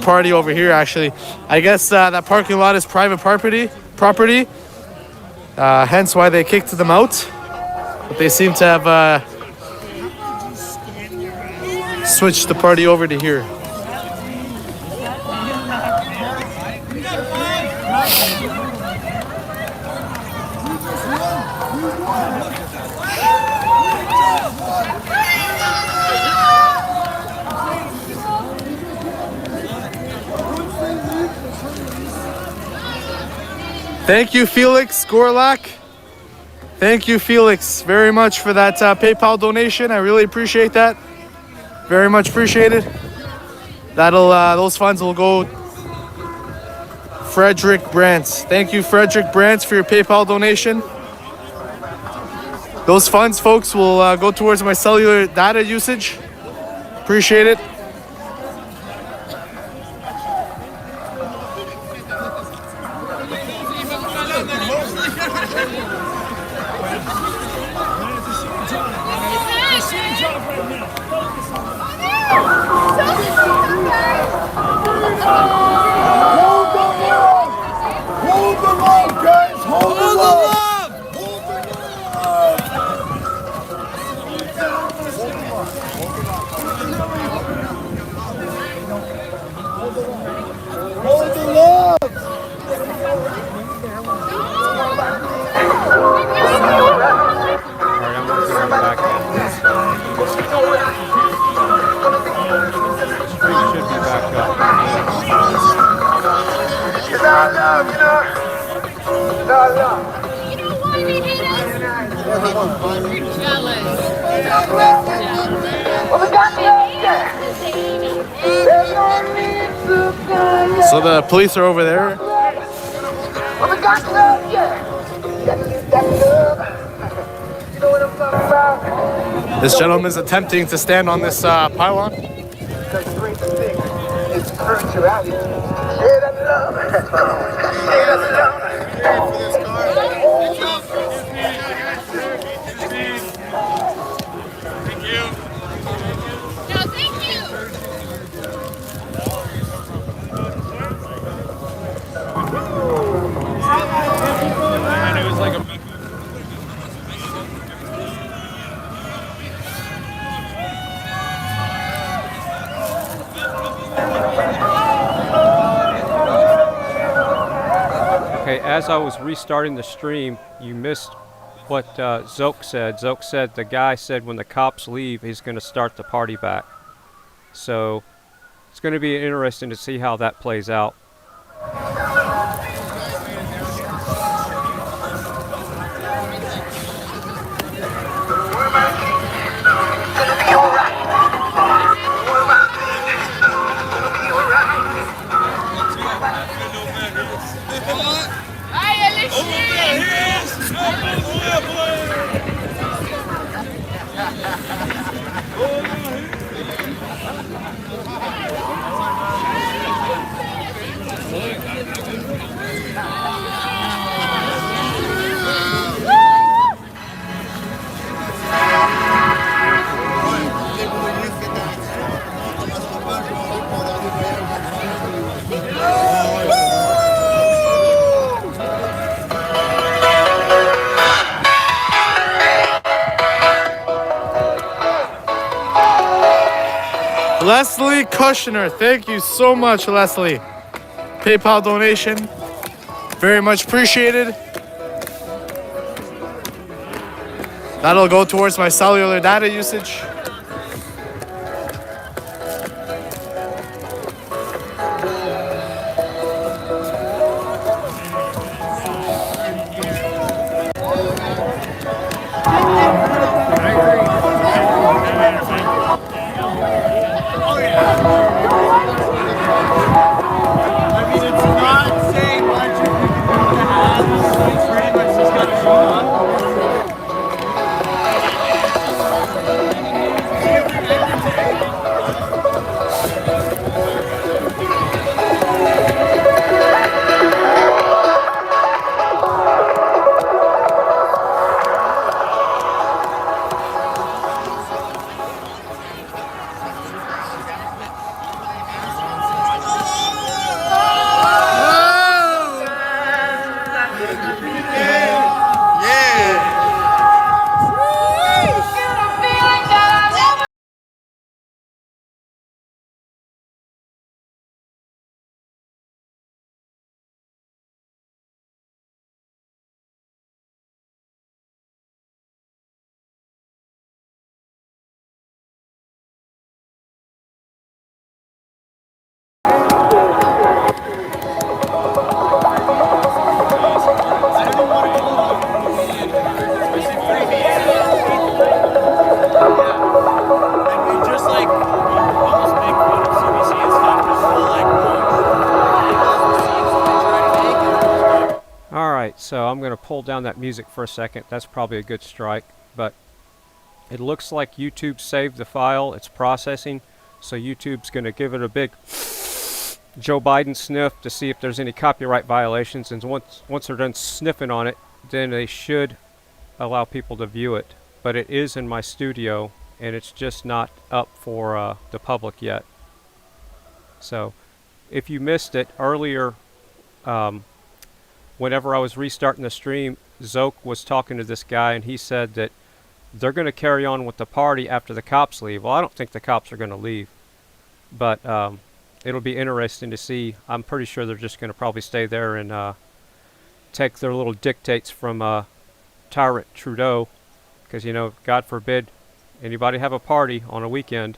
party over here, actually. I guess that parking lot is private property. Hence why they kicked them out. But they seem to have switched the party over to here. Thank you, Felix Gorlak. Thank you, Felix, very much for that PayPal donation. I really appreciate that. Very much appreciated. Those funds will go Frederick Brantz. Thank you, Frederick Brantz, for your PayPal donation. Those funds, folks, will go towards my cellular data usage. Appreciate it. So the police are over there. This gentleman is attempting to stand on this pylon. Okay, as I was restarting the stream, you missed what Zoke said. Zoke said the guy said when the cops leave, he's going to start the party back. So it's going to be interesting to see how that plays out. Leslie Kushner, thank you so much, Leslie. PayPal donation, very much appreciated. That'll go towards my cellular data usage. So I'm going to pull down that music for a second. That's probably a good strike, but it looks like YouTube saved the file. It's processing, so YouTube's going to give it a big Joe Biden sniff to see if there's any copyright violations, and once they're done sniffing on it, then they should allow people to view it. But it is in my studio, and it's just not up for the public yet. So if you missed it earlier, whenever I was restarting the stream, Zoke was talking to this guy, and he said that they're going to carry on with the party after the cops leave. Well, I don't think the cops are going to leave, but it'll be interesting to see. I'm pretty sure they're just going to probably stay there and take their little dictates from Tyrant Trudeau, because, you know, God forbid anybody have a party on a weekend.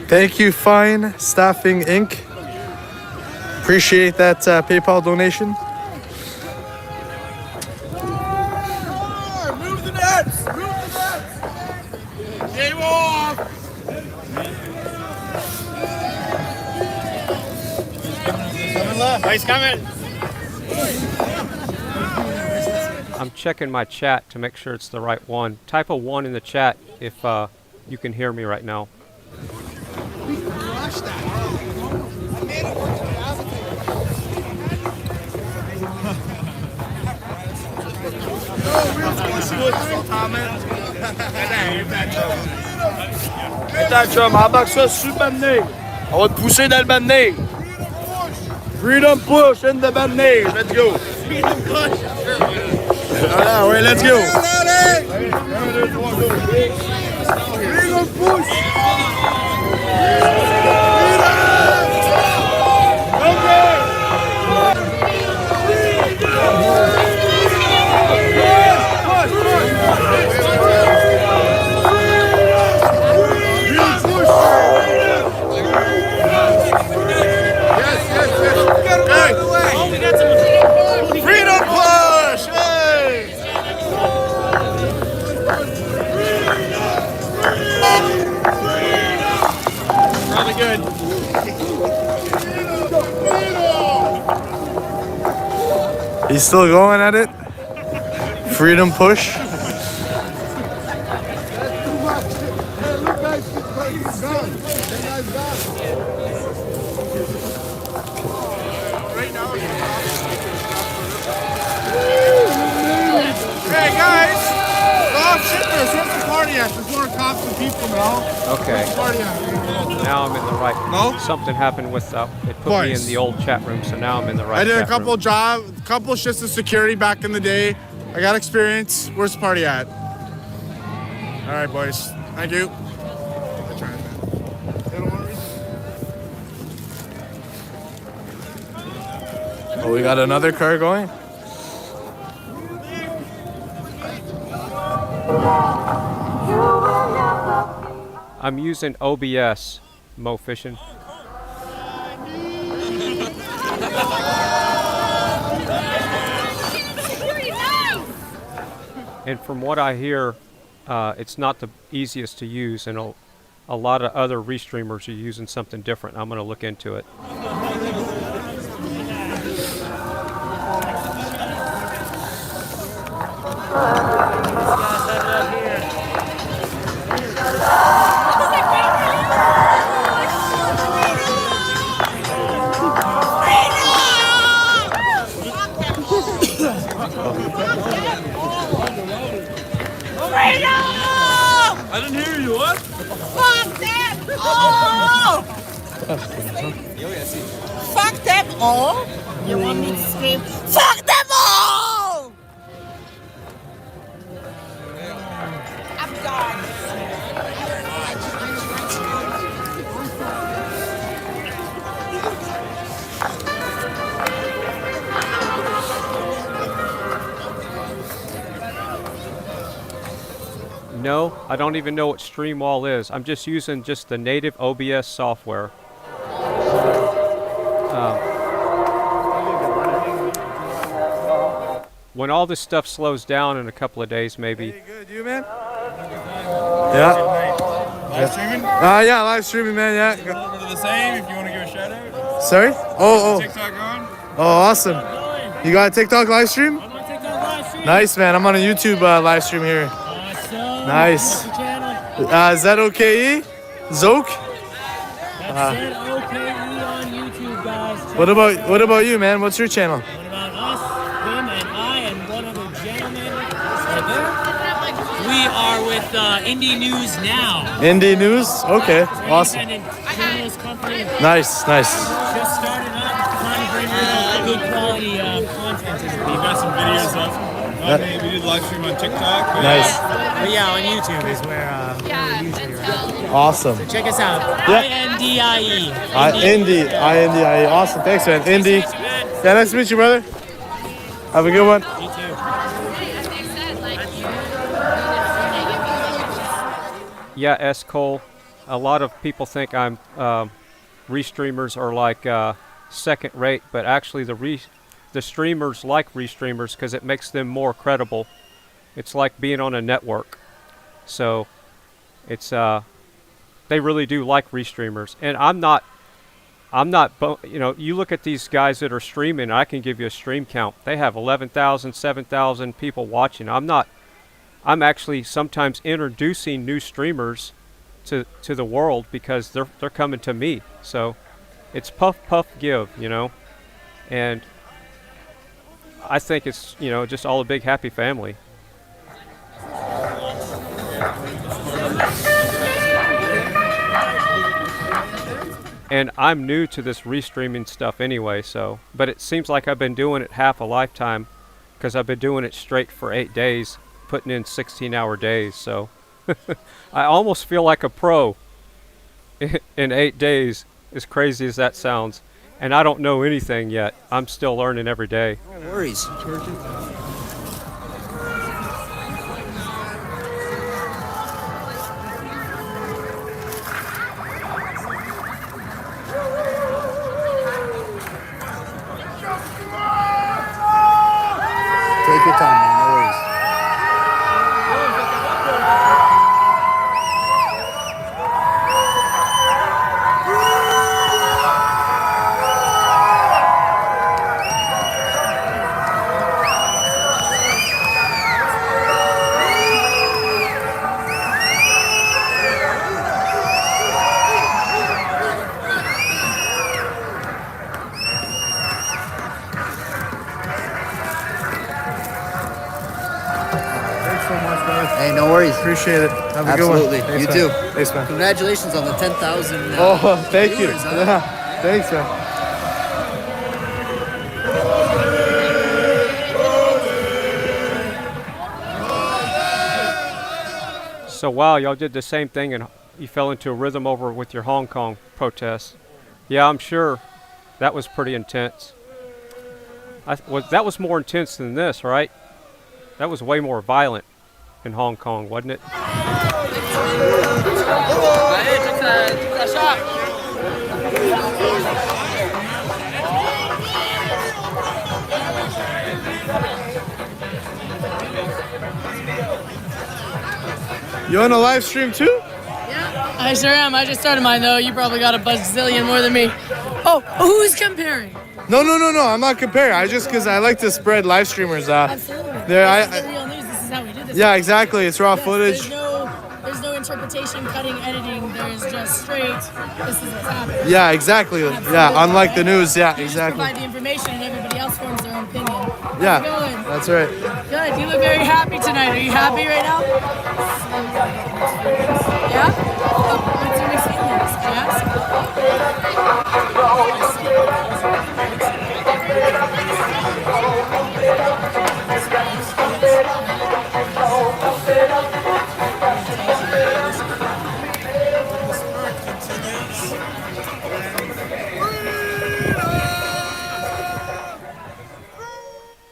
Thank you, Fine Staffing Inc. Appreciate that PayPal donation. Move the nets! Move the nets! Game off! Coming left. He's coming. I'm checking my chat to make sure it's the right one. Type a 1 in the chat if you can hear me right now. Chum, embarque ça sur le banné. On va te pousser dans le banné. Freedom push in the banné. Let's go. Freedom push. Ah ouais, let's go. Freedom push. Freedom push! Hey! Really good. He's still going at it. Freedom push. Hey guys! Stop shippers! Where's the party at? There's more cops and people now. Okay. Where's the party at? Now I'm in the right. No? Something happened with it put me in the old chat room, so now I'm in the right. I did a chat room. couple shifts of security back in the day. I got experience. Where's the party at? All right, boys. Thank you. Oh, we got another car going. I'm using OBS, Mo Fishing. And from what I hear, it's not the easiest to use, and a lot of other restreamers are using something different. I'm going to look into it. I didn't hear you. What? Fuck them all! Fuck them all? You want me to scream? Fuck them all! I'm done. No, I don't even know what Streamwall is. I'm just using the native OBS software. when all this stuff slows down in a couple of days, maybe. Hey, good. You, man? Yeah. Live streaming? Yeah, live streaming, man. Yeah. Over to the same if you want to give a shout out. Sorry? Oh. TikTok on? Oh, awesome. You got a TikTok live stream? I'm on TikTok live stream. Nice, man. I'm on a YouTube live stream here. Awesome. Nice. What's your channel? ZOKE? Zoke? That's ZOKE on YouTube, guys. Check What about you, man? What's your channel? What about us, him, and I, and one other gentleman right there? We are with Indie News Now. Indie News? Okay, awesome. Independent journalist company. Nice. Just started up, trying to bring good quality content. We got some videos up. We did live stream on TikTok. Nice. But yeah, on YouTube is where we're usually around. Awesome. Check us out. Yeah. INDIE. Indie. INDIE. Awesome. Thanks, man. Indie. Yeah, nice to meet you, brother. Have a good one. You too. Yeah, S. Cole. A lot of people think I'm restreamers are like second rate, but actually the streamers like restreamers because it makes them more credible. It's like being on a network. So it's they really do like restreamers, and I'm not you look at these guys that are streaming, I can give you a stream count. They have 11,000, 7,000 people watching. I'm actually sometimes introducing new streamers to the world because they're coming to me. So it's puff give, and I think it's just all a big happy family. And I'm new to this restreaming stuff anyway, but it seems like I've been doing it half a lifetime because I've been doing it straight for 8 days, putting in 16-hour days. So I almost feel like a pro in 8 days, as crazy as that sounds. And I don't know anything yet. I'm still learning every day. No worries. Take your time, man. No worries. Hey, no worries. Appreciate it. Have a Absolutely. good one. Thanks, You man. too. Thanks, man. Congratulations on the 10,000. Oh, thank you. viewers, huh? Yeah, thanks, man. So wow, y'all did the same thing and you fell into a rhythm over with your Hong Kong protests. Yeah, I'm sure that was pretty intense. That was more intense than this, right? That was way more violent in Hong Kong, wasn't it? You on a live stream too? I sure am. I just started mine though. You probably got a bazillion more than me. Oh, who's comparing? No. I'm not comparing. Because I like to spread live streamers. Absolutely. There, This is the real news. This is how we do this. Yeah, exactly. It's raw Yes, footage. There's no interpretation, cutting, editing. There's just straight. This is what's happening. Yeah, exactly. Absolutely. Yeah, unlike the news. Yeah, You just exactly. provide the information and everybody else forms their own opinion. How's Yeah, it going? that's right. Good. You look very happy tonight. Are you happy right now? Yeah? What's your mixed feelings? Jazz?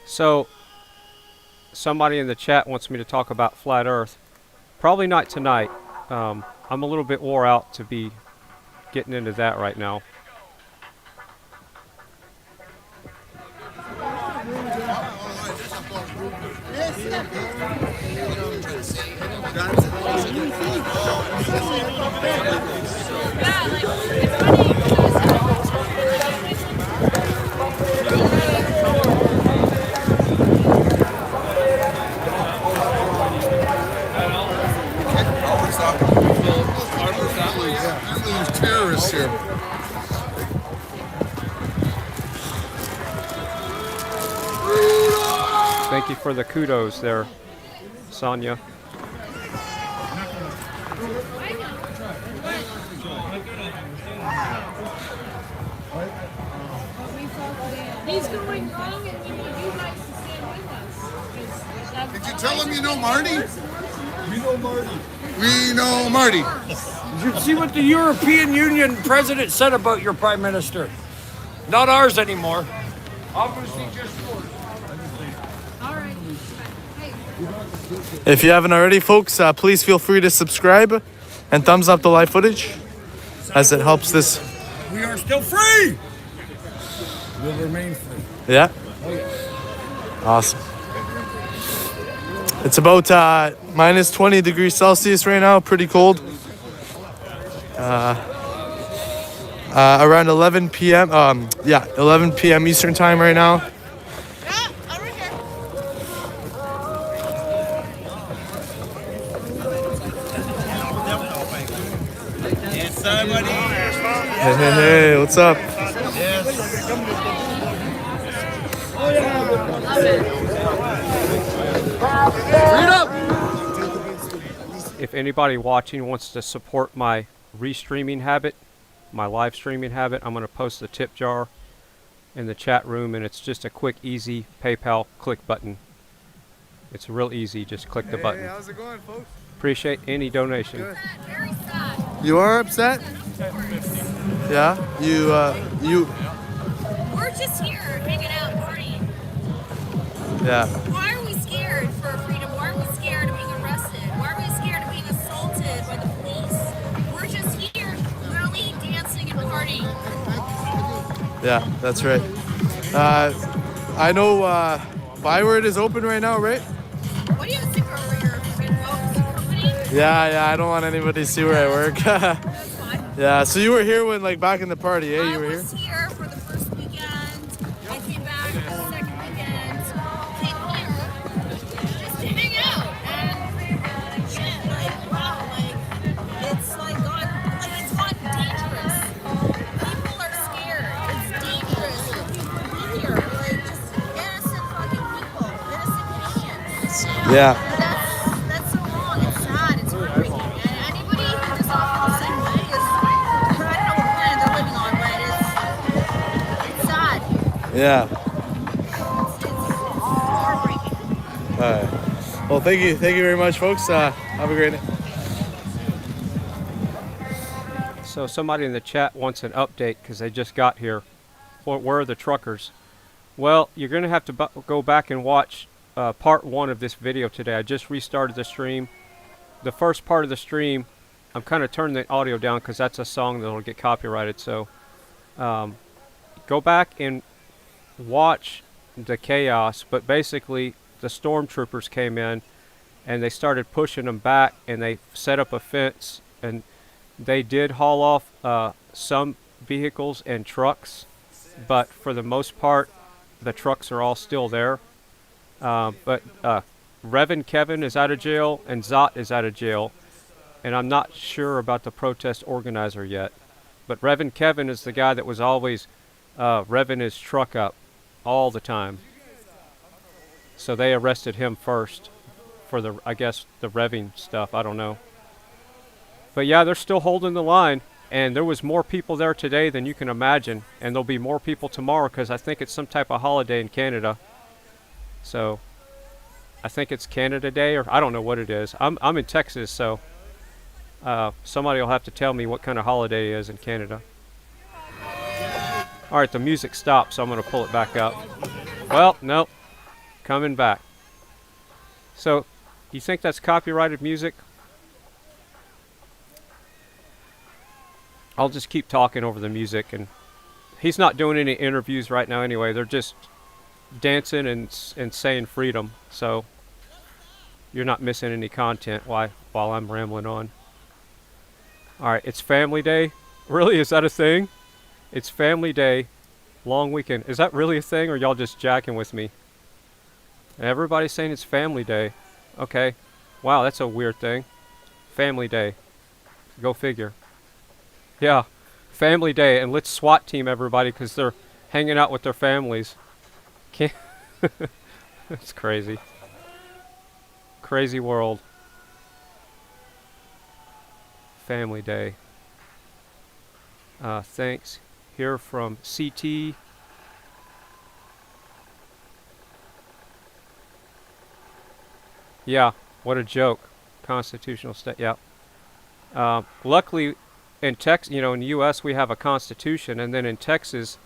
So, somebody in the chat wants me to talk about flat Earth. Probably not tonight. I'm a little bit wore out to be getting into that right now. There's terrorists here. Thank you for the kudos there, Sonia. He's going wrong, and we need you guys to stand with us. Did you tell him you know Marty? We know Marty. We know Marty. Did you see what the European Union president said about your prime minister? Not ours anymore. Obviously just yours. All right. Hey. If you haven't already, folks, please feel free to subscribe and thumbs up the live footage as it helps this. We are still free. We'll remain free. Yeah? Awesome. It's about minus 20 degrees Celsius right now, pretty cold. Around 11 p.m. 11 p.m. Eastern time right now. Yeah, over here. Hey, what's up? If anybody watching wants to support my restreaming habit, my live streaming habit, I'm going to post the tip jar in the chat room, and it's just a quick, easy PayPal click button. It's real easy, just click the button. Hey, how's it going, folks? Appreciate any donation. Good. Very sad. You are upset? Yeah? You We're just here hanging out, partying. yeah. Why are we scared for our freedom? Why are we scared of being arrested? Why are we scared of being assaulted by the police? We're just here, literally dancing and partying. Yeah, that's right. I know Byword is open right now, right? What do you have a sticker over your company? Yeah, I don't want anybody to see where I work. That's fine. Yeah, so you were here when, like, back in the party, eh? You were I here? was here for the first weekend. I came back for the second weekend. Came here just to hang out and shit. Like, wow, like it's gotten dangerous. People are scared. It's dangerous for people to be here. Like just innocent fucking people, innocent Canadians. Yeah. That's so wrong. It's sad. It's heartbreaking. And anybody who does not feel the same way is, I don't know what planet they're living on, but it's sad. Yeah. It's heartbreaking. All right. Well, thank you very much, folks. Have a great night. So somebody in the chat wants an update because they just got here. Where are the truckers? Well, you're going to have to go back and watch part 1 of this video today. I just restarted the stream. The first part of the stream, I'm kind of turning the audio down because that's a song that'll get copyrighted. So go back and watch the chaos. But basically, the stormtroopers came in and they started pushing them back, and they set up a fence, and they did haul off some vehicles and trucks, but for the most part, the trucks are all still there. But Reverend Kevin is out of jail, and ZOT is out of jail, and I'm not sure about the protest organizer yet. But Reverend Kevin is the guy that was always revving his truck up all the time. So they arrested him first for the, I guess, the revving stuff. I don't know. But yeah, they're still holding the line, and there was more people there today than you can imagine, and there'll be more people tomorrow because I think it's some type of holiday in Canada. So I think it's Canada Day, or I don't know what it is. I'm in Texas, so somebody will have to tell me what kind of holiday it is in Canada. All right, the music stopped, so I'm going to pull it back up. Well, nope, coming back. So you think that's copyrighted music? I'll just keep talking over the music, and he's not doing any interviews right now anyway. They're just dancing and saying freedom. So you're not missing any content while I'm rambling on. Alright, it's family day. Really? Is that a thing? It's family day. Long weekend. Is that really a thing, or y'all just jacking with me? Everybody's saying it's family day. Okay. Wow, that's a weird thing. Family day. Go figure. Yeah. Family day, and let's SWAT team everybody because they're hanging out with their families. Can't. It's crazy. Crazy world. Family day. Thanks. Here from CT. Yeah, what a joke. Constitutional state. Yeah. Luckily, in Texas, you know, in the U.S. we have a constitution, and then in Texas,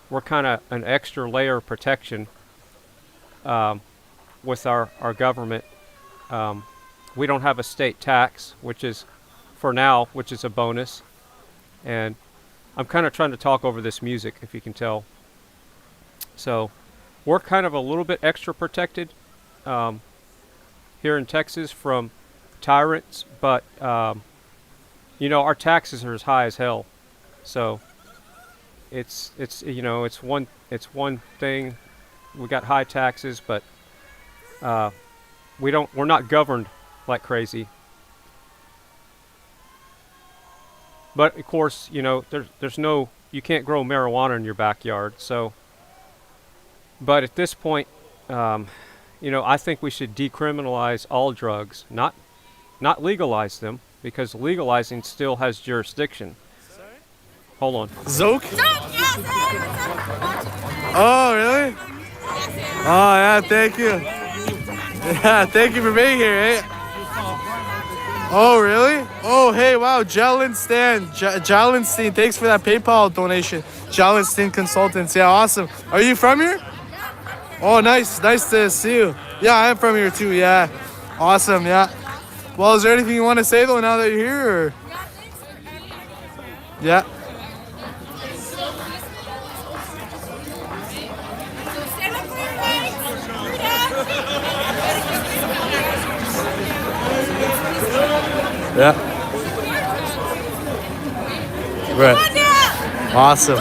we're kind of an extra layer of protection with our government. We don't have a state tax, which is, for now, which is a bonus. And I'm kind of trying to talk over this music, if you can tell. So, we're kind of a little bit extra protected here in Texas from tyrants, but you know, our taxes are as high as hell. So it's you know, it's one thing. We got high taxes, but we're not governed like crazy. But of course, you know, there's no, you can't grow marijuana in your backyard. So, but at this point, you know, I think we should decriminalize all drugs, not legalize them, because legalizing still has jurisdiction. Sorry? Hold on. Zoke? Oh, really? Oh, yeah, thank you. Yeah, thank you for being here, eh? Oh, really? Oh, hey, wow, Jalenstein, thanks for that PayPal donation. Jalenstein Consultants, yeah, awesome. Are you from here? Oh, nice to see you. Yeah, I am from here too, yeah. Awesome, yeah. Well, is there anything you want to say though now that you're here? Or? Yeah. Yeah. Right. Awesome.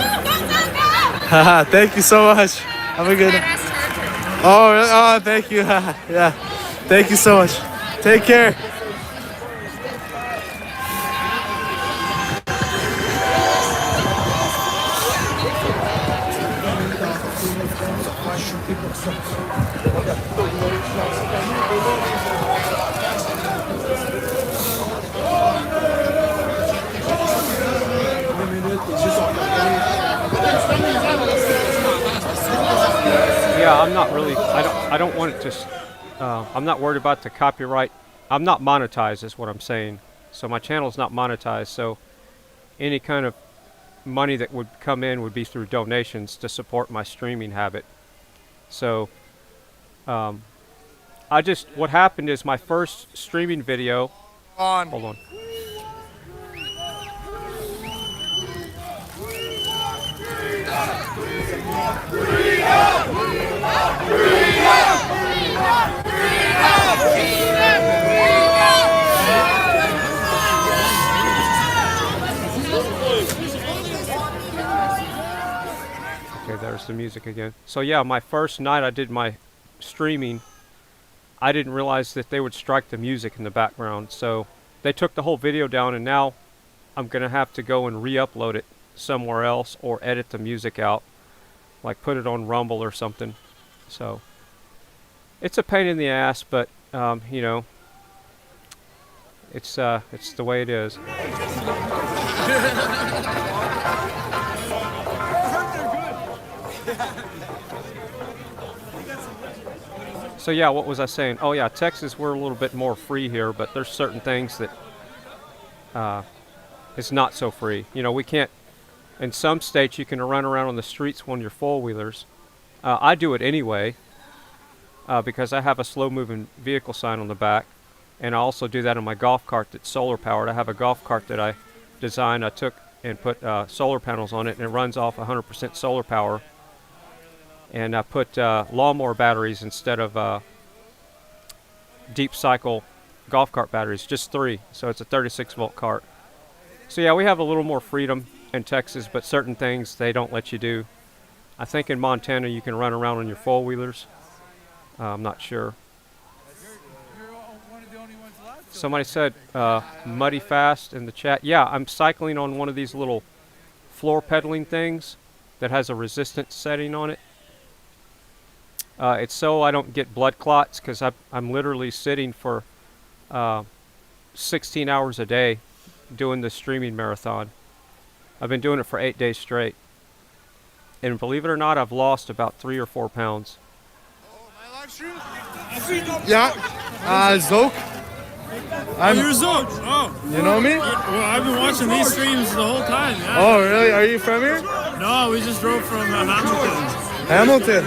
Thank you so much. Have a good night. Oh, really? Oh, thank you. Yeah. Thank you so much. Take care. Yeah, I'm not really. I don't want it to. I'm not worried about the copyright. I'm not monetized, is what I'm saying. So my channel's not monetized. So any kind of money that would come in would be through donations to support my streaming habit. So what happened is my first streaming video. Hold on. Okay, there's the music again. So yeah, my first night I did my streaming, I didn't realize that they would strike the music in the background. So they took the whole video down, and now I'm gonna have to go and re-upload it somewhere else or edit the music out, like put it on Rumble or something. So it's a pain in the ass, but you know, it's the way it is. So yeah, what was I saying? Oh yeah, Texas, we're a little bit more free here, but there's certain things that it's not so free. You know, we can't. In some states, you can run around on the streets on your four-wheelers. I do it anyway because I have a slow-moving vehicle sign on the back, and I also do that on my golf cart that's solar-powered. I have a golf cart that I designed. I took and put solar panels on it, and it runs off 100% solar power. And I put lawnmower batteries instead of deep cycle golf cart batteries, just 3. So it's a 36-volt cart. So yeah, we have a little more freedom in Texas, but certain things they don't let you do. I think in Montana you can run around on your four-wheelers. I'm not sure. Somebody said muddy fast in the chat. Yeah, I'm cycling on one of these little floor pedaling things that has a resistance setting on it. It's so I don't get blood clots, because I'm literally sitting for 16 hours a day doing the streaming marathon. I've been doing it for 8 days straight. And believe it or not, I've lost about 3 or 4 pounds. Yeah. Zoke. You're Zot. Oh. You know me? Well, I've been watching these streams the whole time. Yeah. Oh, really? Are you from here? No, we just drove from Hamilton. Hamilton.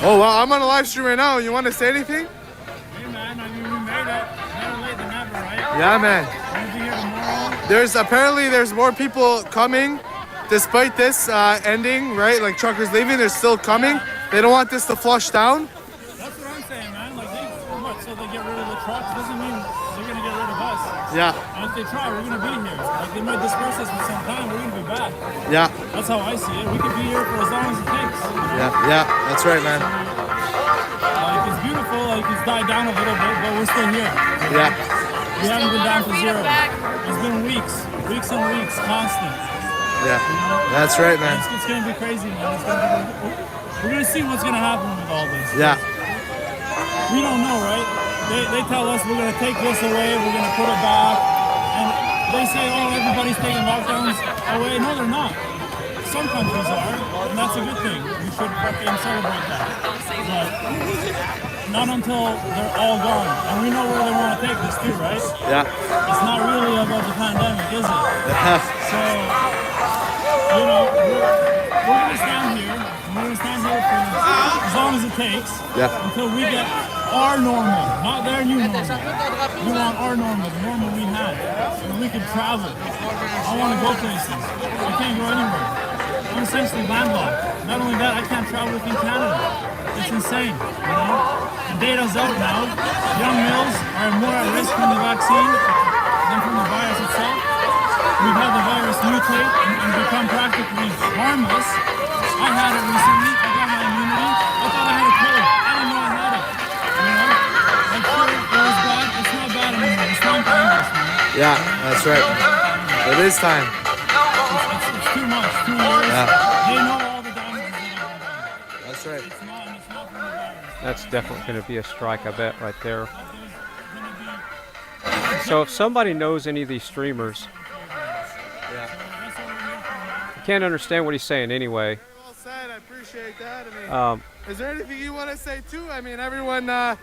Oh, wow. I'm on a live stream right now. You want to say anything? Hey, man. I mean, we made it. Better late than never, right? Yeah, man. We'll be here tomorrow. There's more people coming despite this ending, right? Like truckers leaving, they're still coming. They don't want this to flush down. That's what I'm saying, man. Like, so they get rid of the trucks doesn't mean they're going to get rid of us. Yeah. And if they try, we're going to be here. Like, they might disperse us for some time, we're going to be back. Yeah. That's how I see it. We could be here for as long as it takes. Yeah, that's right, man. Like, it's beautiful, like, it's died down a little bit, but we're still here. Yeah. We haven't been down to zero. It's been weeks and weeks, constant. Yeah, that's right, man. It's going to be crazy, man. We're going to see what's going to happen with all this. Yeah. We don't know, right? They tell us we're going to take this away, we're going to put it back, and they say, oh, everybody's taking lockdowns away. No, they're not. Some countries are, and that's a good thing. We should fucking celebrate that. But not until they're all gone. And we know where they want to take this too, right? Yeah. It's not really about the pandemic, is it? Yeah. So, you know, we're going to stand here. We're going to stand here for as long as it takes. Yeah. Until we get our normal, not their new normal. We want our normal, the normal we had. And we can travel. I want to go places. I can't go anywhere. I'm essentially landlocked. Not only that, I can't travel within Canada. It's insane, you know? The data's out now. Young males are more at risk from the vaccine than from the virus itself. We've had the virus mutate and become practically harmless. I had it recently. I got my immunity. I thought I had a cold. I didn't know I had it. You know? I'm sure it was bad. It's not bad anymore. It's time to end this, man. Yeah, that's right. It is time. It's too much, too much. Yeah. They know all the damage that have been done. That's right. It's not from the virus. That's definitely going to be a strike, I bet, right there. So if somebody knows any of these streamers, I can't understand what he's saying anyway. Well said. I appreciate that. I mean, is there anything you want to say too? I mean, everyone. Yeah.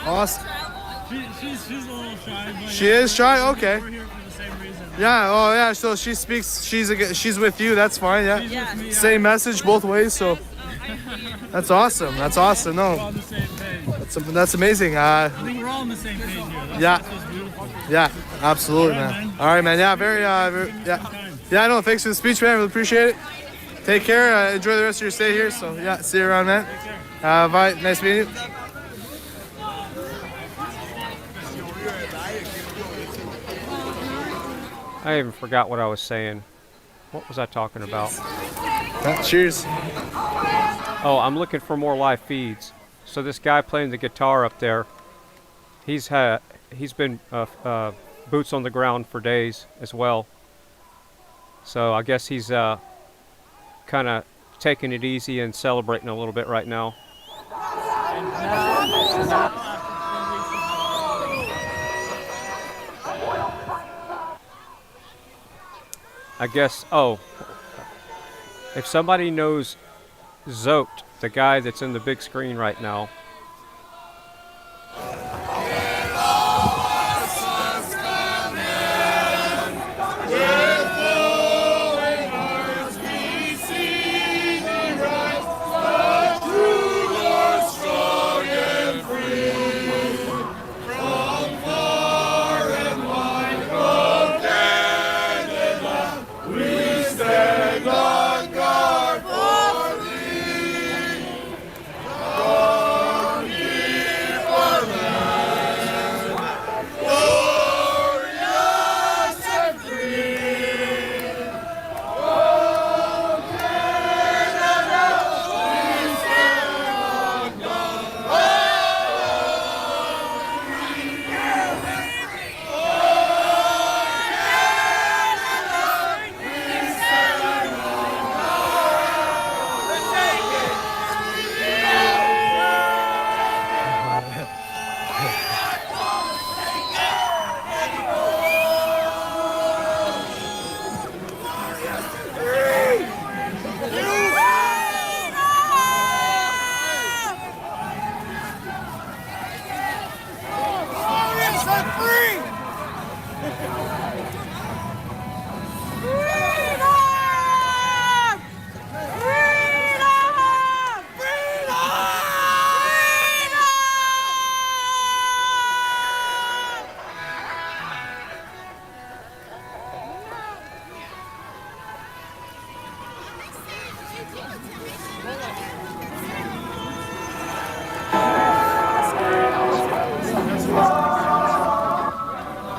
Awesome. She's a little shy. But She is shy. Okay. We're here for the same reason. Yeah. Oh, yeah. So she speaks. She's with you. That's fine. Yeah. Same message both ways. So that's awesome. That's awesome. We're all No, on the same page. that's amazing. I think we're all on the same page here. Yeah. That's what's beautiful. Yeah. Absolutely, All right, man. man. All right, man. Yeah. Yeah. Yeah. No. Thanks for the speech, man. Really appreciate it. Take care. Enjoy the rest of your stay here. So yeah. See you around, man. Bye. Nice meeting you. I even forgot what I was saying. What was I talking about? Cheers. Oh, I'm looking for more live feeds. So this guy playing the guitar up there, he's been boots on the ground for days as well. So I guess he's kind of taking it easy and celebrating a little bit right now. I guess, if somebody knows ZOT, the guy that's in the big screen right now.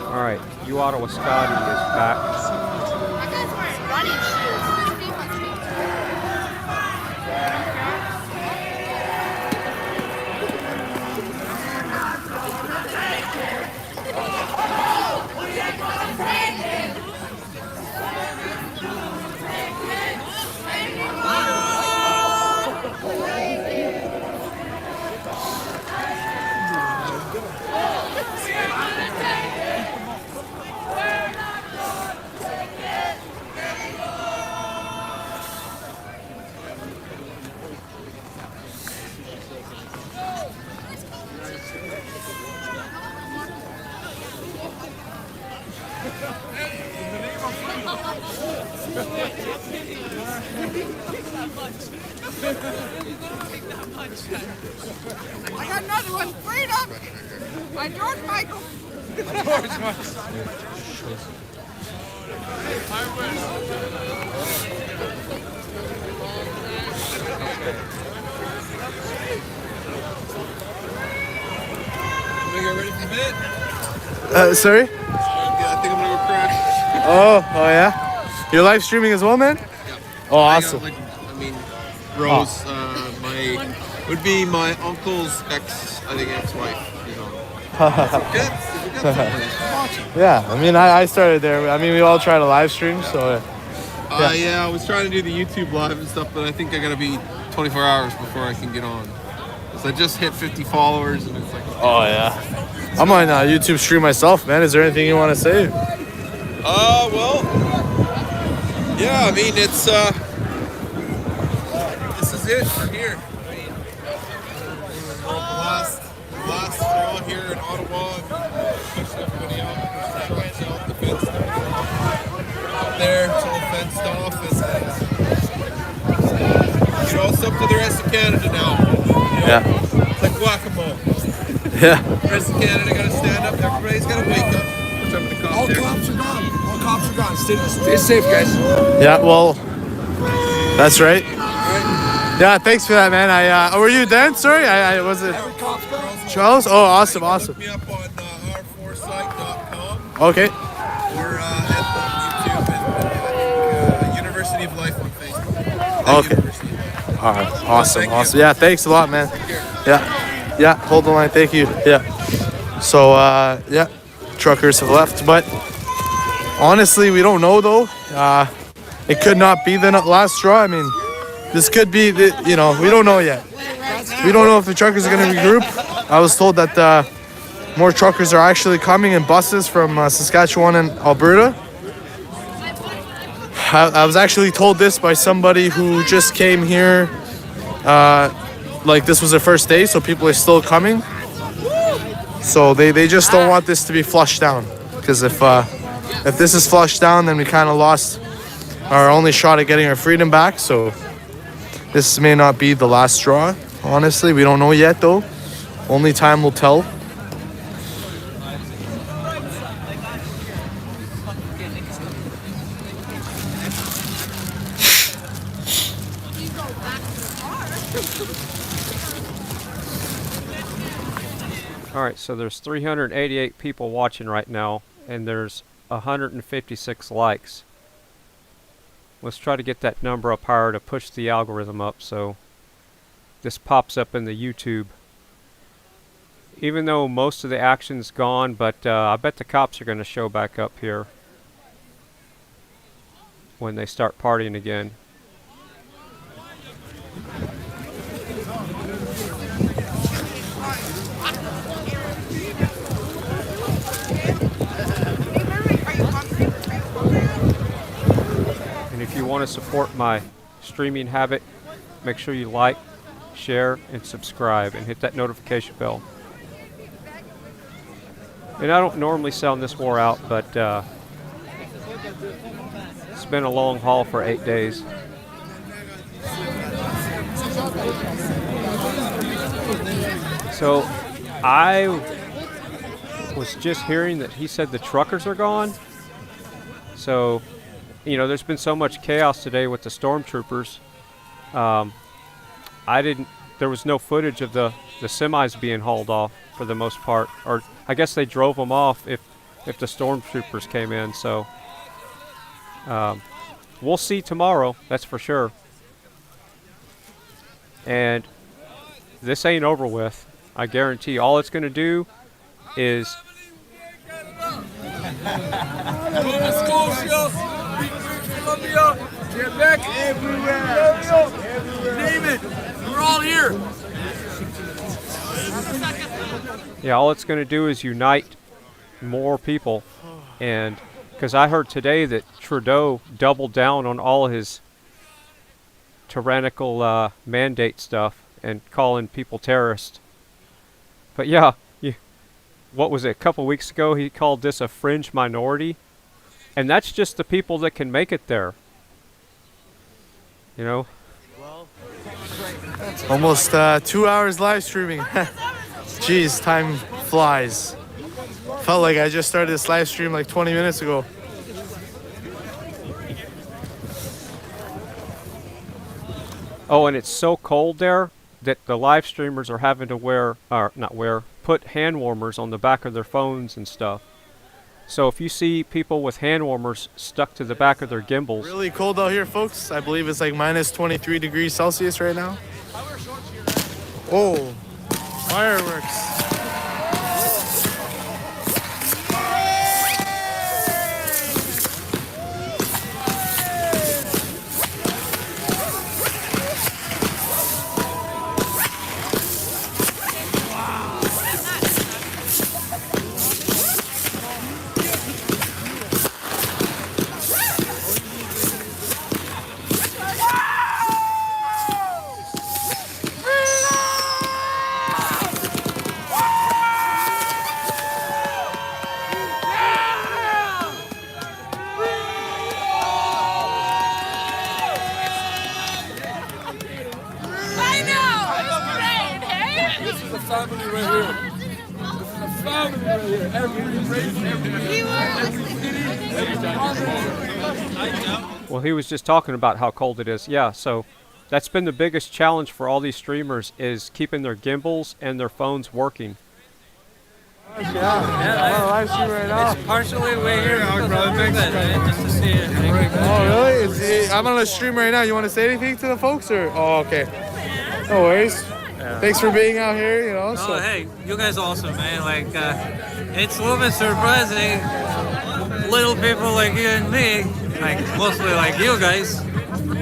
All right, you Ottawa Scotty is back. That guy's wearing running shoes. His feet must be I got another one. Freedom. By George Michael. Sorry? I think I'm gonna go crash. Oh yeah? You're live streaming as well, man? Oh, awesome. Rose, would be my uncle's ex-wife. You know. Good. Yeah, I mean, I started there. I mean, we all try to live stream, so. Yeah, I was trying to do the YouTube live and stuff, but I think I gotta be 24 hours before I can get on. So I just hit 50 followers, and it's like. Oh yeah. I'm on YouTube stream myself, man. Is there anything you want to say? Well, yeah. I mean, it's this is it. We're here. I mean, the last straw here in Ottawa. Pushed everybody out. Pushed out the fence. Up there, it's all fenced off. You know, it's up to the rest of Canada now. You know? Yeah. It's like guacamole. Yeah. The rest of Canada got to stand up. Everybody's got to wake up. All cops are gone. All cops are gone. Stay safe, guys. Yeah, well, that's right. Yeah, thanks for that, man. Were you Dan? Sorry, I was it. Charles? Oh, awesome. Look me up on r4site.com. Okay. We're at YouTube and University of Life on Facebook. Okay. All right. Awesome. Yeah, thanks a lot, man. Yeah, hold the line. Thank you. Yeah. So, yeah, truckers have left, but honestly, we don't know though. It could not be the last straw. I mean, this could be the, we don't know yet. We don't know if the truckers are going to regroup. I was told that more truckers are actually coming in buses from Saskatchewan and Alberta. I was actually told this by somebody who just came here. Like this was their first day, so people are still coming. So they just don't want this to be flushed down, because if this is flushed down, then we kind of lost our only shot at getting our freedom back. So this may not be the last straw. Honestly, we don't know yet though. Only time will tell. Alright, so there's 388 people watching right now, and there's 156 likes. Let's try to get that number up higher to push the algorithm up so this pops up in the YouTube. Even though most of the action's gone, but I bet the cops are going to show back up here when they start partying again. If you want to support my streaming habit, make sure you like, share, and subscribe, and hit that notification bell. And I don't normally sound this wore out, but it's been a long haul for 8 days. So I was just hearing that he said the truckers are gone. So there's been so much chaos today with the stormtroopers. There was no footage of the semis being hauled off for the most part, or I guess they drove them off if the stormtroopers came in. So we'll see tomorrow, that's for sure. And this ain't over with. I guarantee all it's going to do is Quebec, everywhere. Name it. We're all here. yeah, all it's going to do is unite more people. And because I heard today that Trudeau doubled down on all his tyrannical mandate stuff and calling people terrorists. But yeah, what was it, a couple weeks ago he called this a fringe minority, and that's just the people that can make it there, you know. Almost 2 hours live streaming. Jeez, time flies. Felt like I just started this live stream like 20 minutes ago. Oh, and it's so cold there that the live streamers are having to put hand warmers on the back of their phones and stuff. So if you see people with hand warmers stuck to the back of their gimbals. Really cold out here, folks. I believe it's like minus 23 degrees Celsius right now. Oh, fireworks. Well, he was just talking about how cold it is. Yeah, so that's been the biggest challenge for all these streamers, is keeping their gimbals and their phones working. Yeah, live stream right now. It's partially way here, just to see it. Oh, really? I'm on a stream right now. You want to say anything to the folks, or? Oh, okay. No worries. Thanks for being out here, you know. Oh, hey, you guys are awesome, man. Like, it's a little bit surprising. Little people like you and me, like mostly like you guys,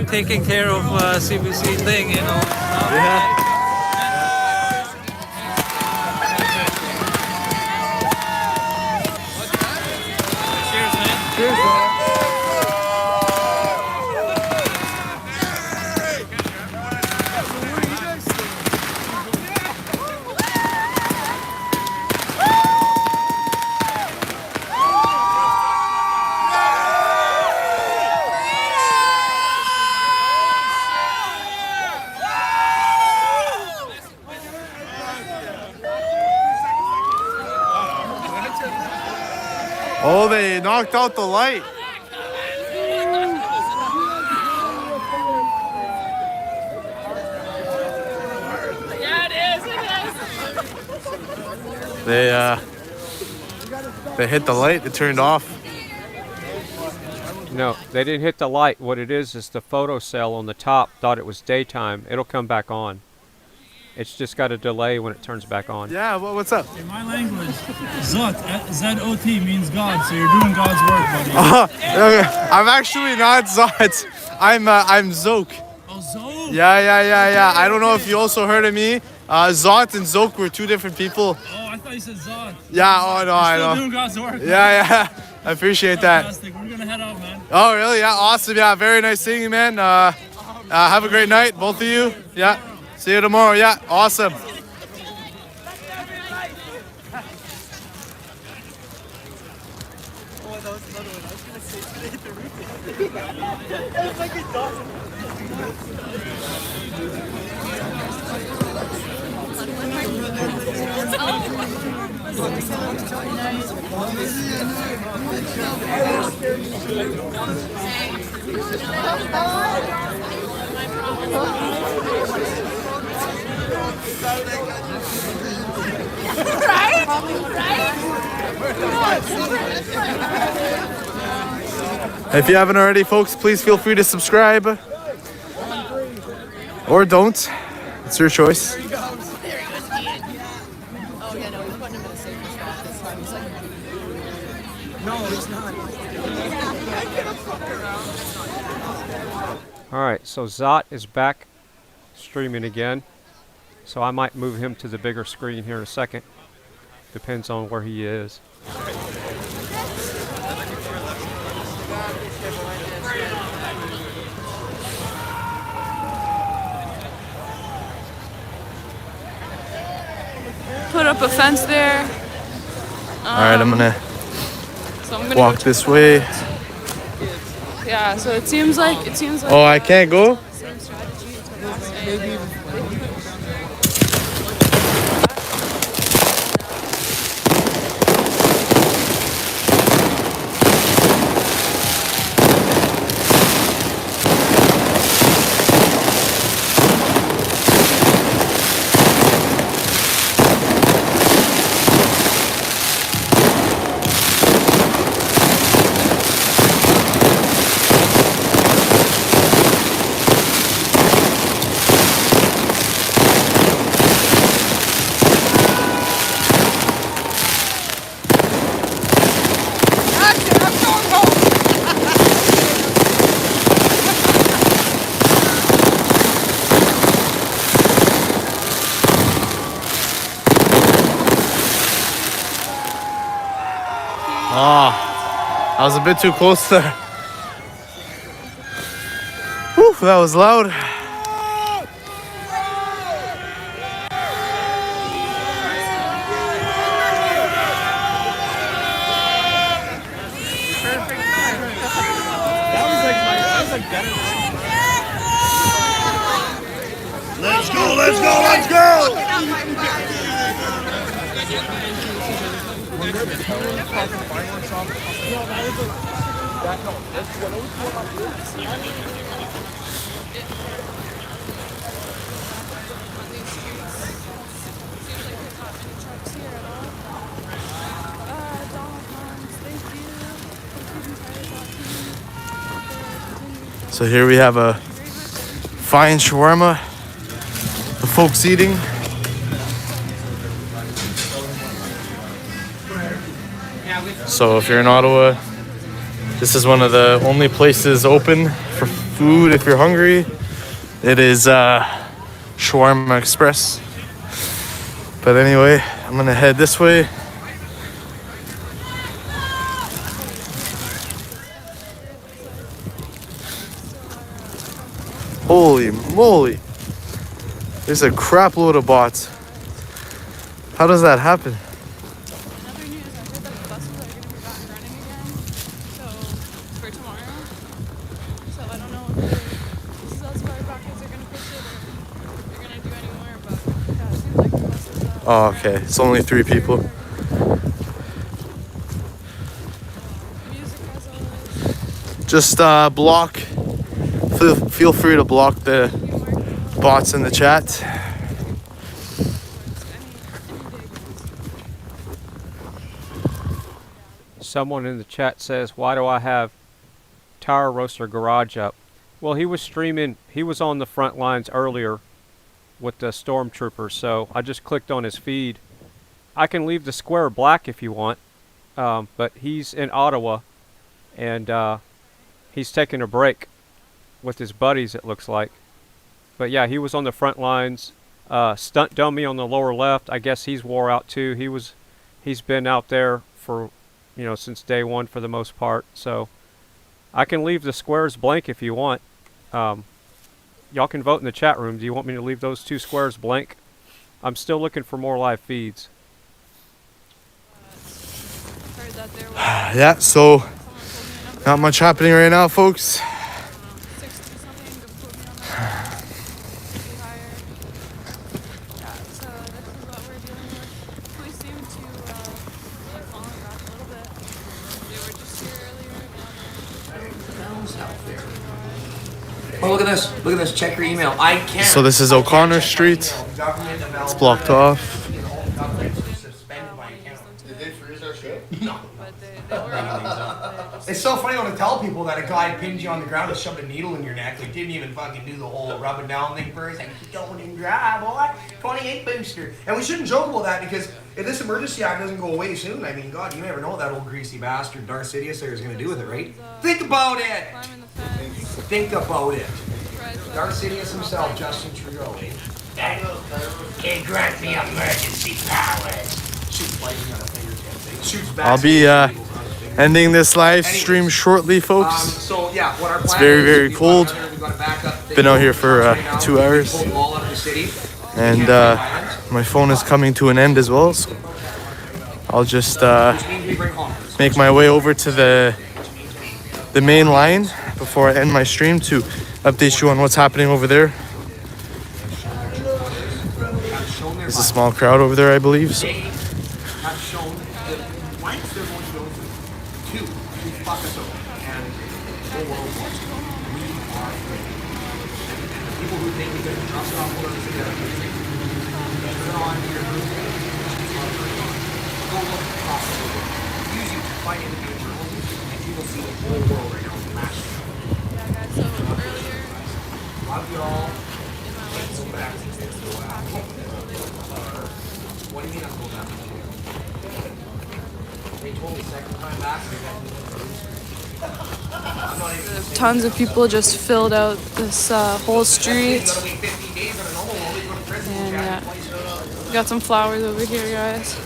taking care of CBC thing, you know. Yeah. Cheers, man. Cheers, man. Oh, they knocked out the light. They hit the light, it turned off. No, they didn't hit the light. What it is the photo cell on the top thought it was daytime. It'll come back on. It's just got a delay when it turns back on. Yeah, what's up? In my language, ZOT, Z-O-T means God, so you're doing God's work, buddy. I'm actually not Zot. I'm Zoke. Oh, Zoke? Yeah. I don't know if you also heard of me. Zot and Zoke were two different people. Oh, I thought you said Zot. Yeah, oh no, I know. Still doing God's work. Yeah. I appreciate that. Fantastic. We're gonna head out, man. Oh, really? Yeah, awesome. Yeah, very nice seeing you, man. Have a great night, both of you. Yeah. See you tomorrow. Yeah, awesome. Oh, Right? Right? If you haven't already, folks, please feel free to subscribe. Or don't. It's your choice. Oh, yeah, no, we're putting him in a safer spot this time. He's like, no, he's not. Alright, so ZOT is back streaming again. So I might move him to the bigger screen here in a second. Depends on where he is. Put up a fence there. Alright, I'm gonna So I'm gonna walk go this way. Yeah, so it seems like Oh, I can't go? same strategy to Ah, I was a bit too close there. Whew, that was loud. Let's go, let's go, let's go! So here we have a fine shawarma. The folks eating. So if you're in Ottawa, this is one of the only places open for food if you're hungry. It is Shawarma Express. But anyway, I'm gonna head this way. Holy moly. There's a crap load of bots. How does that happen? Another news, I heard that the buses are going to be back running again. So for tomorrow. So I don't know if the Salzburg Rockets are going to push it or they're going to do any more. But yeah, it seems like the buses. Oh, okay. It's only 3 people. Music as always. Just block. Feel free to block the bots in the chat. Someone in the chat says, why do I have Tire Roaster Garage up? Well, he was streaming, he was on the front lines earlier with the stormtroopers, so I just clicked on his feed. I can leave the square black if you want, but he's in Ottawa, and he's taking a break with his buddies, it looks like. But yeah, he was on the front lines. Stunt Dummy on the lower left, I guess he's wore out too. He's been out there for, you know, since day one for the most part. So I can leave the squares blank if you want. Y'all can vote in the chat room. Do you want me to leave those 2 squares blank? I'm still looking for more live feeds. Heard that there was Yeah, so not much happening right now, folks. 60 something to put me on that. Maybe higher. Yeah, so this is what we're dealing with. Police seem to have fallen back a little bit. They were just here earlier. Now they're look at this. Look at this. Check your email. I can't. So this is O'Connor Street. It's blocked off. Did they freeze our shit? No. It's so funny when I tell people that a guy pinned you on the ground and shoved a needle in your neck. Like, didn't even fucking do the whole rubbing down thing first. Like, keep going and dry, boy. 28 booster. And we shouldn't joke about that because if this emergency act doesn't go away soon, I mean, God, you never know what that old greasy bastard Darth Sidious there is going to do with it, right? Think about it. Think about it. Darth Sidious himself, Justin Trudeau, eh? It grant me emergency powers. Shoots lightning out of fingertips, eh? Shoots back. I'll be ending this live stream shortly, folks. So yeah, what our plan It's very, is, very we've cold. got a backup thing Been out here for right now. 2 hours. We pulled the wall out of the city. And my phone is coming to an end as well, so I'll just make my way over to the main line before I end my stream to update you on what's happening over there. There's a small crowd over there, I believe. So. Have shown the lengths they're going to go to fuck us over and go world war. We are free. People who think we can trust off what others together. Put it on your group. Go look across the world. Use you to fight individuals, and you will see the whole world right now in the match. Yeah, guys, so earlier, Love y'all. Let's go back. What do you mean I'm going back? They told me second time back. I'm not even tons of people just filled out this whole street. And yeah, got some flowers over here, guys.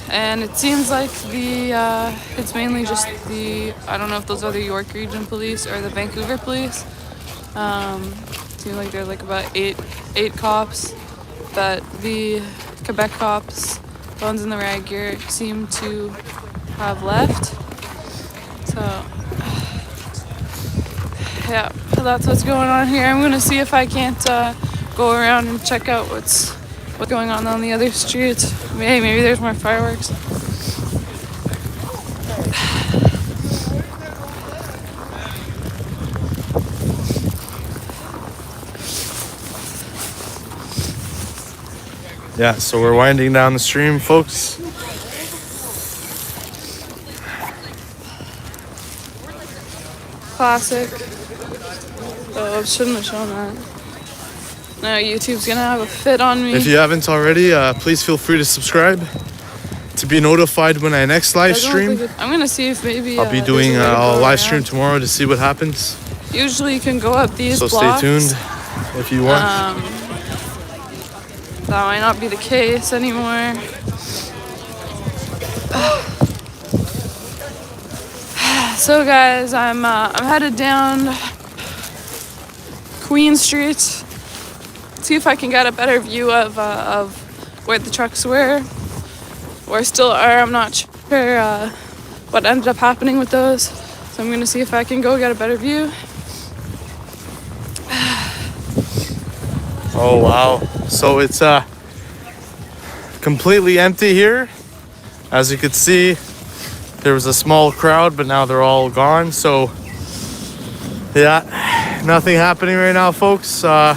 And it seems like it's mainly just I don't know if those are the York Region Police or the Vancouver Police. Seems like there's like about eight cops, but the Quebec cops, the ones in the rag gear, seem to have left. So yeah, that's what's going on here. I'm gonna see if I can't go around and check out what's going on the other streets. Hey, maybe there's more fireworks. Yeah, so we're winding down the stream, folks. Classic. Oh, shouldn't have shown that. No, YouTube's gonna have a fit on me. If you haven't already, please feel free to subscribe to be notified when I next live stream. I'm gonna see if maybe I'll be doing a live stream tomorrow to see what happens. Usually you can go up these So blocks. stay tuned if you want. That might not be the case anymore. So guys, I'm headed down Queen Street. See if I can get a better view of where the trucks were, or still are. I'm not sure what ended up happening with those. So I'm gonna see if I can go get a better view. Oh wow, so it's completely empty here. As you could see, there was a small crowd, but now they're all gone. So yeah, nothing happening right now, folks. I'm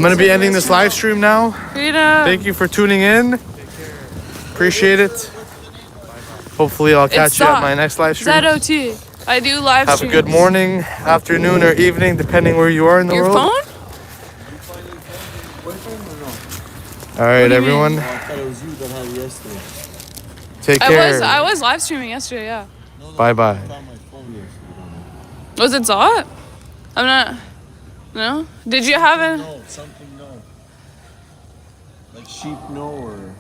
gonna be ending this live stream now. Freedom. Thank you for tuning in. Appreciate it. Hopefully I'll catch you at my next live stream. ZOT. I do live Have streams. a good morning, afternoon, or evening, depending where you are in the Your world. phone? All right, What do you everyone. mean? Take care. I was live streaming yesterday, yeah. Bye bye. Was it ZOT? I'm not. No? Did you have it? No, something no. Like sheep no or.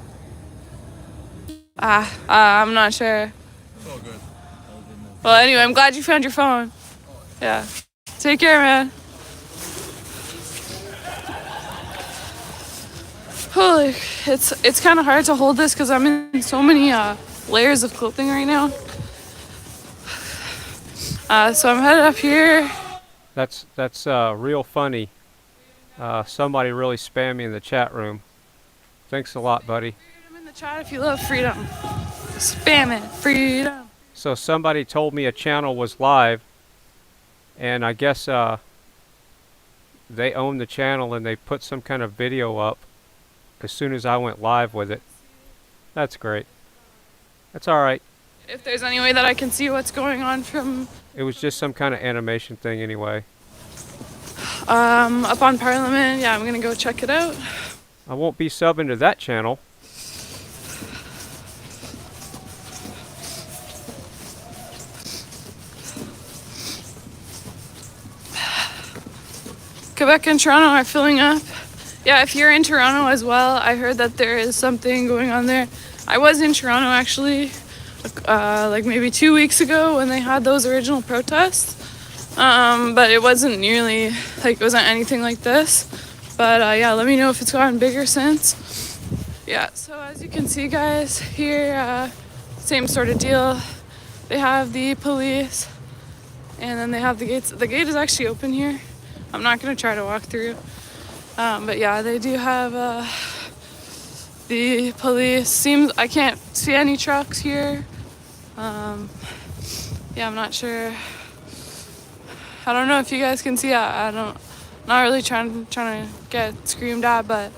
I'm not sure. It's all good. Well, anyway, I'm glad you found your phone. Yeah. Take care, man. Holy, it's kind of hard to hold this because I'm in so many layers of clothing right now. So I'm headed up here. That's real funny. Somebody really spammed me in the chat room. Thanks a lot, buddy. Freedom in the chat if you love freedom. Spam it, freedom. So somebody told me a channel was live, and I guess they own the channel and they put some kind of video up as soon as I went live with it. That's great. That's alright. If there's any way that I can see what's going on from... It was just some kind of animation thing anyway. Up on Parliament, yeah, I'm gonna go check it out. I won't be subbing to that channel. Quebec and Toronto are filling up. Yeah, if you're in Toronto as well, I heard that there is something going on there. I was in Toronto actually, like maybe 2 weeks ago when they had those original protests. But it wasn't nearly, like, it wasn't anything like this. But yeah, let me know if it's gotten bigger since. Yeah, so as you can see, guys, here, same sort of deal. They have the police, and then they have the gates. The gate is actually open here. I'm not gonna try to walk through. But yeah, they do have the police. I can't see any trucks here. Yeah, I'm not sure. I don't know if you guys can see. Not really trying to get screamed at, but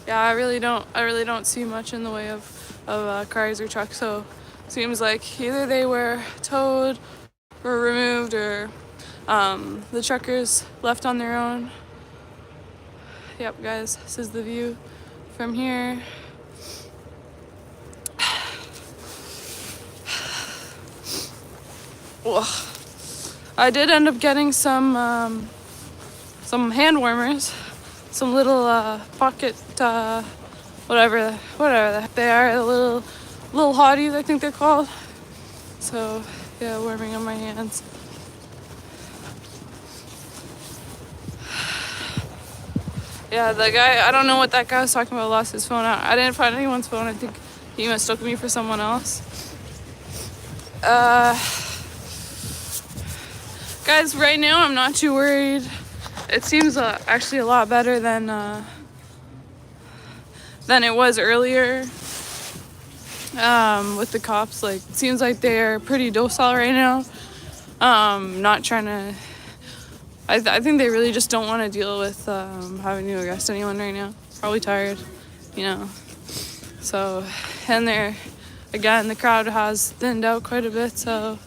yeah, I really don't see much in the way of cars or trucks. So seems like either they were towed or removed, or the truckers left on their own. Yep, guys, this is the view from here. Ugh. I did end up getting some hand warmers, some little pocket whatever the heck they are, the little hotties, I think they're called. So yeah, warming on my hands. Yeah, the guy, I don't know what that guy was talking about, lost his phone out. I didn't find anyone's phone. I think he mistook me for someone else. Guys, right now I'm not too worried. It seems actually a lot better than it was earlier with the cops. Like, it seems like they're pretty docile right now. Not trying to... I think they really just don't want to deal with having to arrest anyone right now. Probably tired, you know. So, and again, the crowd has thinned out quite a bit, so...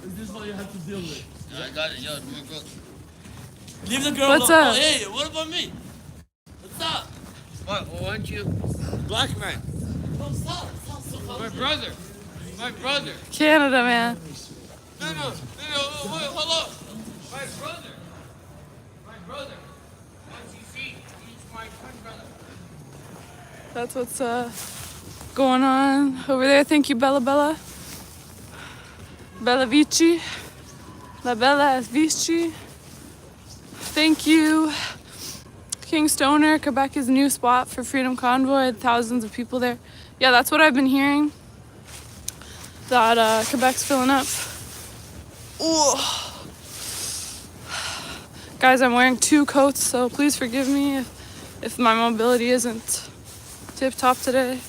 This is what you have to deal with. Yeah, I got it. Yo, leave the girl. What's up? Oh, hey, what about me? What's up? Why aren't you? Black man. Oh, stop. My brother. My brother. Canada, man. No, wait, hold up. My brother. My brother. Once you see, he's my twin brother. That's what's going on over there. Thank you, Bella. Bella Vici. La Bella Vici. Thank you. King Stoner, Quebec is a new spot for Freedom Convoy. Thousands of people there. Yeah, that's what I've been hearing. That Quebec's filling up. Ooh. Guys, I'm wearing 2 coats, so please forgive me if my mobility isn't tip-top today.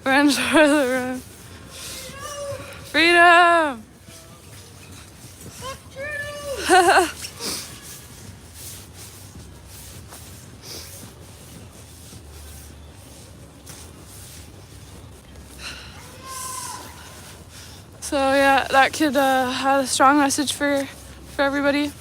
Run for the run. Freedom! So yeah, that kid had a strong message for everybody.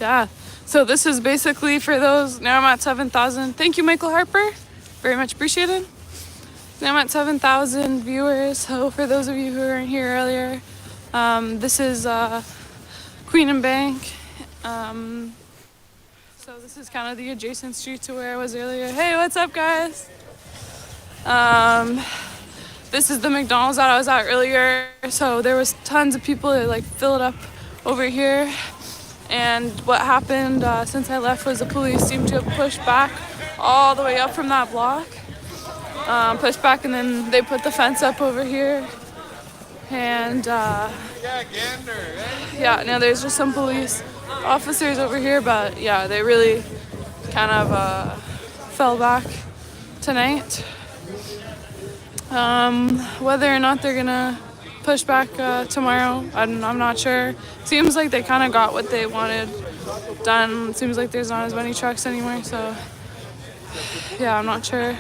Yeah, so this is basically for those. Now I'm at 7,000. Thank you, Michael Harper. Very much appreciated. Now I'm at 7,000 viewers. So for those of you who weren't here earlier, this is Queen and Bank. So this is kind of the adjacent street to where I was earlier. Hey, what's up, guys? This is the McDonald's that I was at earlier. So there was tons of people that like filled up over here. And what happened since I left was the police seemed to have pushed back all the way up from that block. Pushed back, and then they put the fence up over here. And yeah, now there's just some police officers over here, but yeah, they really kind of fell back tonight. Whether or not they're gonna push back tomorrow, I'm not sure. Seems like they kind of got what they wanted done. Seems like there's not as many trucks anymore, so yeah, I'm not sure.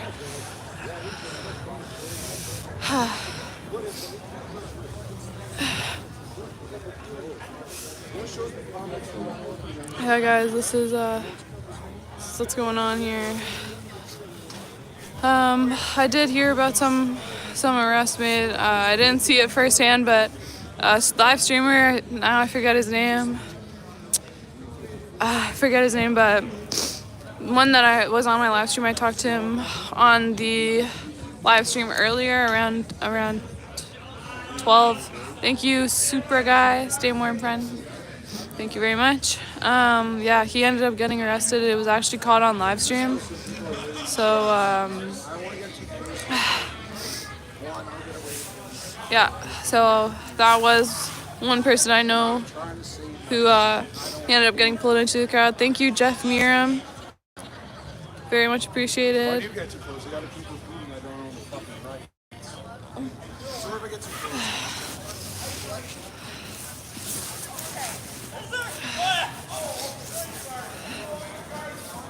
Yeah, guys, this is what's going on here. I did hear about some arrests made. I didn't see it firsthand, but live streamer, now I forget his name. But one that I was on my live stream, I talked to him on the live stream earlier around 12. Thank you, super guy. Stay warm, friend. Thank you very much. Yeah, he ended up getting arrested. It was actually caught on live stream. So yeah, so that was one person I know who he ended up getting pulled into the crowd. Thank you, Jeff Miram. Very much appreciated.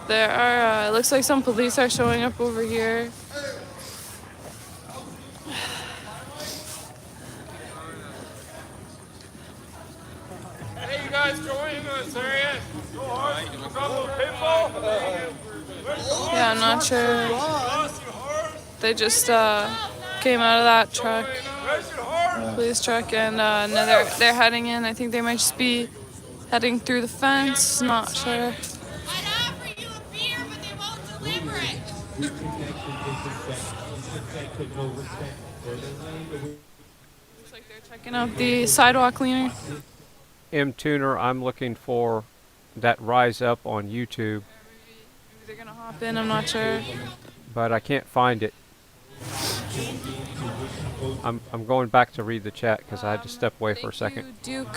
There are, it looks like some police are showing up over here. Hey, you guys joining us, area? People? Yeah, I'm not sure. They just came out of that truck, police truck, and now they're heading in. I think they might just be heading through the fence. Not sure. Looks like they're checking out the sidewalk cleaner. M Tuner, I'm looking for that Rise Up on YouTube. Maybe they're gonna hop in, I'm not sure. But I can't find it. I'm going back to read the chat because I had to step away for a second. Duke,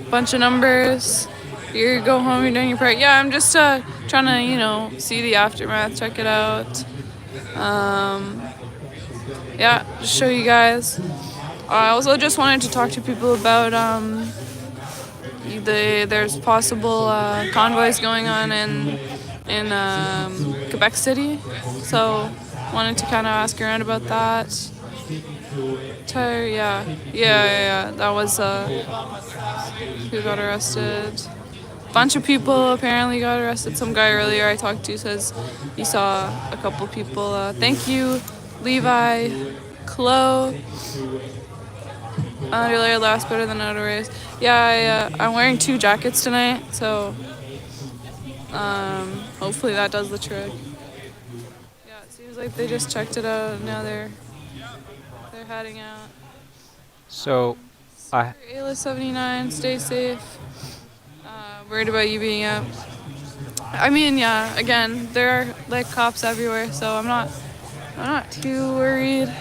bunch of numbers. You go home, you're doing your part. Yeah, I'm just trying to, you know, see the aftermath, check it out. Yeah, just show you guys. I also just wanted to talk to people about there's possible convoys going on in Quebec City, so wanted to kind of ask around about that. Yeah. That was who got arrested. Bunch of people apparently got arrested. Some guy earlier I talked to says he saw a couple people. Thank you, Levi, Chloe. Earlier last better than outdoors. Yeah, I'm wearing 2 jackets tonight, so hopefully that does the trick. Yeah, it seems like they just checked it out and now they're heading out. So, Ayla 79, stay safe. Worried about you being out. I mean, yeah, again, there are like cops everywhere, so I'm not too worried.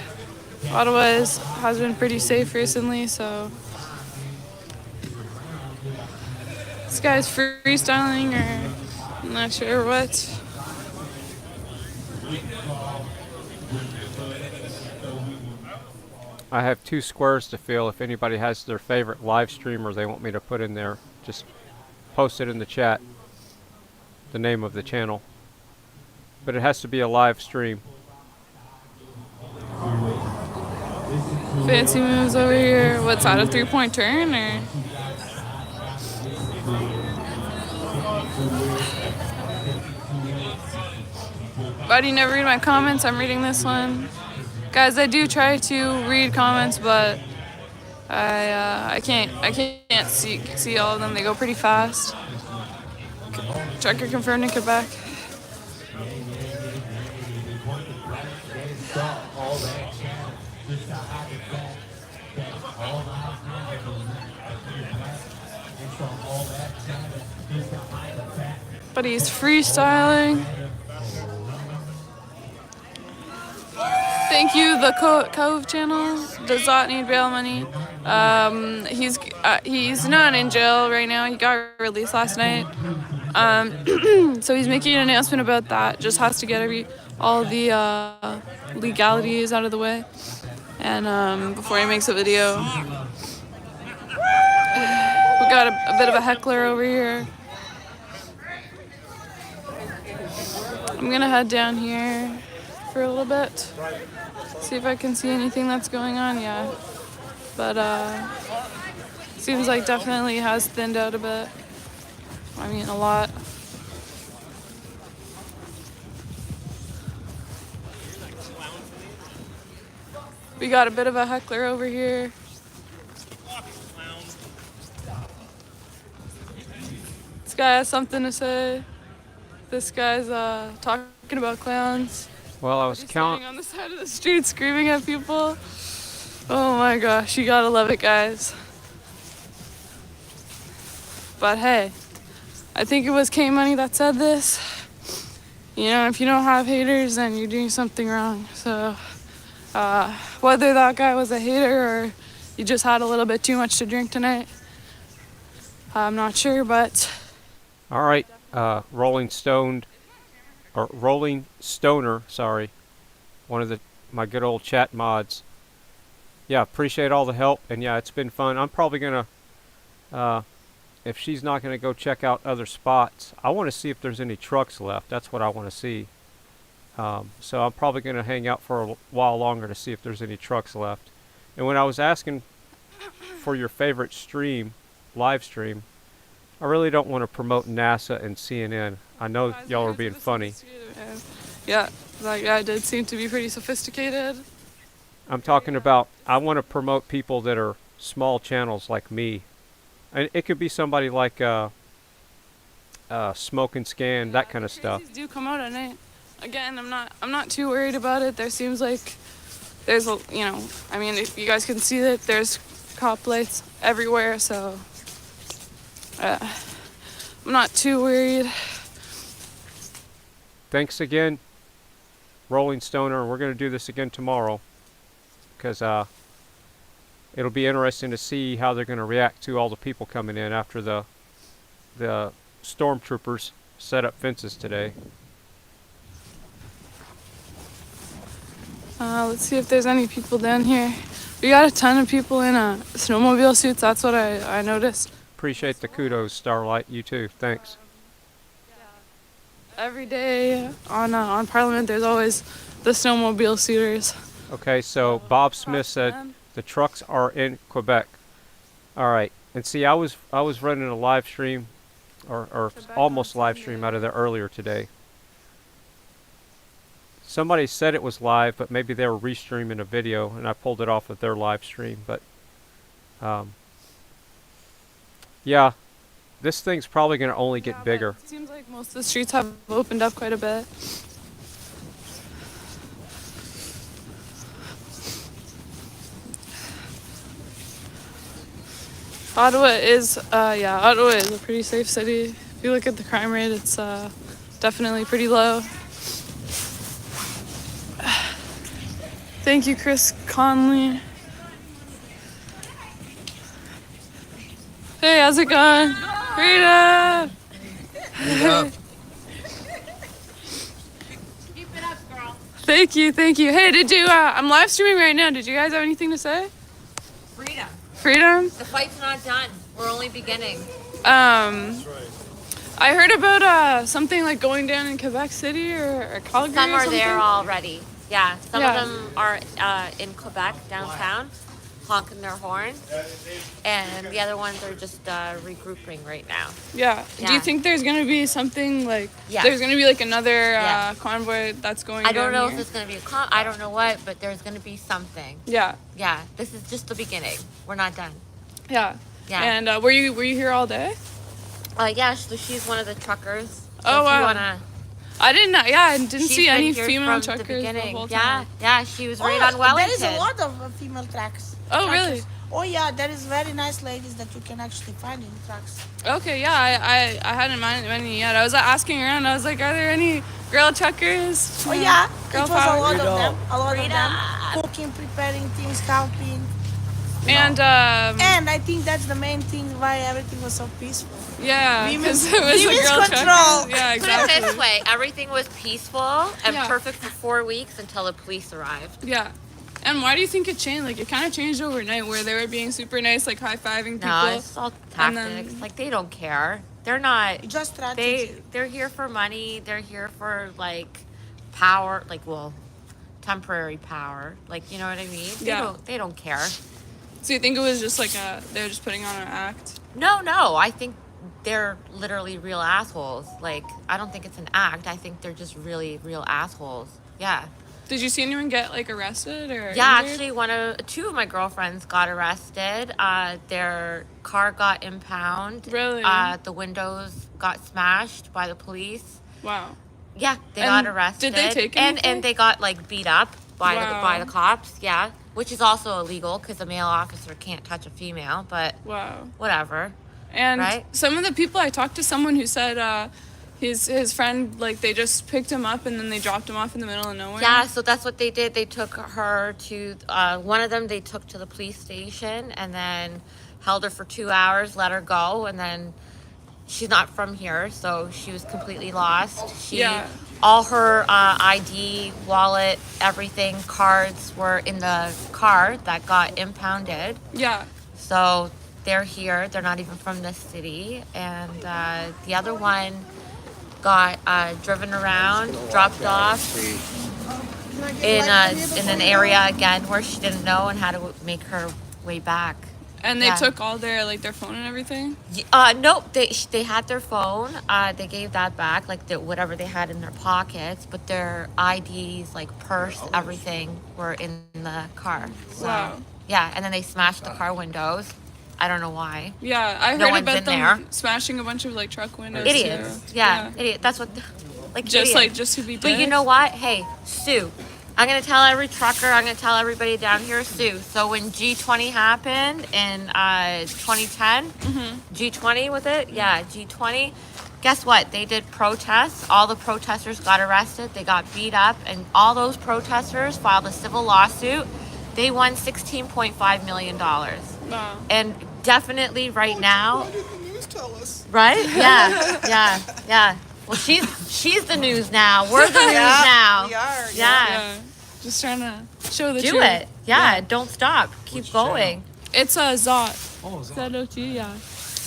Ottawa has been pretty safe recently, so this guy's freestyling or I'm not sure what. I have 2 squares to fill. If anybody has their favorite live streamer they want me to put in there, just post it in the chat, the name of the channel. But it has to be a live stream. Fancy moves over here. What's that, a 3-point turn or? Why do you never read my comments? I'm reading this one. Guys, I do try to read comments, but I can't see all of them. They go pretty fast. Checker confirmed in Quebec. But he's freestyling. Thank you, the Cove channel. Does ZOT need bail money? He's not in jail right now. He got released last night. So he's making an announcement about that. Just has to get all the legalities out of the way, and before he makes a video. We got a bit of a heckler over here. I'm gonna head down here for a little bit, see if I can see anything that's going on. Yeah, but seems like definitely has thinned out a bit. I mean, a lot. We got a bit of a heckler over here. This guy has something to say. This guy's talking about clowns. Well, I was Standing on the side of the street screaming at people. Oh my gosh, you gotta love it, guys. But hey, I think it was K-Money that said this. You know, if you don't have haters, then you're doing something wrong. So, whether that guy was a hater or he just had a little bit too much to drink tonight, I'm not sure, but... All right, Rolling Stoner, sorry, one of my good old chat mods. Yeah, appreciate all the help, and yeah, it's been fun. I'm probably gonna, if she's not gonna go check out other spots, I want to see if there's any trucks left. That's what I want to see. So I'm probably gonna hang out for a while longer to see if there's any trucks left. And when I was asking for your favorite live stream, I really don't want to promote NASA and CNN. I know y'all are being funny. Yeah, that guy did seem to be pretty sophisticated. I'm talking about, I want to promote people that are small channels like me. And it could be somebody like Smoke and Scan, that kind of stuff. These do come out at night. Again, I'm not too worried about it. There seems like there's a, you know, I mean, if you guys can see that there's cop lights everywhere, so I'm not too worried. Thanks again, Rolling Stoner. We're going to do this again tomorrow because it'll be interesting to see how they're going to react to all the people coming in after the stormtroopers set up fences today. Let's see if there's any people down here. We got a ton of people in snowmobile suits. That's what I noticed. Appreciate the kudos, Starlight. You too. Thanks. Every day on Parliament, there's always the snowmobile suiters. Okay, so Bob Smith said the trucks are in Quebec. All right, and see, I was running a live stream, or almost live stream out of there earlier today. Somebody said it was live, but maybe they were restreaming a video, and I pulled it off of their live stream. But yeah, this thing's probably going to only get bigger. It seems like most of the streets have opened up quite a bit. Ottawa is a pretty safe city. If you look at the crime rate, it's definitely pretty low. Thank you, Chris Conley. Hey, how's it going? Rita! Keep it up, girl. Thank you. Hey, did you, I'm live streaming right now. Did you guys have anything to say? Freedom. Freedom? The fight's not done. We're only beginning. I heard about something like going down in Quebec City or Calgary. Some or are something. there already. Yeah, some of them are in Quebec, downtown, honking their horn. And the other ones are just regrouping right now. Yeah. Do you think there's going to be something like, there's going to be like another convoy that's going I don't know here? if it's going to be I don't know what, but there's going to be something. Yeah. Yeah, this is just the beginning. We're not done. Yeah. Yeah. And were you here all day? Yeah, so she's one of the truckers. So Oh, wow. If you wanna, I didn't she's see any been here female from truckers the beginning. whole time. Yeah, she was right on Wellington. There is a lot of female trucks. Oh, really? Oh, yeah, there is very nice ladies that you can actually find in trucks. Okay, yeah, I hadn't minded any yet. I was asking around. I was like, are there any girl truckers? Oh, yeah, Girl it was power. a lot of them. A lot of them. Cooking, preparing things, helping. And And I think that's the main thing why everything was so peaceful. yeah, Women's- because it was a women's girl control. truckers. Yeah, Put it exactly. this way, everything was peaceful and Yeah. perfect for 4 weeks until the police arrived. Yeah. And why do you think it changed? Like, it kind of changed overnight where they were being super nice, like high-fiving people. No, it's all And tactics. then- Like, they don't care. They're not. Just strategy. They're here for money. They're here for like power. Like, well, temporary power. Like, you know what I mean? Yeah. They don't care. So you think it was just like they were just putting on an act? No. I think they're literally real assholes. Like, I don't think it's an act. I think they're just really real assholes. Yeah. Did you see anyone get like arrested or? Yeah, injured? actually, two of my girlfriends got arrested. Their car got impounded. Really? The windows got smashed by the police. Wow. Yeah, they And got arrested. did they take and anything? they got like beat up by Wow. the cops. Yeah, which is also illegal because a male officer can't touch a female. But Wow. whatever. And Right? some of the people I talked to, someone who said his friend, like, they just picked him up and then they dropped him off in the middle of nowhere. Yeah, so that's what they did. They took her to one of them. They took to the police station and then held her for 2 hours, let her go, and then she's not from here, so she was completely lost. Yeah. All her ID, wallet, everything, cards were in the car that got impounded. Yeah. So they're here. They're not even from this city. And the other one got driven around, dropped off in an area again where she didn't know and had to make her way back. And they Yeah. took all their phone and everything. Nope. They had their phone. They gave that back, like whatever they had in their pockets. But their IDs, like purse, everything, were in the car. So, Wow. yeah, and then they smashed the car windows. I don't know why. Yeah, I No heard one's about in them there. smashing a bunch of like truck windows. Idiots. too. Yeah, idiot. That's what, like, Just idiots. like just to be. But you dicks. know what? Hey, Sue. I'm gonna tell every trucker. I'm gonna tell everybody down here, Sue. So when G20 happened in 2010, G20 was it? Yeah, G20. Guess what? They did protests. All the protesters got arrested. They got beat up, and all those protesters filed a civil lawsuit. They won $16.5 million. Wow. And definitely right now. Right? Yeah. Well, she's the news now. We're the news now. We are. Yeah. Just trying to show the Do truth. it. Yeah. Don't stop. Keep going. It's a ZOT. Oh, ZOT. Yeah.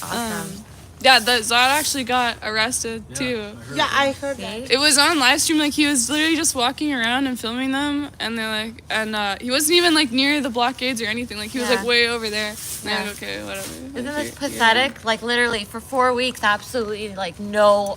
Awesome. Yeah, the ZOT actually got arrested too. Yeah, I heard that. It was on live stream. Like, he was literally just walking around and filming them, and they're like, and he wasn't even like near the blockades or anything. Like, he was Yeah. like way over there. And they're Yeah. like, okay, whatever. Isn't Like, this you're pathetic? Like literally for 4 weeks, absolutely like no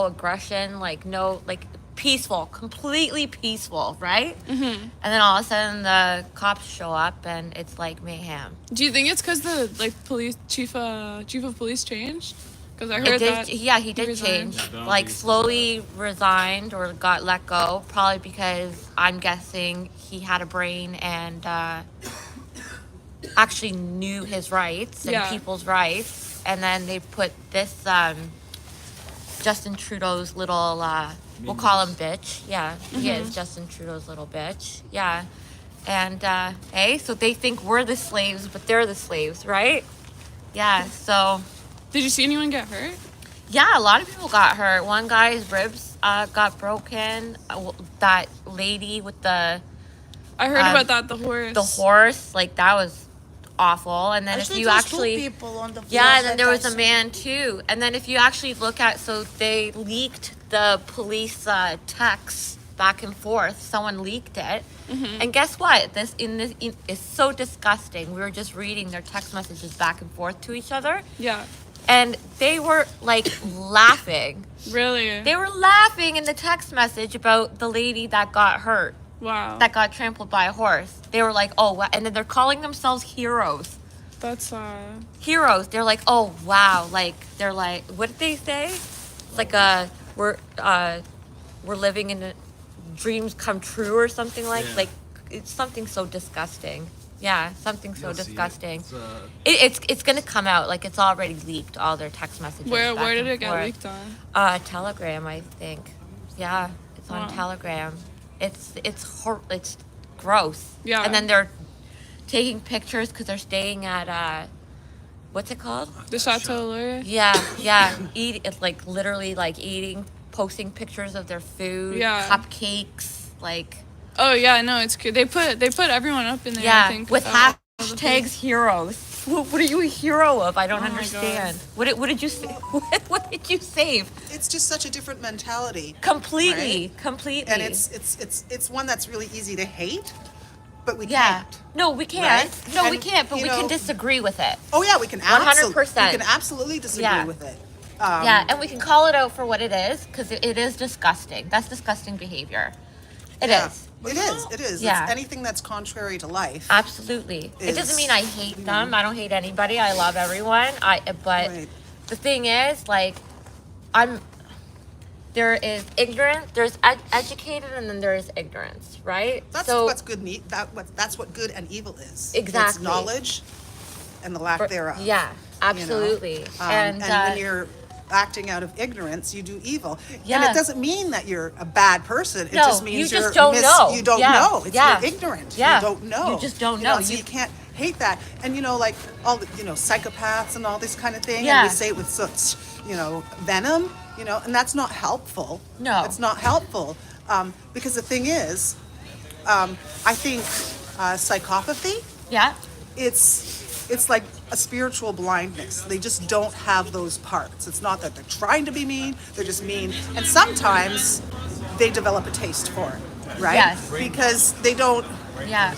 aggression, like no like peaceful, completely peaceful, right? Mm-hmm. And then all of a sudden the cops show up and it's like mayhem. Do you think it's because the police chief of police changed? Because I It heard did, that. yeah, he did resigned. change. Like slowly resigned or got let go, probably because I'm guessing he had a brain and actually knew his rights and Yeah. people's rights. And then they put this Justin Trudeau's little we'll call him bitch. Yeah, he is Justin Trudeau's little bitch. Yeah. And hey, so they think we're the slaves, but they're the slaves, right? Yeah, so Did you see anyone get hurt? yeah, a lot of people got hurt. One guy's ribs got broken. That lady with the I heard about that. The horse. like that was awful. And then Actually, if you it was actually, two people on the yeah, floor and then there that was I a saw. man too. And then if you actually look at, so they leaked the police texts back and forth. Someone leaked it, and guess what? This is so disgusting. We were just reading their text messages back and forth to each other, Yeah. and they were like laughing. Really? They were laughing in the text message about the lady that got hurt, Wow. that got trampled by a horse. They were like, oh, and then they're calling themselves heroes. That's Heroes. They're like, oh wow, like they're like, what did they say? It's like we're living in dreams come true or something like it's something so disgusting. Yeah, something so disgusting. It's gonna come out, like it's already leaked, all their text messages. Where back did and it get forth. leaked on? Telegram, I think. Yeah, it's on Wow. Telegram. It's gross. Yeah. And then they're taking pictures because they're staying at what's it called? The Chateau Laurier. Yeah. It's like literally like eating, posting pictures of their food, Yeah. cupcakes, like. Oh yeah, no, it's good. They put everyone up in there. Yeah, I think, with all the hashtags heroes. What are you a hero of? I don't Oh my understand. What did you say? What did you save? It's just such a different mentality. Completely. And it's one that's really easy to hate, but we Yeah. can't. No, we can't. Right? No, we And, can't. But you we know- can disagree with it. Oh yeah, we can 100%. We can absolutely disagree Yeah. with it. Yeah, and we can call it out for what it is because it is disgusting. That's disgusting behavior. It is. It is. It is. Yeah. It's anything that's contrary to life. Absolutely. It doesn't is, mean I hate them. I don't hate anybody. I love everyone. But the thing is, like, there is ignorance, there's educated, and then there is ignorance, right? That's so what's good. That's what good and evil is. Exactly. It's knowledge and the lack thereof. Yeah, absolutely. You know? And when you're acting out of ignorance, you do evil. Yeah. And it doesn't mean that you're a bad person. It No, just means you just you're don't know. You don't Yeah. know. Yeah. You're ignorant. Yeah. You don't know. You just don't You know. So you can't hate that. And like all the psychopaths and all this kind of thing. Yeah. And we say it with such venom. And that's not helpful. No. It's not helpful. Because the thing is, I think psychopathy. Yeah. It's like a spiritual blindness. They just don't have those parts. It's not that they're trying to be mean, they're just mean. And sometimes they develop a taste for it, right? Yes. Because they don't, Yeah.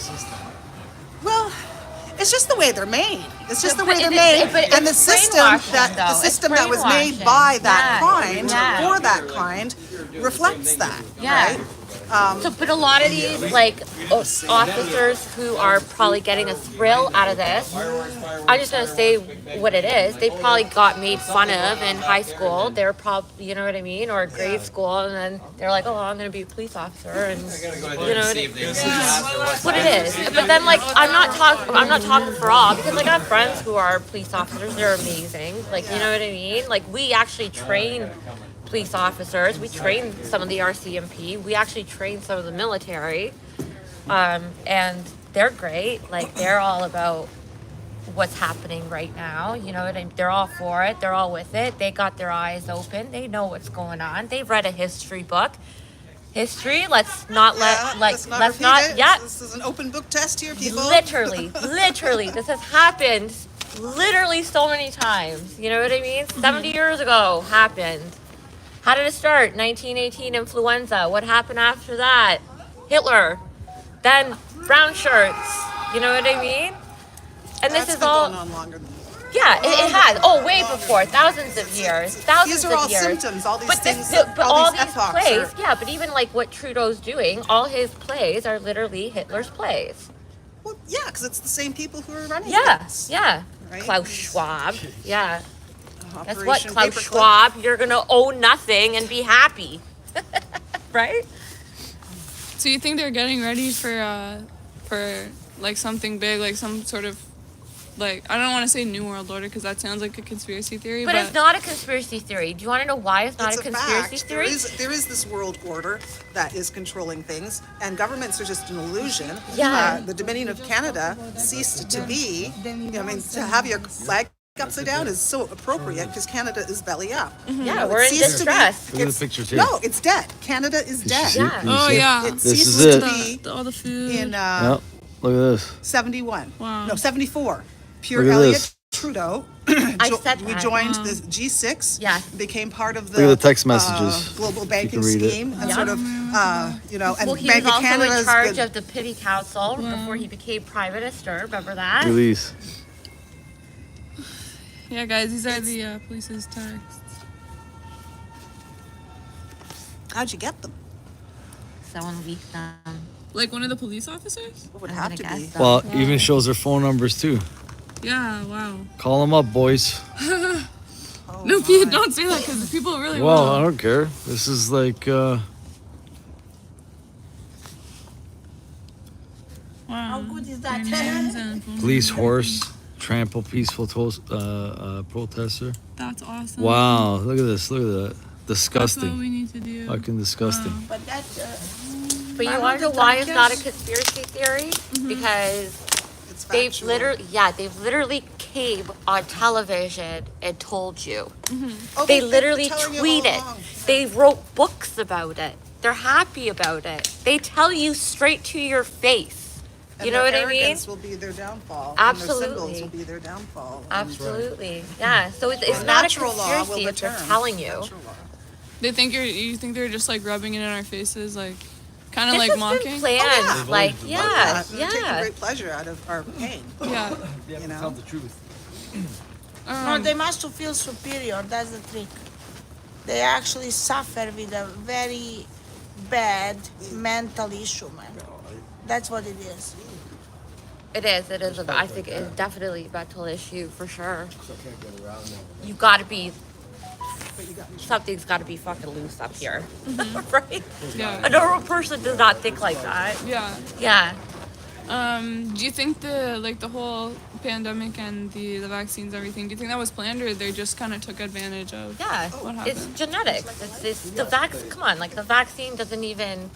well, it's just the way they're made. It's just the But way they're it made. is- but And the it's system brainwashing, that though. It's was made brainwashing. by that Yeah. kind, Yeah. for that kind, reflects that, Yeah. right? But a lot of these officers who are probably getting a thrill out of this, I'm just gonna say what it is. They probably got made fun of in high school. They're probably, you know what I mean, or grade school, and then they're like, oh, I'm gonna be a police officer, and you know that's what it is. But then I'm not talking for all, because I have friends who are police officers. They're amazing. You know what I mean. We actually train police officers. We train some of the RCMP. We actually train some of the military, and they're great. They're all about what's happening right now. You know what I mean? They're all for it. They're all with it. They got their eyes open. They know what's going on. They've read a history book. History. Let's not Let's let's repeat not. it. Yeah. This is an open book test here, people. Literally. This has happened. Literally so many times. You know what I mean? 70 years ago happened. How did it start? 1918 influenza. What happened after that? Hitler. Then brown shirts. You know what I mean? And this That's is been all. going on longer than Yeah, it has. Oh, way before. Thousands of years. Thousands These are all of years. symptoms. All these But things. but all these epochs plays, are- yeah. But even what Trudeau's doing, all his plays are literally Hitler's plays. Well, yeah, because it's the same people who are running. Yeah, things, yeah. right? Klaus Schwab. Yeah. That's what, Operation Klaus Paperclip. Schwab. You're gonna own nothing and be happy, right? So you think they're getting ready for something big, some sort of I don't want to say New World Order because that sounds like a conspiracy theory. But it's not a conspiracy theory. Do you want to know why it's not a conspiracy fact. theory? There is this world order that is controlling things, and governments are just an illusion. Yeah. The Dominion of Canada ceased to be. To have your flag upside down is so appropriate because Canada is belly up. Yeah, It we're in ceased to be- distress. Look at the pictures here. No, it's dead. Canada is dead. see? Yeah. Oh yeah. It This ceases is it. to be All the food. in Yep. Look at this. 71. Wow. No, 74. Pure Look at Elliott this. Trudeau. I said We that. joined Wow. the G6. Yes. Became part of Look at the text messages. Global You banking can read it. scheme and Yeah. sort of, and Well, he Bank was of also Canada in charge been, of the Privy Council before he became Prime Minister. Remember that? Release. Yeah, guys, these are the police's texts. How'd you get them? Someone leaked them. One of the police officers? It would I'm have gonna to guess be. so. Well, even shows their phone numbers too. Yeah, wow. Call them up, boys. No, Pete, don't say that because people really Well, I will. don't care. This is Wow. How good is that? Their names and phone police numbers. horse trample peaceful protester. That's awesome. Wow, look at this. Look at that. That's Disgusting. what we need to do. Fucking disgusting. Wow. But that's But you want to know why it's not a conspiracy theory? Because they've literally came on television and told you. Oh, They they've been literally telling you all tweet it. along. They wrote books about it. They're happy about it. They tell you straight to your face. And You know their what I mean? arrogance will be their downfall. Absolutely. And their symbols will be their downfall. Absolutely. Yeah. So it's not a Natural law will conspiracy if they're return. telling you. They think you think they're just like rubbing it in our faces, like kind of This like has mocking. been planned. Like, yeah, They're taking yeah. great pleasure out of our pain. Yeah. You know? the truth. No, they must feel superior. That's the trick. They actually suffer with a very bad mental issue, man. That's what it is. It is. It is. I think it's definitely a mental issue for sure. You got to be. Something's got to be fucking loose up here, right? Yeah. A normal person does not think like that. Yeah. Yeah. Do you think the whole pandemic and the vaccines, everything, do you think that was planned, or they just kind of took advantage of Yeah. what happened? It's genetics. It's the come on, like the vaccine doesn't even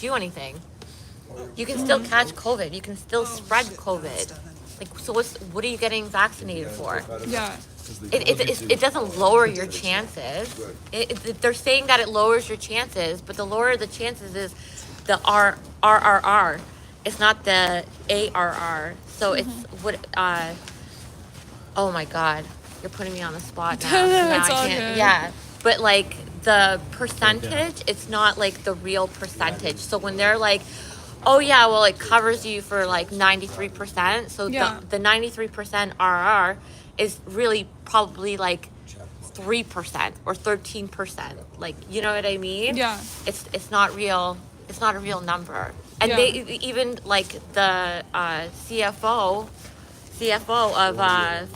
do anything. You can still catch COVID. You can still spread COVID. Like, so what are you getting vaccinated for? Yeah. It doesn't lower your chances. They're saying that it lowers your chances, but the lower the chances is the RRR. It's not the ARR. So it's what. Oh my God, you're putting me on the spot now. Now It's I all can't. good. Yeah, but like the percentage, it's not like the real percentage. So when they're like, oh yeah, well it covers you for like 93%. So Yeah. the 93% RR is really probably like 3% or 13%. Like, you know what I mean? Yeah. It's not real. It's not a real number. And Yeah. they even like the CFO of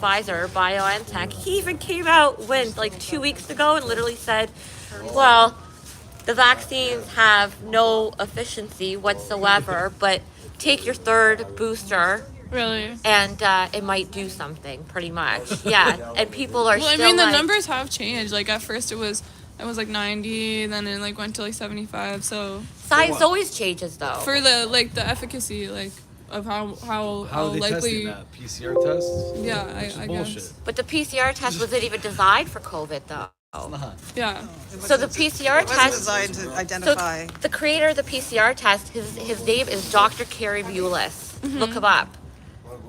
Pfizer BioNTech, he even came out like 2 weeks ago and literally said, well, the vaccines have no efficiency whatsoever, but take your third booster Really? and it might do something, pretty much. Yeah, and people are Well, I still mean, the like, numbers have changed. Like at first it was like 90, then it like went to like 75. So science always changes though. for the efficacy of how How are they likely. testing that? PCR tests? Yeah, Which is I bullshit. guess. But the PCR test wasn't even designed for COVID though. Yeah. So the PCR It wasn't test. designed to identify. So the creator of the PCR test, his name is Dr. Kerry Bulis. Look him up.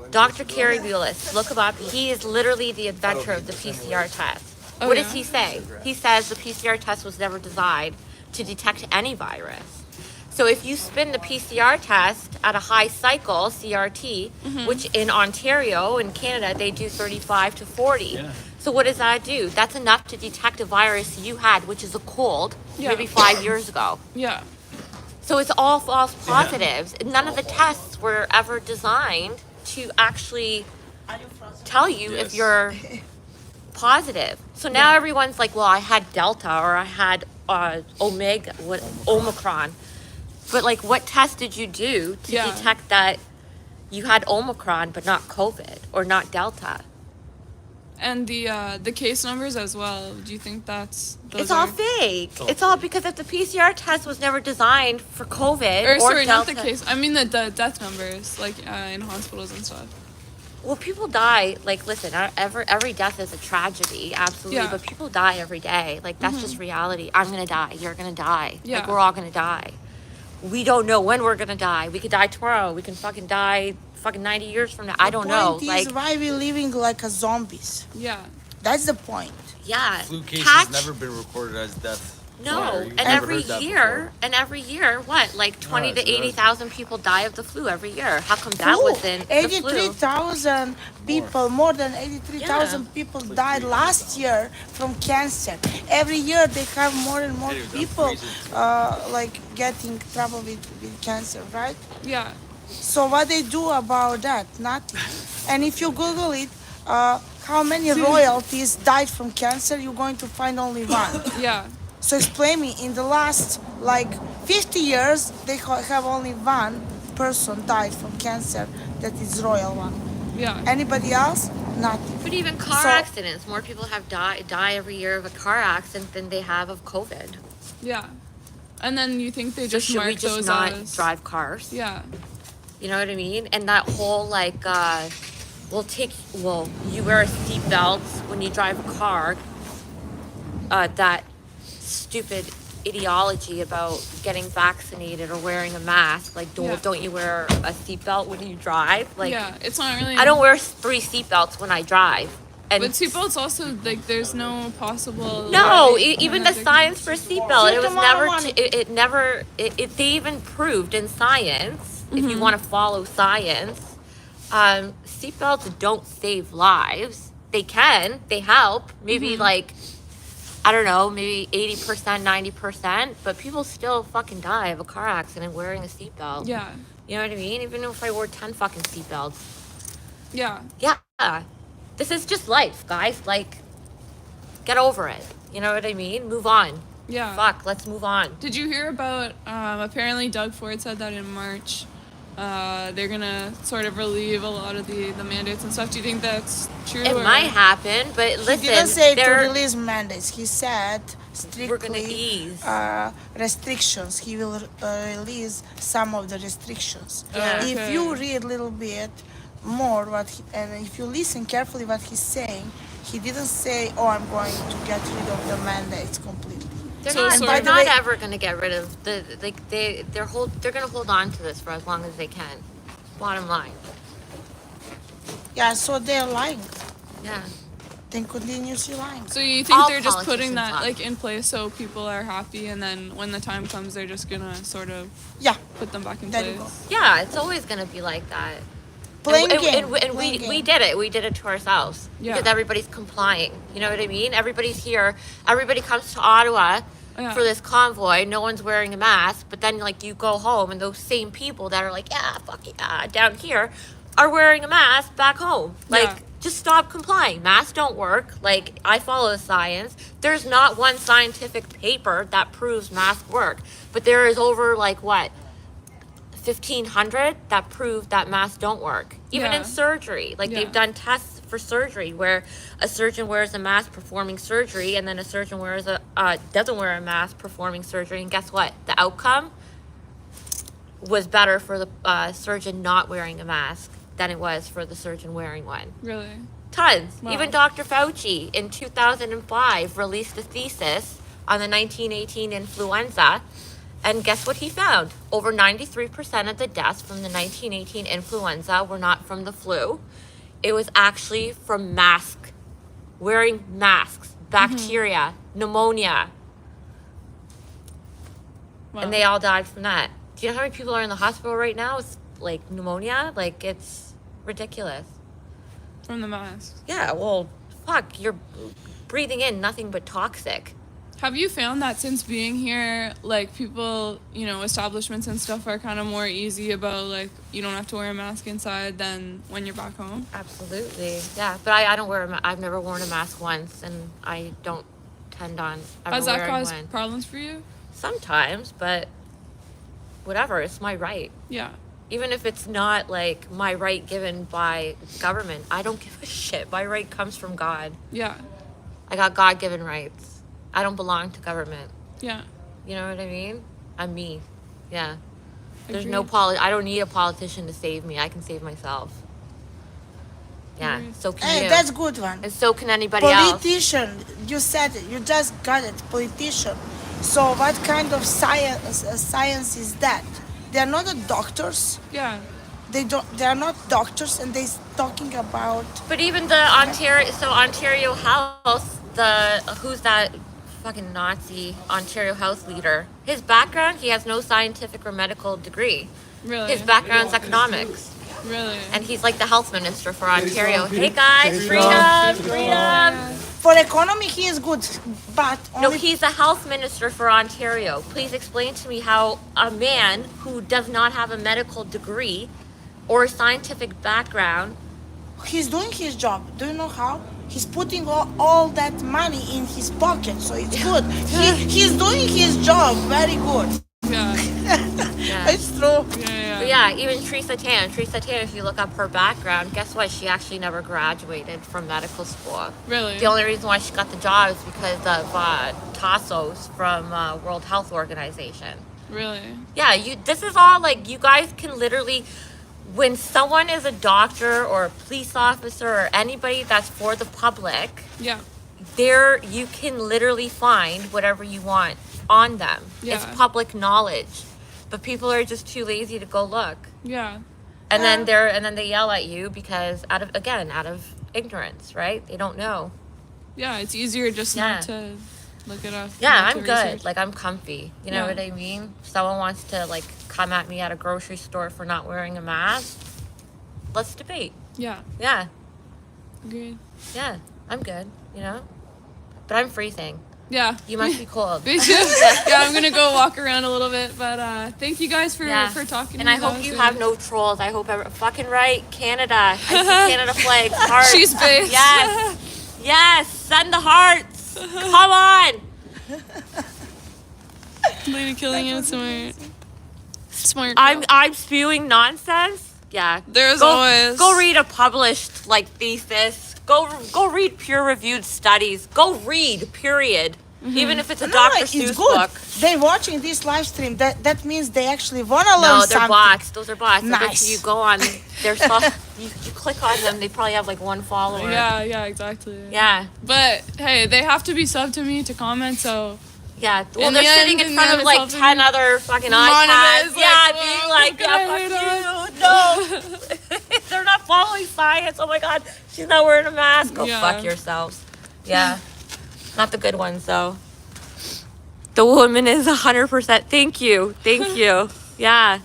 Dr. Kerry Bulis. Look him up. He is literally the inventor of the PCR test. Oh, What yeah? does he say? He says the PCR test was never designed to detect any virus. So if you spin the PCR test at a high cycle, CRT, which in Ontario and Canada, they do 35 to 40. Yeah. So what does that do? That's enough to detect a virus you had, which is a cold, Yeah. maybe 5 years ago. Yeah. So it's all false positives. None of the tests were ever designed to actually tell you if you're positive. So now everyone's like, well, I had Delta or I had Omicron. But like, what test did you do to Yeah. detect that you had Omicron but not COVID or not Delta? And the case numbers as well. Do you think those It's all are- fake. It's all because if the PCR test was never designed for COVID Or or sorry, not Delta. the case. I mean the death numbers, like in hospitals and stuff. Well, people die. Like, listen, every death is a tragedy, absolutely. Yeah. But people die every day. Like, that's just reality. I'm gonna die. You're gonna die. Yeah. Like, we're all gonna die. We don't know when we're gonna die. We could die tomorrow. We can fucking die 90 years from now. I don't know. Point Like, is why we living like a zombies. Yeah. That's the point. yeah. Flu cases Catch- never been recorded as death. No, You've and never every heard that year, what? Like 20 to so that's- 80,000 people die of the flu every year. How come that Flu. wasn't the flu? 83,000 people, more than 83,000 people died last year from cancer. Every year they have more and more people like getting trouble with cancer, right? Yeah. So what they do about that? Nothing. And if you Google it, how many royalties died from cancer, you're going to find only one. Yeah. So explain me, in the last like 50 years, they have only one person died from cancer that is royal one. Yeah. Anybody else? Nothing. But even car So- accidents, more people have die every year of a car accident than they have of COVID. Yeah. And then you think they So just should we mark just those not as drive cars? Yeah. You know what I mean? And that whole like, you wear a seatbelt when you drive a car. That stupid ideology about getting vaccinated or wearing a mask. Like, don't you wear a seatbelt when you drive? Like, yeah, it's not really. I don't wear 3 seatbelts when I drive. And but seatbelts also, like, there's no possible. no, even the science for seatbelt, it was never. They even proved in science, if you want to follow science, seatbelts don't save lives. They can. They help. Maybe like, I don't know, maybe 80%, 90%, but people still fucking die of a car accident wearing a seatbelt. Yeah. You know what I mean? Even if I wore 10 fucking seatbelts. Yeah. Yeah. This is just life, guys. Like, get over it. You know what I mean? Move on. Yeah. Fuck, let's move on. Did you hear about, apparently Doug Ford said that in March, they're gonna sort of relieve a lot of the mandates and stuff. Do you think that's true? It might happen, but listen, He didn't say to release mandates. He said strictly we're gonna ease restrictions. He will release some of the restrictions. Yeah. If you read a little bit more and if you listen carefully what he's saying, he didn't say, "Oh, I'm going to get rid of the mandates completely." They're not ever gonna get rid of they're gonna hold on to this for as long as they can. Bottom line. Yeah, so they're lying. Yeah. Then continuously lying. So you think All they're just putting politicians that lie. like in place so people are happy, and then when the time comes, they're just gonna sort of put them back in There you place? Yeah, it's always gonna be like that. Playing and game. We did it. We did it to ourselves. Yeah. Because everybody's complying. You know what I mean? Everybody's here. Everybody comes to Ottawa for this convoy. No one's wearing a mask. But then, like, you go home and those same people that are like, yeah, fuck yeah, down here, are wearing a mask back home. Like, just stop complying. Masks don't work. Like, I follow the science. There's not one scientific paper that proves masks work. But there is over, like, what? 1,500 that prove that masks don't work. Even in surgery. Like, they've done tests for surgery where a surgeon wears a mask performing surgery, and then a surgeon doesn't wear a mask performing surgery, and guess what? The outcome was better for the surgeon not wearing a mask than it was for the surgeon wearing one. Really? Tons. Wow. Even Dr. Fauci in 2005 released a thesis on the 1918 influenza. And guess what he found? Over 93% of the deaths from the 1918 influenza were not from the flu. It was actually from wearing masks, bacteria, pneumonia. Wow. And they all died from that. Do you know how many people are in the hospital right now with, like, pneumonia? Like, it's ridiculous. From the mask. Yeah, well, fuck, you're breathing in nothing but toxic. Have you found that since being here, like, people, you know, establishments and stuff are kind of more easy about, like, you don't have to wear a mask inside than when you're back home? Absolutely, yeah. But I don't wear I've never worn a mask once, and I don't tend on ever Has that wearing caused one. problems for you? Sometimes, but whatever, it's my right. Yeah. Even if it's not, like, my right given by government, I don't give a shit. My right comes from God. Yeah. I got God-given rights. I don't belong to government. Yeah. You know what I mean? I'm me. Yeah. There's Agreed. I don't need a politician to save me. I can save myself. Yeah. So can you. Hey, that's good one. And so can anybody else. Politician, you said it. You just got it. Politician. So what kind of science is that? They are not doctors. Yeah. They are not doctors, and they're talking about. But even the Ontario Health, who's that fucking Nazi Ontario Health leader? His background, he has no scientific or medical degree. Really? His background's economics. Really? And he's like the health minister for Ontario. Hey guys, freedom! For economy, he is good, but No, he's the health minister for Ontario. Please explain to me how a man who does not have a medical degree or a scientific background. He's doing his job. Do you know how? He's putting all that money in his pocket, so it's good. He's doing his job very good. Yeah. Yeah. It's true. Yeah. But yeah, even Teresa Tan, if you look up her background, guess what? She actually never graduated from medical school. Really? The only reason why she got the job is because of Tassos from World Health Organization. Really? Yeah, this is all like, you guys can literally, when someone is a doctor or a police officer or anybody that's for the public, Yeah. there you can literally find whatever you want on them. Yeah. It's public knowledge. But people are just too lazy to go look. Yeah. And then they yell at you because out of ignorance, right? They don't know. Yeah, it's easier just not to look it up. Yeah, not I'm to good. research. Like, I'm comfy. You know Yeah. what I mean? If someone wants to like come at me at a grocery store for not wearing a mask, let's debate. Yeah. Yeah. Agreed. Yeah, I'm good, you know? But I'm freezing. Yeah. You must be cold. Me too. Yeah, I'm gonna go walk around a little bit, but thank you guys for talking And to I me. hope That you was have good. no trolls. I hope fucking right, Canada. I see Canada flags. Hearts. She's big. Yes. Yes. Send the hearts. Come on. Lady killing it smart. I'm spewing nonsense. Yeah. There's always go read a published like thesis. Go read peer-reviewed studies. Go read. Period. Even if it's a Dr. Seuss it's good. book. They're watching this live stream. That means they actually want to learn No, something. they're bots. Those are bots. Nice. You go on their you click on them. They probably have like one follower. Yeah, exactly. Yeah. But hey, they have to be sub to me to comment, so yeah. Well, in they're the sitting end, in front of like it's 10 other fucking iPads. Monitors, Yeah, like, being well, like, what yeah, can I fuck you. No. They're not following science. Oh my god, she's not wearing a mask. Go Yeah. fuck yourselves. Yeah. Not the good ones though. The woman is 100%. Thank you. Thank you. Yeah.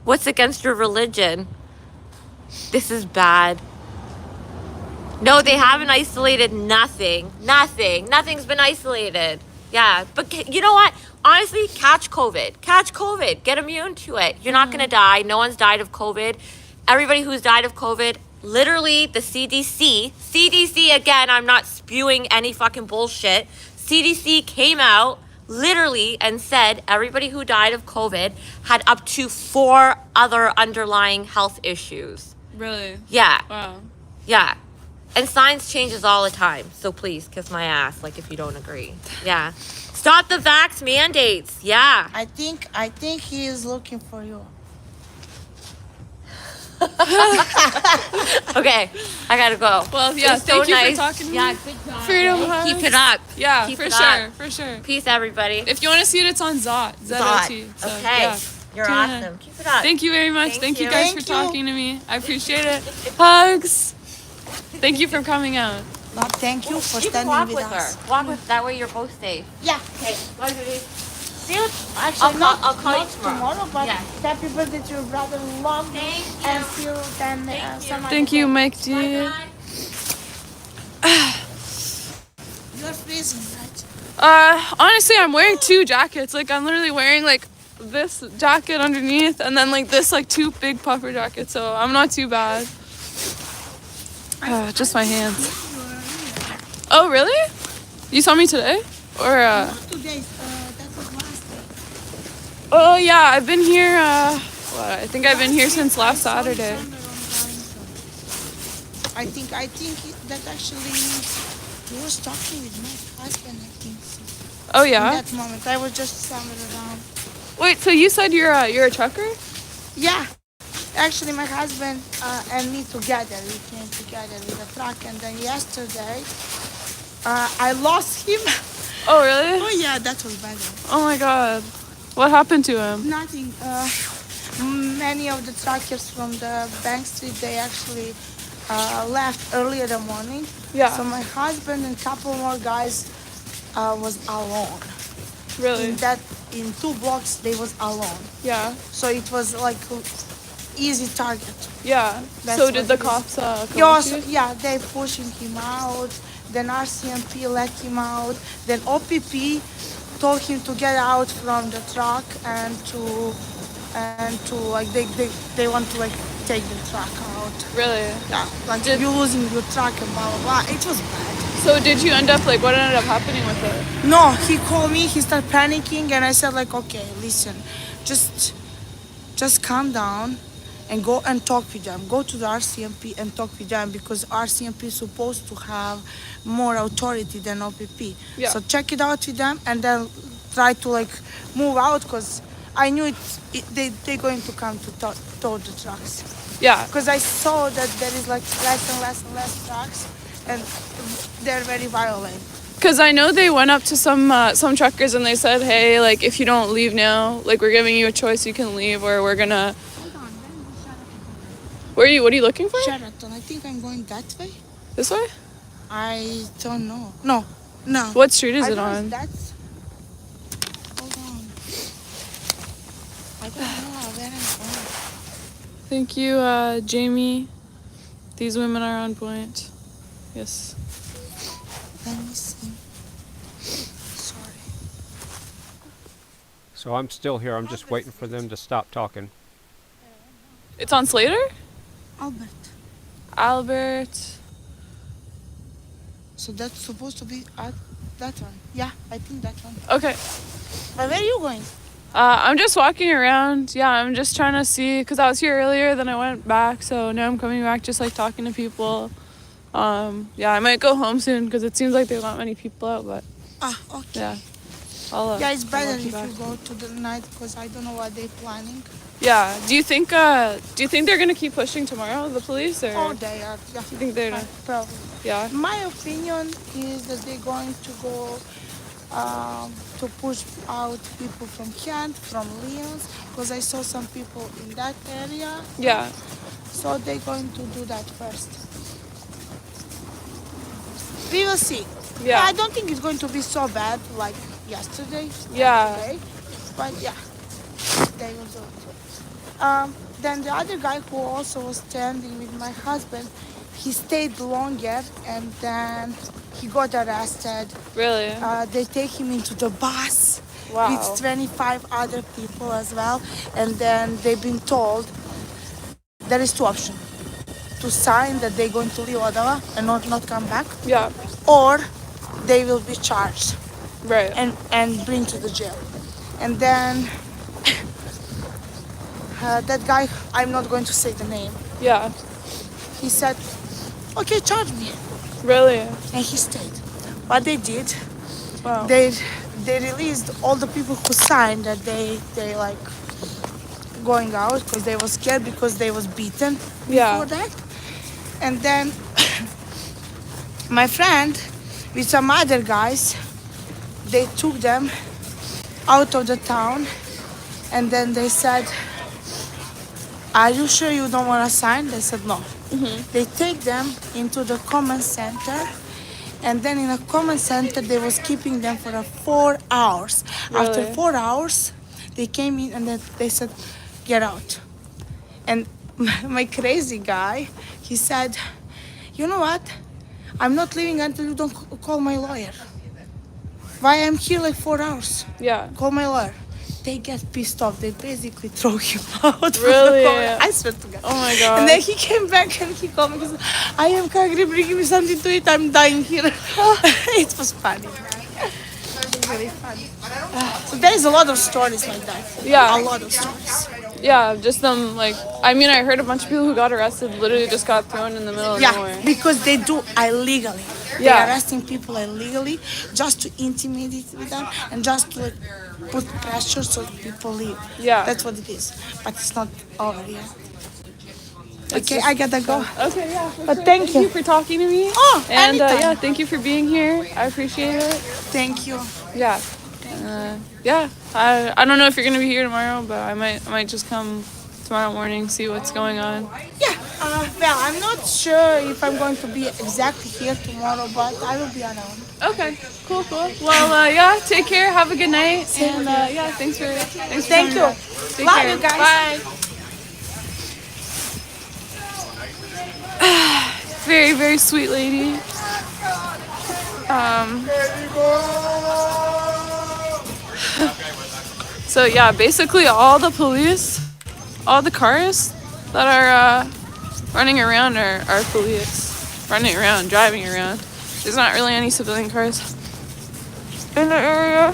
What's against your religion? This is bad. No, they haven't isolated nothing. Nothing's been isolated. Yeah, but you know what? Honestly, catch COVID. Catch COVID. Get immune to it. You're not going to die. No one's died of COVID. Everybody who's died of COVID, literally the CDC again, I'm not spewing any fucking bullshit. CDC came out literally and said everybody who died of COVID had up to 4 other underlying health issues. really. Yeah. Wow. Yeah. And science changes all the time. So please kiss my ass, like if you don't agree. Yeah. Stop the vax mandates. Yeah. I think he is looking for you. Okay, I gotta go. Well, yeah, It was so thank you nice. for talking to me. Yeah, good job. Freedom Keep hugs. it up. Yeah, Keep for it sure, up. for sure. Peace, everybody. If you want to see it, it's on ZOT. ZOT. So, Okay. yeah. You're Tune in. awesome. Keep it up. Thank you very much. Thank Thank you you. guys Thank for you. talking to me. I appreciate it. Hugs. Thank you for coming out. No, thank you for You can standing walk with with us. her. Walk with. That way you're both safe. Yeah. Okay. Bye, Judy. See you. Actually, I'll call you not tomorrow. but Yeah. happy birthday to your brother. Love you. Thank you. And see you then some other Thank you, day. Mike D. Bye. You're freezing, right? Honestly, I'm wearing 2 jackets. Like, I'm literally wearing like this jacket underneath, and then like this like 2 big puffer jackets. So I'm not too bad. Just my hands. Oh, really? You saw me today? Or Not today. That was last day. Oh yeah, I've been here. I think I've been here since last Saturday. I think that actually he was talking with my husband. I think so. Oh In yeah. that moment, I was just standing around. Wait, so you said you're a trucker? Yeah. Actually, my husband and me together, we came together with a truck, and then yesterday I lost him. Oh really? Oh yeah, that was bad. Oh my god. What happened to him? Nothing. Many of the truckers from the Bank Street, they actually left early in the morning. Yeah. So my husband and couple more guys was alone. Really? In 2 blocks, they was alone. Yeah. So it was like easy target. Yeah. That's So did the what it cops come Yes, to you? yeah, they pushing him out. Then RCMP let him out. Then OPP told him to get out from the truck and to like they want to like take the truck out. Really? Yeah, like you're losing your truck and blah blah blah. It was bad. So did you end up like what ended up happening with it? No, he called me. He started panicking, and I said like, okay, listen, just just calm down and go and talk with them. Go to the RCMP and talk with them because RCMP is supposed to have more authority than OPP. Yeah. So check it out with them and then try to like move out because I knew they're going to come to tow the trucks. Yeah. Because I saw that there is like less and less and less trucks and they're very violent. Because I know they went up to some truckers and they said, hey, like, if you don't leave now, like, we're giving you a choice, you can leave, or we're gonna... What are you looking for? Sheraton. I think I'm going that way. This way? I don't know. No. What street is I it don't know on? if that's... Hold on. I don't know where I'm going. Thank you, Jamie. These women are on point. Yes. Let me see. Sorry. So I'm still here. I'm just waiting for them to stop talking. It's on Slater? Albert. So that's supposed to be that one. Yeah, I think that one. Okay. But where are you going? I'm just walking around. Yeah, I'm just trying to see, because I was here earlier, then I went back, so now I'm coming back just like talking to people. Yeah, I might go home soon because it seems like there's not many people out, but Okay. yeah. Yeah, it's I'll better walk if you back. you go to the night because I don't know what they're planning. Yeah. Do you think they're gonna keep pushing tomorrow, the police, or? Oh, they are. Yeah. You think they're not? Probably. Yeah. My opinion is that they're going to go to push out people from Kent, from Lyons, because I saw some people in that area. Yeah. So they're going to do that first. We will see. Yeah. I don't think it's going to be so bad like yesterday. Yeah. Today, but yeah, they will do it. Then the other guy who also was standing with my husband, he stayed longer and then he got arrested. Really? They take him into the bus Wow. with 25 other people as well. And then they've been told there is two options. To sign that they're going to leave Ottawa and not come back. Yeah. Or they will be charged. Right. And bring to the jail. And then that guy, I'm not going to say the name. Yeah. He said, okay, charge me. Really? And he stayed. What they did, wow. They released all the people who signed that they like going out because they was scared because they was beaten before that. And then my friend with some other guys, they took them out of the town and then they said, are you sure you don't want to sign? They said no. Mm-hmm. They take them into the common center and then in a common center they was keeping them for 4 hours. Really? After 4 hours they came in and then they said get out. And my crazy guy, he said, you know what, I'm not leaving until you don't call my lawyer. Why I'm here like 4 hours? Yeah. Call my lawyer. They get pissed off. They basically throw him out. Really? From the court. I swear to God. Oh my God. And then he came back and he called me and said, I am hungry, bring me something to eat. I'm dying here. It was funny. It was really funny. So there is a lot of stories like that. Yeah. A lot of stories. Yeah, just them like. I mean, I heard a bunch of people who got arrested literally just got thrown in the middle of nowhere. Yeah, because they do illegally. Yeah. They're arresting people illegally just to intimidate with them and just to like, put pressure so people leave. Yeah. That's what it is. But it's not over yet. Okay, I gotta go. Okay, yeah. But thank you for talking to me. Oh, and anytime. yeah, thank you for being here. I appreciate it. Thank you. Yeah. Yeah. I don't know if you're gonna be here tomorrow, but I might just come tomorrow morning, see what's going on. Yeah. Well, I'm not sure if I'm going to be exactly here tomorrow, but I will be around. Okay. Cool. Well, yeah. Take care. Have a good night. And yeah, thanks for Thank coming you. back. Take Love care. you guys. Bye. Very, very sweet lady. So yeah, basically all the police, all the cars that are running around are police. Running around, driving around. There's not really any civilian cars in the area.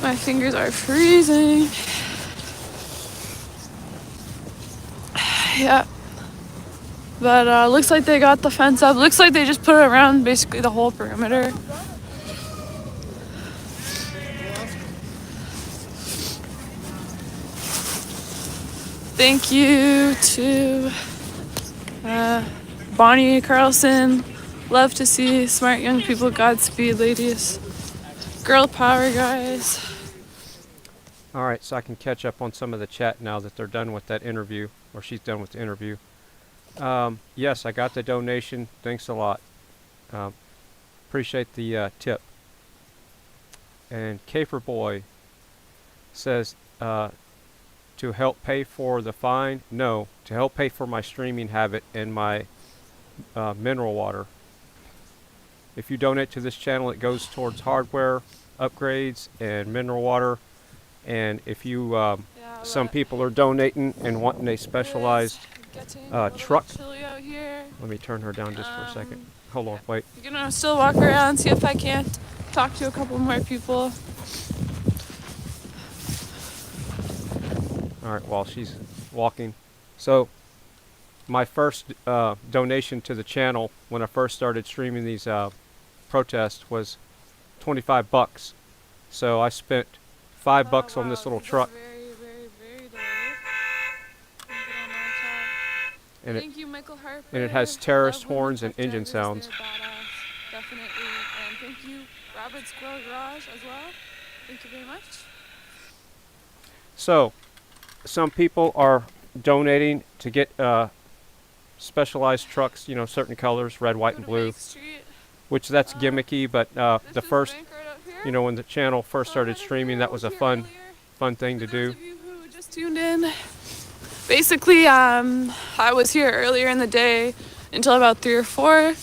My fingers are freezing. Yeah. But looks like they got the fence up. Looks like they just put it around basically the whole perimeter. Thank you to Bonnie Carlson. Love to see smart young people. Godspeed, ladies. Girl power, guys. All right, so I can catch up on some of the chat now that they're done with that interview, or she's done with the interview. Yes, I got the donation. Thanks a lot. Appreciate the tip. And Caper Boy says, to help pay for the fine? No, to help pay for my streaming habit and my mineral water. If you donate to this channel, it goes towards hardware upgrades and mineral water. And if you, some people are donating and wanting a specialized truck. Let me turn her down just for a second. Hold on, wait. I'm gonna still walk around, see if I can't talk to a couple more people. All right, while she's walking. So, my first donation to the channel when I first started streaming these protests was 25 bucks. So I spent $5 on this little truck. And Thank you, Michael Harper. and it has terrorist Love women horns and truck engine drivers, sounds. they're badass, definitely. And thank you, Robert's Grill Garage as well. Thank you very much. So, some people are donating to get specialized trucks, you know, certain colors, red, white, and blue, which that's gimmicky, but the first, you know, when the channel first started streaming, that was a fun thing to do. Who just tuned in. Basically, I was here earlier in the day until about 3 or 4,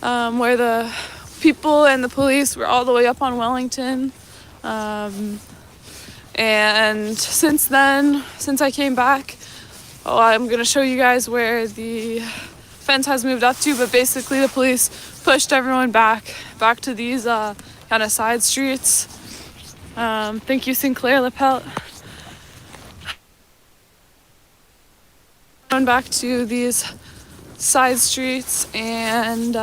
where the people and the police were all the way up on Wellington. And since then, since I came back, I'm going to show you guys where the fence has moved up to, but basically the police pushed everyone back to these kind of side streets. Thank you, Sinclair Lapel. Going back to these side streets, and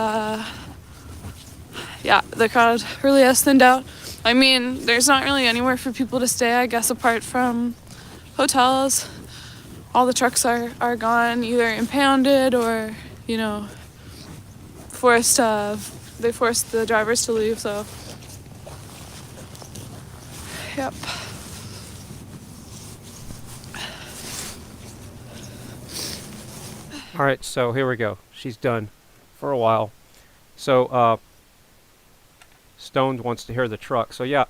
yeah, the crowd really has thinned out. I mean, there's not really anywhere for people to stay, I guess, apart from hotels. All the trucks are gone, either impounded or, you know, they forced the drivers to leave, so. Yep. All right, so here we go. She's done for a while. So, Stoned wants to hear the truck. So yeah,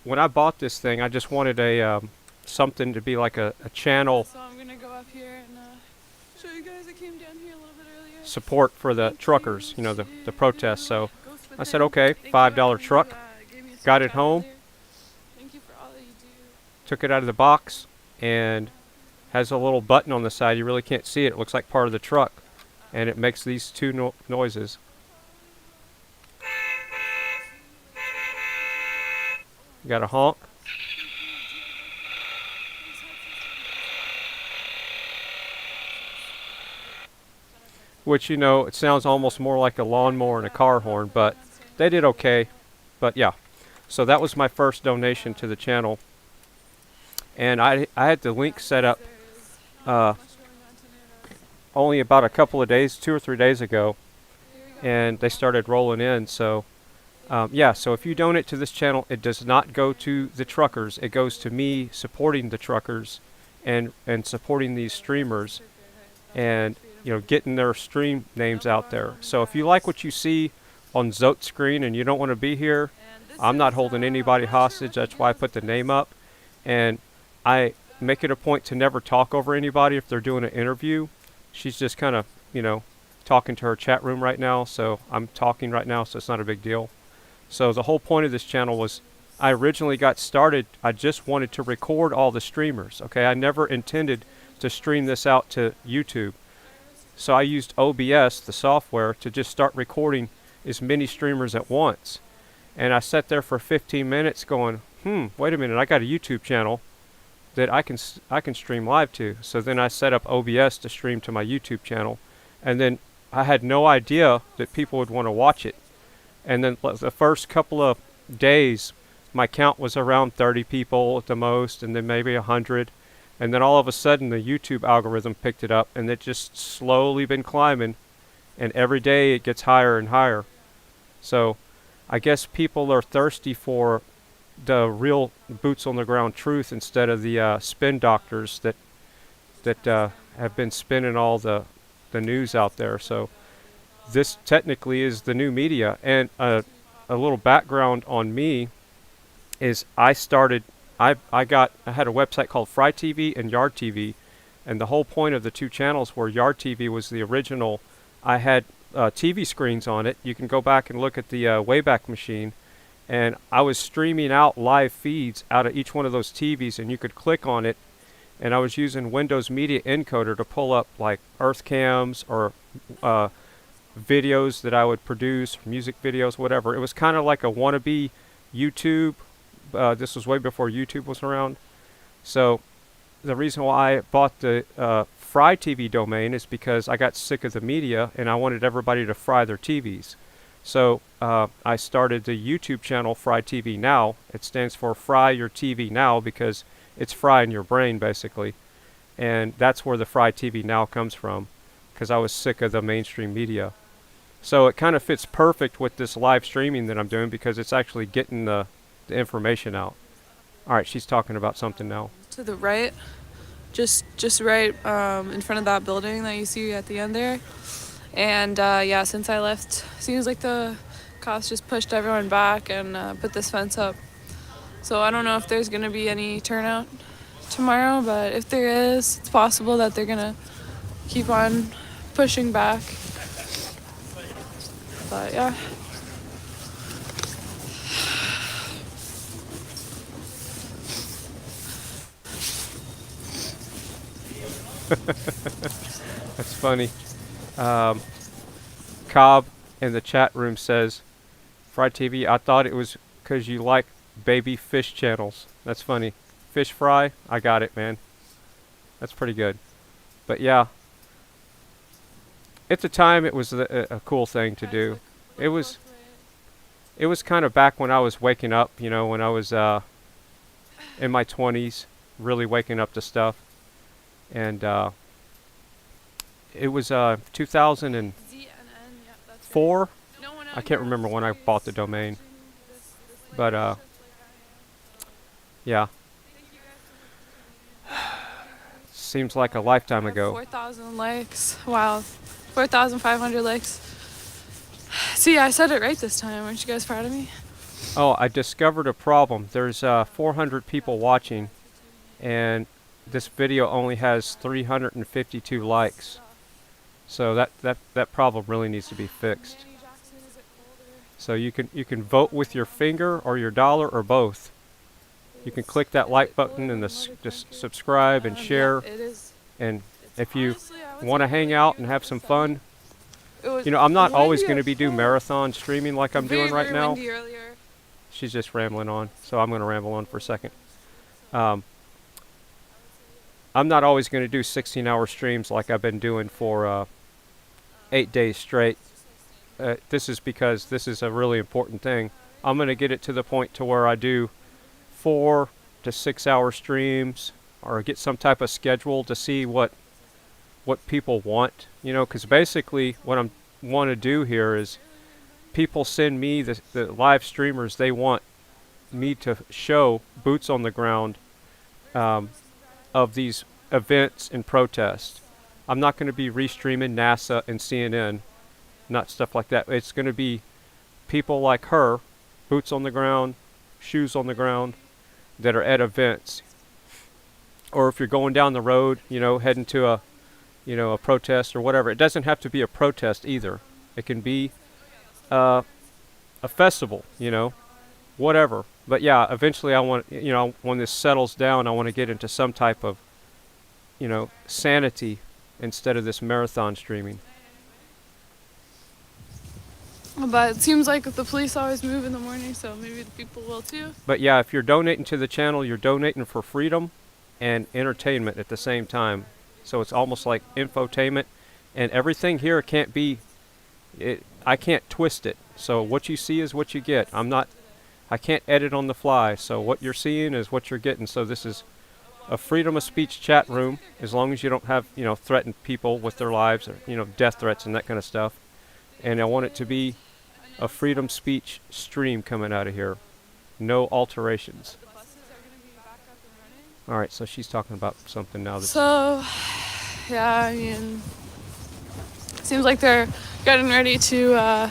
when I bought this thing, I just wanted a something to be like a channel. So I'm gonna go up here and show you guys. I came down here a little bit earlier. Support for the truckers, you know, the protests. So I said, okay, $5 truck. Got it home. Thank you for all that you do. Took it out of the box and has a little button on the side. You really can't see it. It looks like part of the truck, and it makes these two noises. You got a honk. Which, you know, it sounds almost more like a lawnmower and a car horn, but they did okay. But yeah, so that was my first donation to the channel. And I had the link set up only about a couple of days, 2 or 3 days ago, and they started rolling in. So yeah, so if you donate to this channel, it does not go to the truckers. It goes to me supporting the truckers and supporting these streamers and, you know, getting their stream names out there. So if you like what you see on ZOT screen and you don't want to be here, I'm not holding anybody hostage. That's why I put the name up. And I make it a point to never talk over anybody if they're doing an interview. She's just kind of, you know, talking to her chat room right now. So I'm talking right now, so it's not a big deal. So the whole point of this channel was, I originally got started, I just wanted to record all the streamers, okay? I never intended to stream this out to YouTube. So I used OBS, the software, to just start recording as many streamers at once. And I sat there for 15 minutes going, wait a minute, I got a YouTube channel. that I can stream live to. So then I set up OBS to stream to my YouTube channel, and then I had no idea that people would want to watch it. And then the first couple of days, my count was around 30 people at the most, and then maybe 100. And then all of a sudden, the YouTube algorithm picked it up, and it just slowly been climbing. And every day it gets higher and higher. So I guess people are thirsty for the real boots on the ground truth instead of the spin doctors that have been spinning all the news out there. So this technically is the new media. And a little background on me is I had a website called Fry TV and Yard TV, and the whole point of the two channels were Yard TV was the original. I had TV screens on it. You can go back and look at the Wayback Machine, and I was streaming out live feeds out of each one of those TVs, and you could click on it, and I was using Windows Media Encoder to pull up like Earth cams or videos that I would produce, music videos, whatever. It was kind of like a wannabe YouTube. This was way before YouTube was around. So the reason why I bought the Fry TV domain is because I got sick of the media and I wanted everybody to fry their TVs. So I started the YouTube channel Fry TV Now. It stands for Fry Your TV Now because it's frying your brain basically. And that's where the Fry TV Now comes from, because I was sick of the mainstream media. So it kind of fits perfect with this live streaming that I'm doing because it's actually getting the information out. All right, she's talking about something now. To the right, just right in front of that building that you see at the end there. And yeah, since I left, seems like the cops just pushed everyone back and put this fence up. So I don't know if there's gonna be any turnout tomorrow, but if there is, it's possible that they're gonna keep on pushing back. But yeah. That's funny. Cobb in the chat room says, Fry TV, I thought it was because you like baby fish channels. That's funny. Fish fry, I got it, man. That's pretty good. But yeah, at the time it was a cool thing to do. It was kind of back when I was waking up, you know, when I was in my 20s, really waking up to stuff. And it was 2004. I can't remember when I bought the domain, but yeah, seems like a lifetime ago. 4,000 likes. Wow, 4,500 likes. See, I said it right this time. Aren't you guys proud of me? Oh, I discovered a problem. There's 400 people watching, and this video only has 352 likes. So that problem really needs to be fixed. So you can vote with your finger or your dollar or both. You can click that like button and just subscribe and share. And if you want to hang out and have some fun, you know, I'm not always going to be doing marathon streaming like I'm doing right now. She's just rambling on, so I'm going to ramble on for a second. I'm not always going to do 16-hour streams like I've been doing for 8 days straight. This is because this is a really important thing. I'm going to get it to the point to where I do 4 to 6 hour streams, or get some type of schedule to see what people want, you know, because basically what I want to do here is people send me the live streamers they want me to show boots on the ground of these events and protests. I'm not going to be restreaming NASA and CNN, not stuff like that. It's going to be people like her, boots on the ground, shoes on the ground, that are at events. Or if you're going down the road, you know, heading to a protest or whatever. It doesn't have to be a protest either. It can be a festival, you know, whatever. But yeah, eventually I want, you know, when this settles down, I want to get into some type of, you know, sanity instead of this marathon streaming. But it seems like the police always move in the morning, so maybe the people will too. But yeah, if you're donating to the channel, you're donating for freedom. and entertainment at the same time. So it's almost like infotainment, and everything here can't be, I can't twist it. So what you see is what you get. I can't edit on the fly. So what you're seeing is what you're getting. So this is a freedom of speech chat room, as long as you don't have, threaten people with their lives, or, death threats and that kind of stuff. And I want it to be a freedom speech stream coming out of here. No alterations. All right, so she's talking about something now. So, yeah, I mean, seems like they're getting ready to,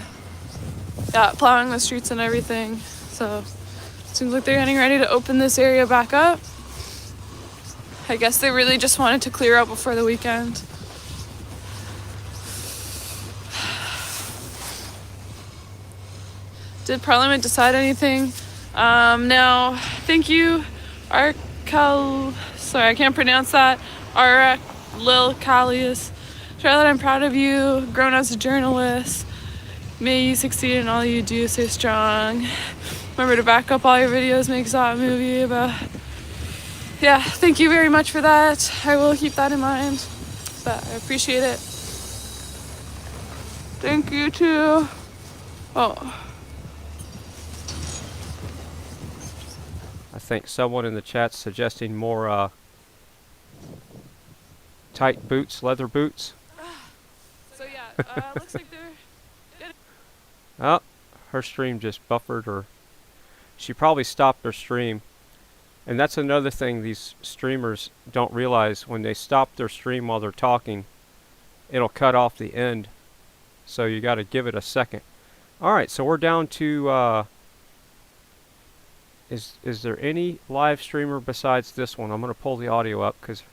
plowing the streets and everything. So, seems like they're getting ready to open this area back up. I guess they really just wanted to clear out before the weekend. Did Parliament decide anything? No. Thank you, sorry, I can't pronounce that. Lil Callius. Charlotte, I'm proud of you. Grown as a journalist. May you succeed in all you do. Stay strong. Remember to back up all your videos. Make ZOT a movie about. Yeah, thank you very much for that. I will keep that in mind. But I appreciate it. Thank you too. Oh. I think someone in the chat's suggesting more tight boots, leather boots. So yeah, looks like they're getting... Oh, her stream just buffered, or she probably stopped her stream. And that's another thing these streamers don't realize. When they stop their stream while they're talking, it'll cut off the end. So you got to give it a second. Alright, so we're down to... Is there any live streamer besides this one? I'm going to pull the audio up because...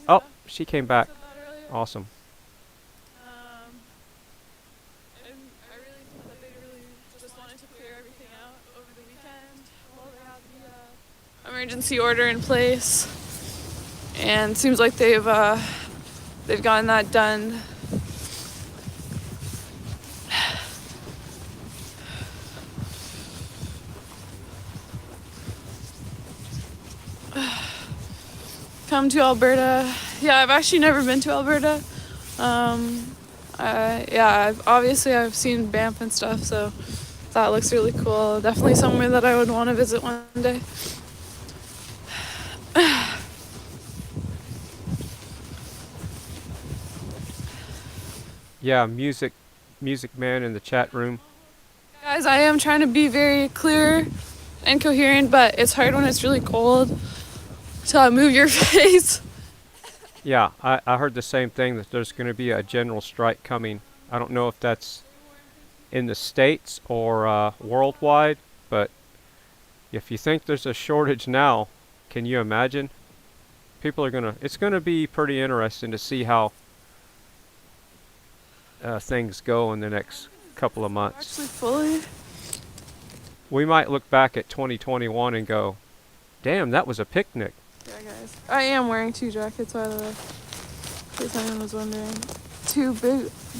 Oh, she came back. Awesome. And I really think that they really just wanted to clear everything out over the weekend while they had the emergency order in place. And it seems like they've gotten that done. Come to Alberta. Yeah, I've actually never been to Alberta. I've seen Banff and stuff, so that looks really cool. Definitely somewhere that I would want to visit one day. Yeah, music man in the chat room. Guys, I am trying to be very clear and coherent, but it's hard when it's really cold to move your face. Yeah, I heard the same thing, that there's going to be a general strike coming. I don't know if that's in the States or worldwide, but if you think there's a shortage now, can you imagine? People are it's going to be pretty interesting to see how things go in the next couple of months. Actually, fully. We might look back at 2021 and go, damn, that was a picnic. Yeah, guys. I am wearing 2 jackets, by the way. In case anyone was wondering. 2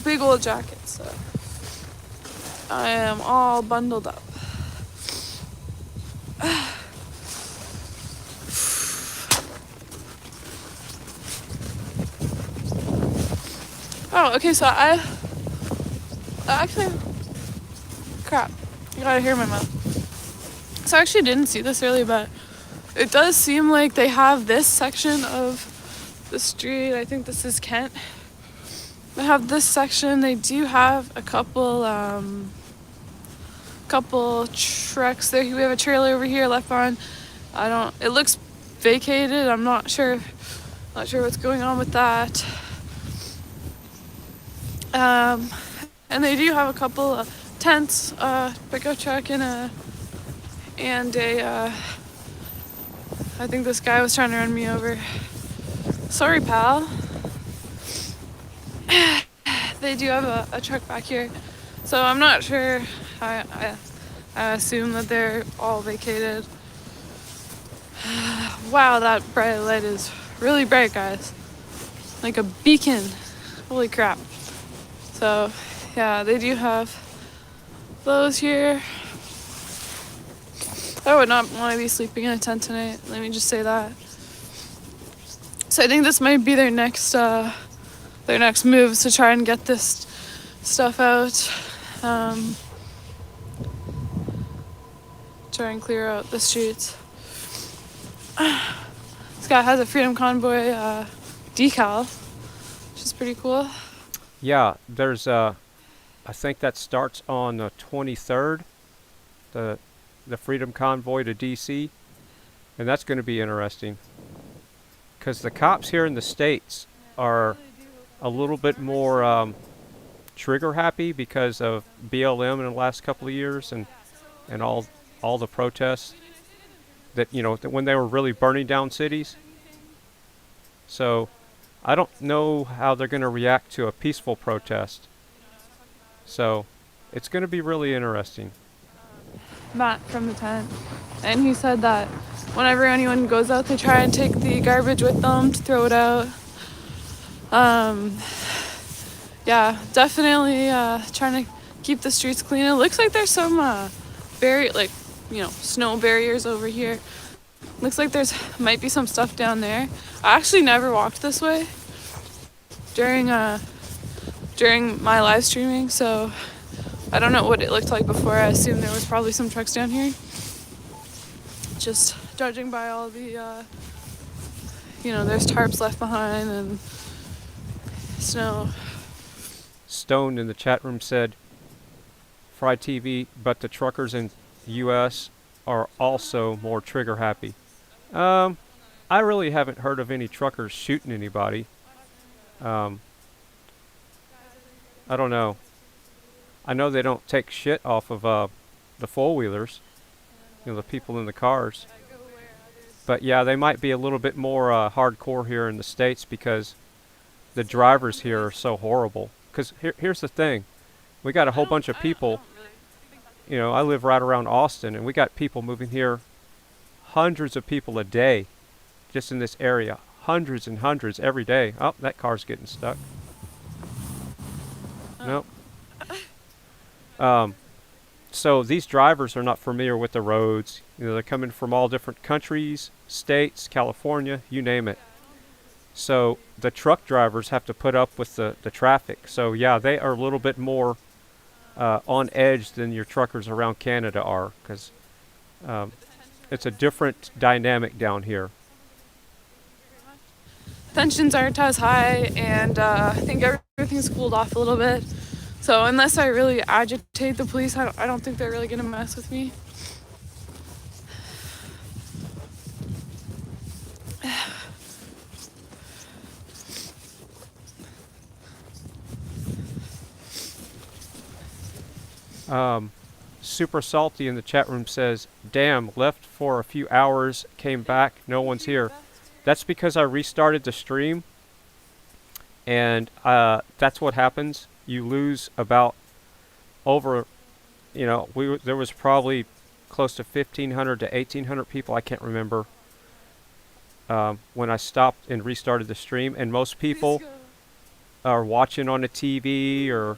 big old jackets, so I am all bundled up. Oh, okay, so actually, crap, you gotta hear my mouth. So I actually didn't see this earlier, but it does seem like they have this section of the street. I think this is Kent. They have this section. They do have a couple trucks there. We have a trailer over here left behind. It looks vacated. I'm not sure what's going on with that. And they do have a couple of tents, pickup truck and a I think this guy was trying to run me over. Sorry, pal. They do have a truck back here. So I'm not sure. I assume that they're all vacated. Wow, that bright light is really bright, guys. Like a beacon. Holy crap. So, yeah, they do have those here. I would not want to be sleeping in a tent tonight. Let me just say that. So I think this might be their next moves to try and get this stuff out. Try and clear out the streets. This guy has a Freedom Convoy decal, which is pretty cool. Yeah, there's I think that starts on the 23rd, the Freedom Convoy to DC, and that's going to be interesting because the cops here in the States are a little bit more trigger happy because of BLM in the last couple of years and all the protests that, you know, that when they were really burning down cities. So I don't know how they're going to react to a peaceful protest. So it's going to be really interesting. Matt from the tent, and he said that whenever anyone goes out, they try and take the garbage with them to throw it out. Yeah, definitely trying to keep the streets clean. It looks like there's some snow barriers over here. Looks like might be some stuff down there. I actually never walked this way during my live streaming, so I don't know what it looked like before. I assume there was probably some trucks down here. Just judging by all the, there's tarps left behind and snow. Stone in the chat room said, Fry TV, but the truckers in the U.S. are also more trigger happy. I really haven't heard of any truckers shooting anybody. I don't know. I know they don't take shit off of the four-wheelers, the people in the cars. But yeah, they might be a little bit more hardcore here in the States because the drivers here are so horrible. Because here's the thing. We got a whole bunch of people. I live right around Austin, and we got people moving here, hundreds of people a day, just in this area. Hundreds and hundreds every day. Oh, that car's getting stuck. Nope. So these drivers are not familiar with the roads. They're coming from all different countries, states, California, you name it. So the truck drivers have to put up with the traffic. So yeah, they are a little bit more on edge than your truckers around Canada are, because it's a different dynamic down here. Tensions aren't as high, and I think everything's cooled off a little bit. So unless I really agitate the police, I don't think they're really gonna mess with me. Super Salty in the chat room says, damn, left for a few hours, came back, no one's here. That's because I restarted the stream, and that's what happens. You lose about over, there was probably close to 1,500 to 1,800 people, I can't remember, when I stopped and restarted the stream, and most people are watching on a TV or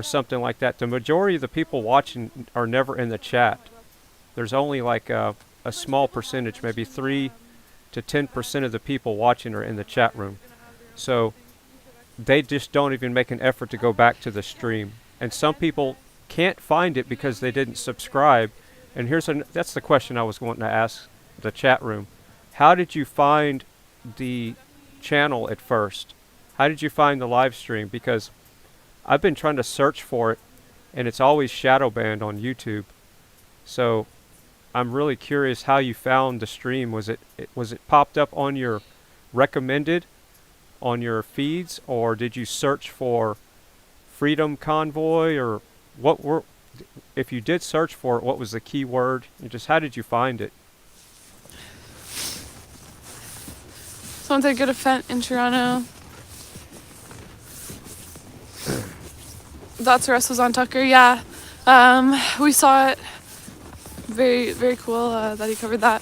something like that. The majority of the people watching are never in the chat. There's only like a small percentage, maybe 3 to 10% of the people watching are in the chat room. So they just don't even make an effort to go back to the stream. And some people can't find it because they didn't subscribe. And that's the question I was wanting to ask the chat room. How did you find the channel at first? How did you find the live stream? Because I've been trying to search for it, and it's always shadow banned on YouTube. So I'm really curious how you found the stream. Was it popped up on your recommended on your feeds, or did you search for Freedom Convoy, or if you did search for it, what was the keyword? How did you find it? Someone said good event in Toronto. Thoughts for Us was on Tucker. Yeah, we saw it. Very, very cool that he covered that.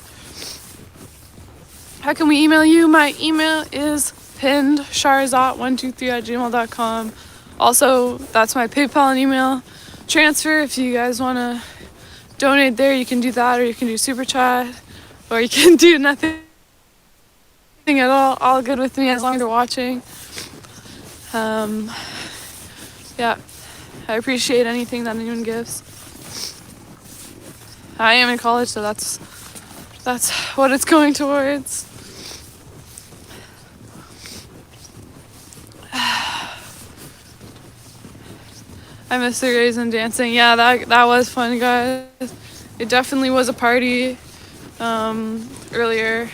How can we email you? My email is pinned, sharzot123@gmail.com. Also, that's my PayPal and email transfer if you guys want to donate there, you can do that, or you can do super chat, or you can do nothing at all good with me as long as you're watching. Yeah, I appreciate anything that anyone gives. I am in college, so that's what it's going towards. I miss the rays and dancing. Yeah, that was fun, guys. It definitely was a party earlier.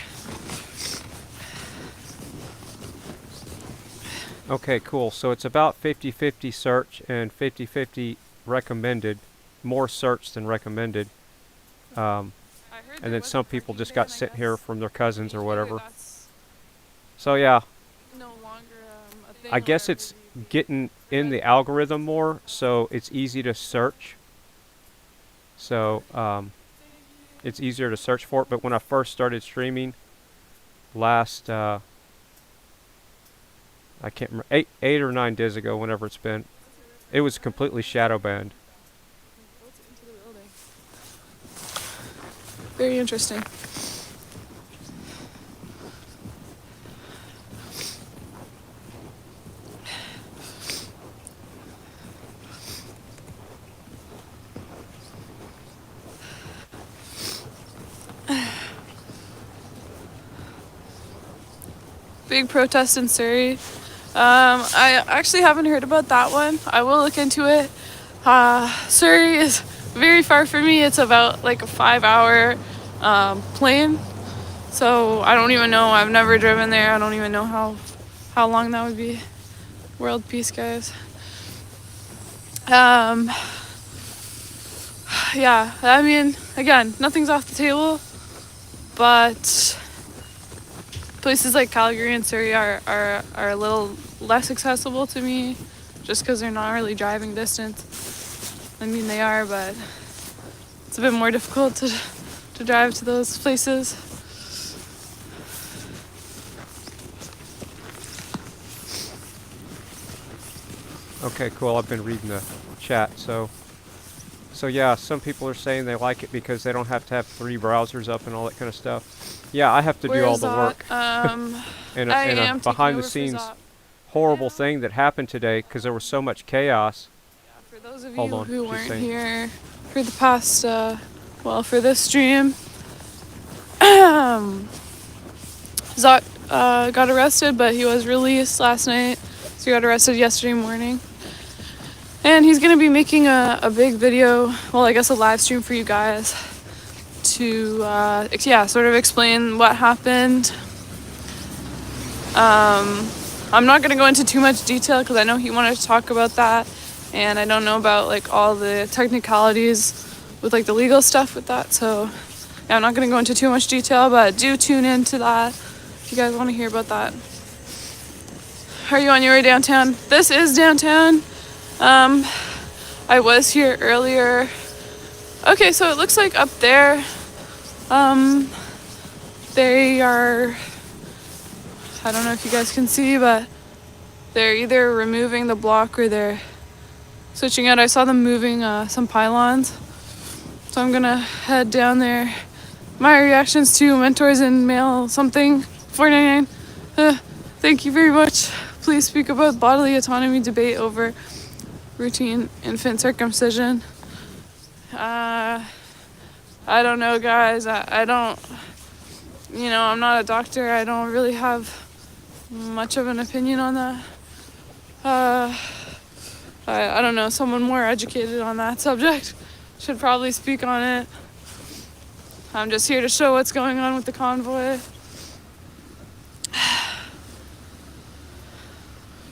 Okay, cool. So it's about 50-50 search and 50-50 recommended. More search than recommended. And then some people just got sent here from their cousins or whatever. So yeah, I guess it's getting in the algorithm more, so it's easy to search. So it's easier to search for it. But when I first started streaming last, I can't remember, 8 or 9 days ago, whenever it's been, it was completely shadow banned. Very interesting. Big protest in Surrey. I actually haven't heard about that one. I will look into it. Surrey is very far from me. It's about like a 5-hour plane. So I don't even know. I've never driven there. I don't even know how long that would be. World peace, guys. Yeah, I mean, again, nothing's off the table, but places like Calgary and Surrey are a little less accessible to me just because they're not really driving distance. I mean, they are, but it's a bit more difficult to drive to those places. Okay, cool. I've been reading the chat. So yeah, some people are saying they like it because they don't have to have 3 browsers up and all that kind of stuff. Yeah, I have to do all the work. In a behind-the-scenes horrible thing that happened today because there was so much chaos. For those of you who weren't here for the past, for this stream, ZOT got arrested, but he was released last night. So he got arrested yesterday morning. And he's going to be making a big video, well, I guess a live stream for you guys to, sort of explain what happened. I'm not going to go into too much detail because I know he wanted to talk about that. And I don't know about, like, all the technicalities with, like, the legal stuff with that. So, yeah, I'm not going to go into too much detail, but do tune into that if you guys want to hear about that. Are you on your way downtown? This is downtown. I was here earlier. Okay, so it looks like up there, they are, I don't know if you guys can see, but they're either removing the block or they're switching out. I saw them moving some pylons. So I'm gonna head down there. My reactions to Mentors in Mail something, $4.99. Thank you very much. Please speak about bodily autonomy debate over routine infant circumcision. I don't know, guys. I don't, I'm not a doctor. I don't really have much of an opinion on that. I don't know. Someone more educated on that subject should probably speak on it. I'm just here to show what's going on with the convoy.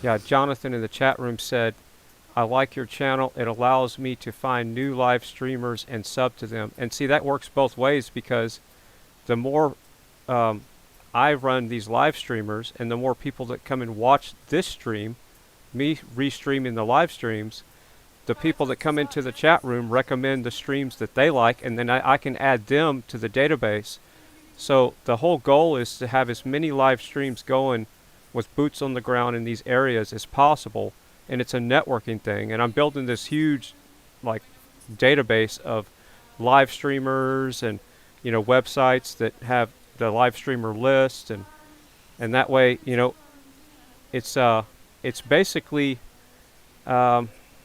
Yeah, Jonathan in the chat room said, I like your channel. It allows me to find new live streamers and sub to them. And see, that works both ways because the more I run these live streamers and the more people that come and watch this stream, me restreaming the live streams, the people that come into the chat room recommend the streams that they like, and then I can add them to the database. So the whole goal is to have as many live streams going with boots on the ground in these areas as possible. And it's a networking thing, and I'm building this huge database of live streamers and websites that have the live streamer list, and that way it's basically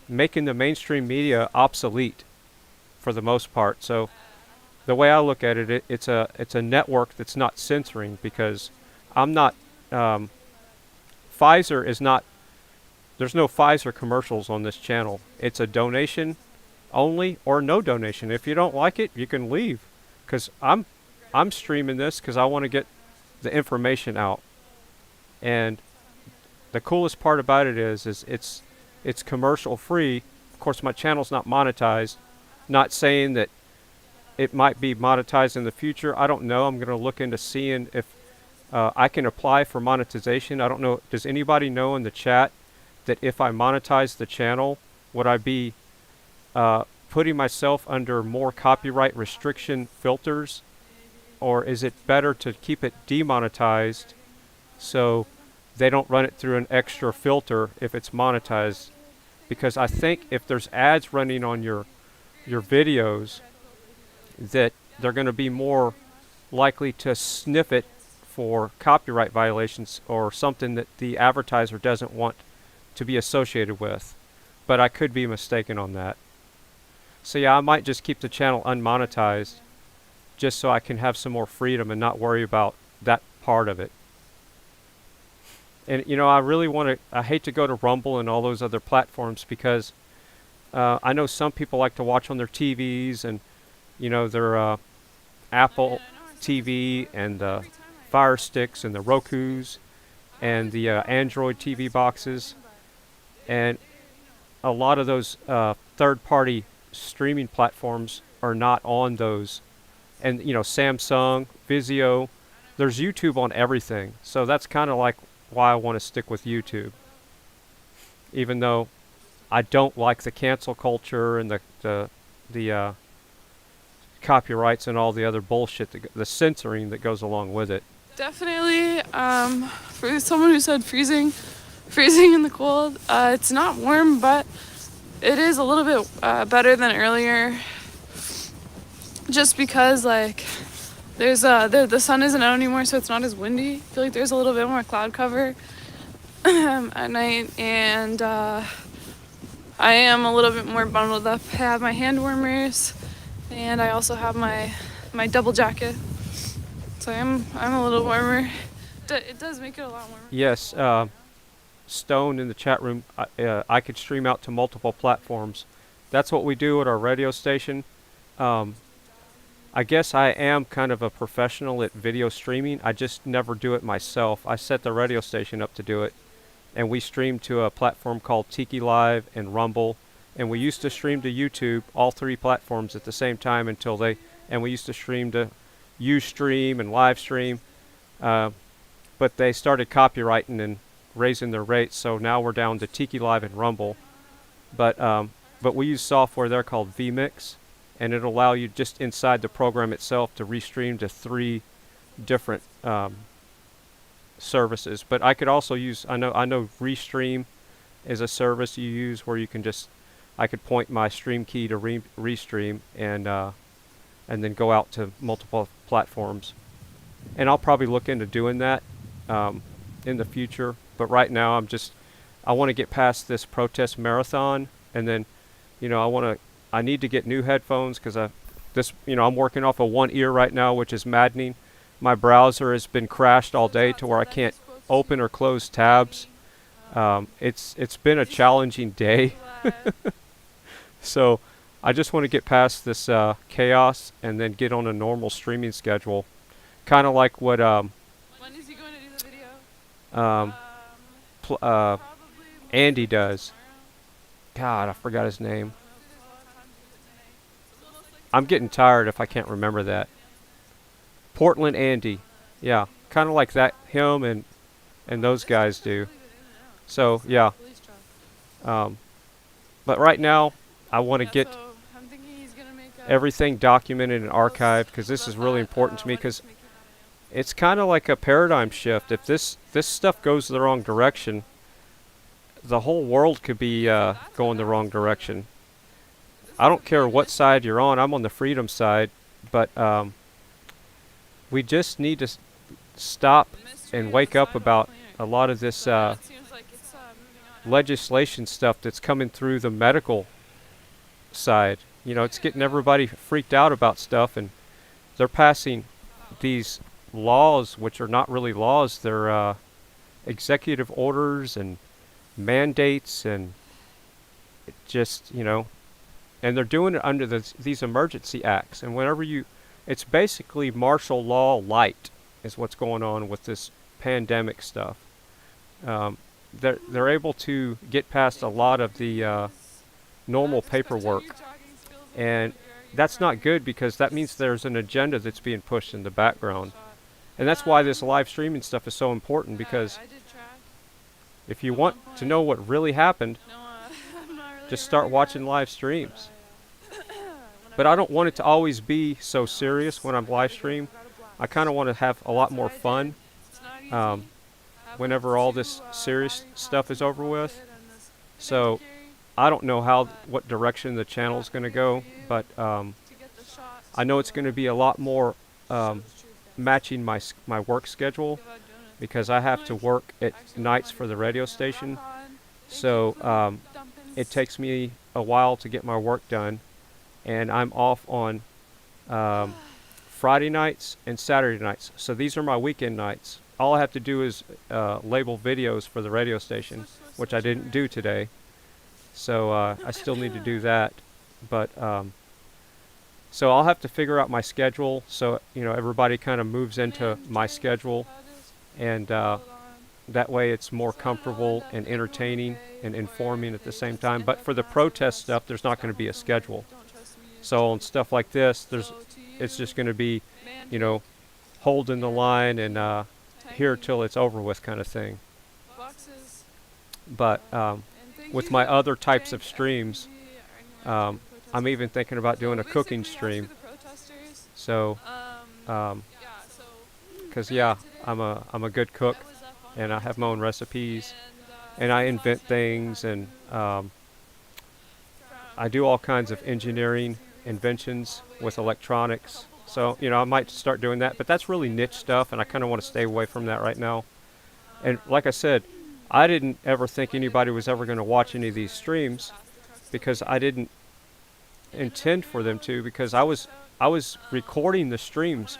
making the mainstream media obsolete for the most part. So the way I look at it, it's a network that's not censoring, because I'm not Pfizer is not. There's no Pfizer commercials on this channel. It's a donation only or no donation. If you don't like it, you can leave, because I'm streaming this because I want to get the information out. And the coolest part about it is it's commercial free. Of course, my channel's not monetized. Not saying that it might be monetized in the future. I don't know. I'm going to look into seeing if I can apply for monetization. I don't know. Does anybody know in the chat that if I monetize the channel, would I be putting myself under more copyright restriction filters, or is it better to keep it demonetized so they don't run it through an extra filter if it's monetized? Because I think if there's ads running on your videos, that they're going to be more likely to sniff it for copyright violations or something that the advertiser doesn't want to be associated with. But I could be mistaken on that. So yeah, I might just keep the channel unmonetized just so I can have some more freedom and not worry about that part of it. And I really I hate to go to Rumble and all those other platforms, because I know some people like to watch on their TVs and their Apple TV and the Fire Sticks and the Rokus and the Android TV boxes, and a lot of those third-party streaming platforms are not on those. And Samsung, Vizio, there's YouTube on everything. So that's kind of like why I want to stick with YouTube, even though I don't like the cancel culture and the copyrights and all the other bullshit, the censoring that goes along with it. Definitely, for someone who said freezing in the cold, it's not warm, but it is a little bit better than earlier, just because there's the sun isn't out anymore, so it's not as windy. I feel like there's a little bit more cloud cover at night, and I am a little bit more bundled up. I have my hand warmers, and I also have my double jacket, so I'm a little warmer. It does make it a lot warmer. Yes, Stone in the chat room, I could stream out to multiple platforms. That's what we do at our radio station. I guess I am kind of a professional at video streaming. I just never do it myself. I set the radio station up to do it, and we stream to a platform called Tiki Live and Rumble, and we used to stream to YouTube, all three platforms at the same time and we used to stream to Ustream and Livestream, but they started copyrighting and raising their rates, so now we're down to Tiki Live and Rumble. But we use software there called vMix, and it'll allow you just inside the program itself to restream to 3 different services. But I could also use, I know Restream is a service you use where you can I could point my stream key to Restream and then go out to multiple platforms. And I'll probably look into doing that in the future. But right now I want to get past this protest marathon, and then I need to get new headphones, because I'm working off of one ear right now, which is maddening. My browser has been crashed all day to where I can't open or close tabs. It's been a challenging day. So I just want to get past this chaos and then get on a normal streaming schedule, kind of like what When is he going to do the video? Andy does. God, I forgot his name. I'm getting tired if I can't remember that. Portland Andy. Yeah, kind of like that, him and those guys do. So, yeah. But right now, I want to get everything documented and archived, because this is really important to me, because it's kind of like a paradigm shift. If this stuff goes the wrong direction, the whole world could be going the wrong direction. I don't care what side you're on. I'm on the freedom side, but we just need to stop and wake up about a lot of this legislation stuff that's coming through the medical side. You know, it's getting everybody freaked out about stuff, and they're passing these laws, which are not really laws. They're executive orders and mandates, and it just, you know, and they're doing it under these emergency acts. And whenever it's basically martial law light is what's going on with this pandemic stuff. They're able to get past a lot of the normal paperwork, and that's not good, because that means there's an agenda that's being pushed in the background. And that's why this live streaming stuff is so important, because if you want to know what really happened, just start watching live streams. But I don't want it to always be so serious when I'm live stream. I kind of want to have a lot more fun whenever all this serious stuff is over with. So I don't know what direction the channel is going to go, but I know it's going to be a lot more matching my work schedule, because I have to work at nights for the radio station. So it takes me a while to get my work done, and I'm off on Friday nights and Saturday nights. So these are my weekend nights. All I have to do is label videos for the radio station, which I didn't do today. So I still need to do that. But so I'll have to figure out my schedule, so you know, everybody kind of moves into my schedule, and that way it's more comfortable and entertaining and informing at the same time. But for the protest stuff, there's not going to be a schedule. So on stuff like this, it's just going to be, you know, holding the line and here till it's over with kind of thing. But with my other types of streams, I'm even thinking about doing a cooking stream. So, because yeah, I'm a good cook, and I have my own recipes, and I invent things, and I do all kinds of engineering inventions with electronics. So, you know, I might start doing that, but that's really niche stuff, and I kind of want to stay away from that right now. And like I said, I didn't ever think anybody was ever going to watch any of these streams, because I didn't intend for them to, because I was recording the streams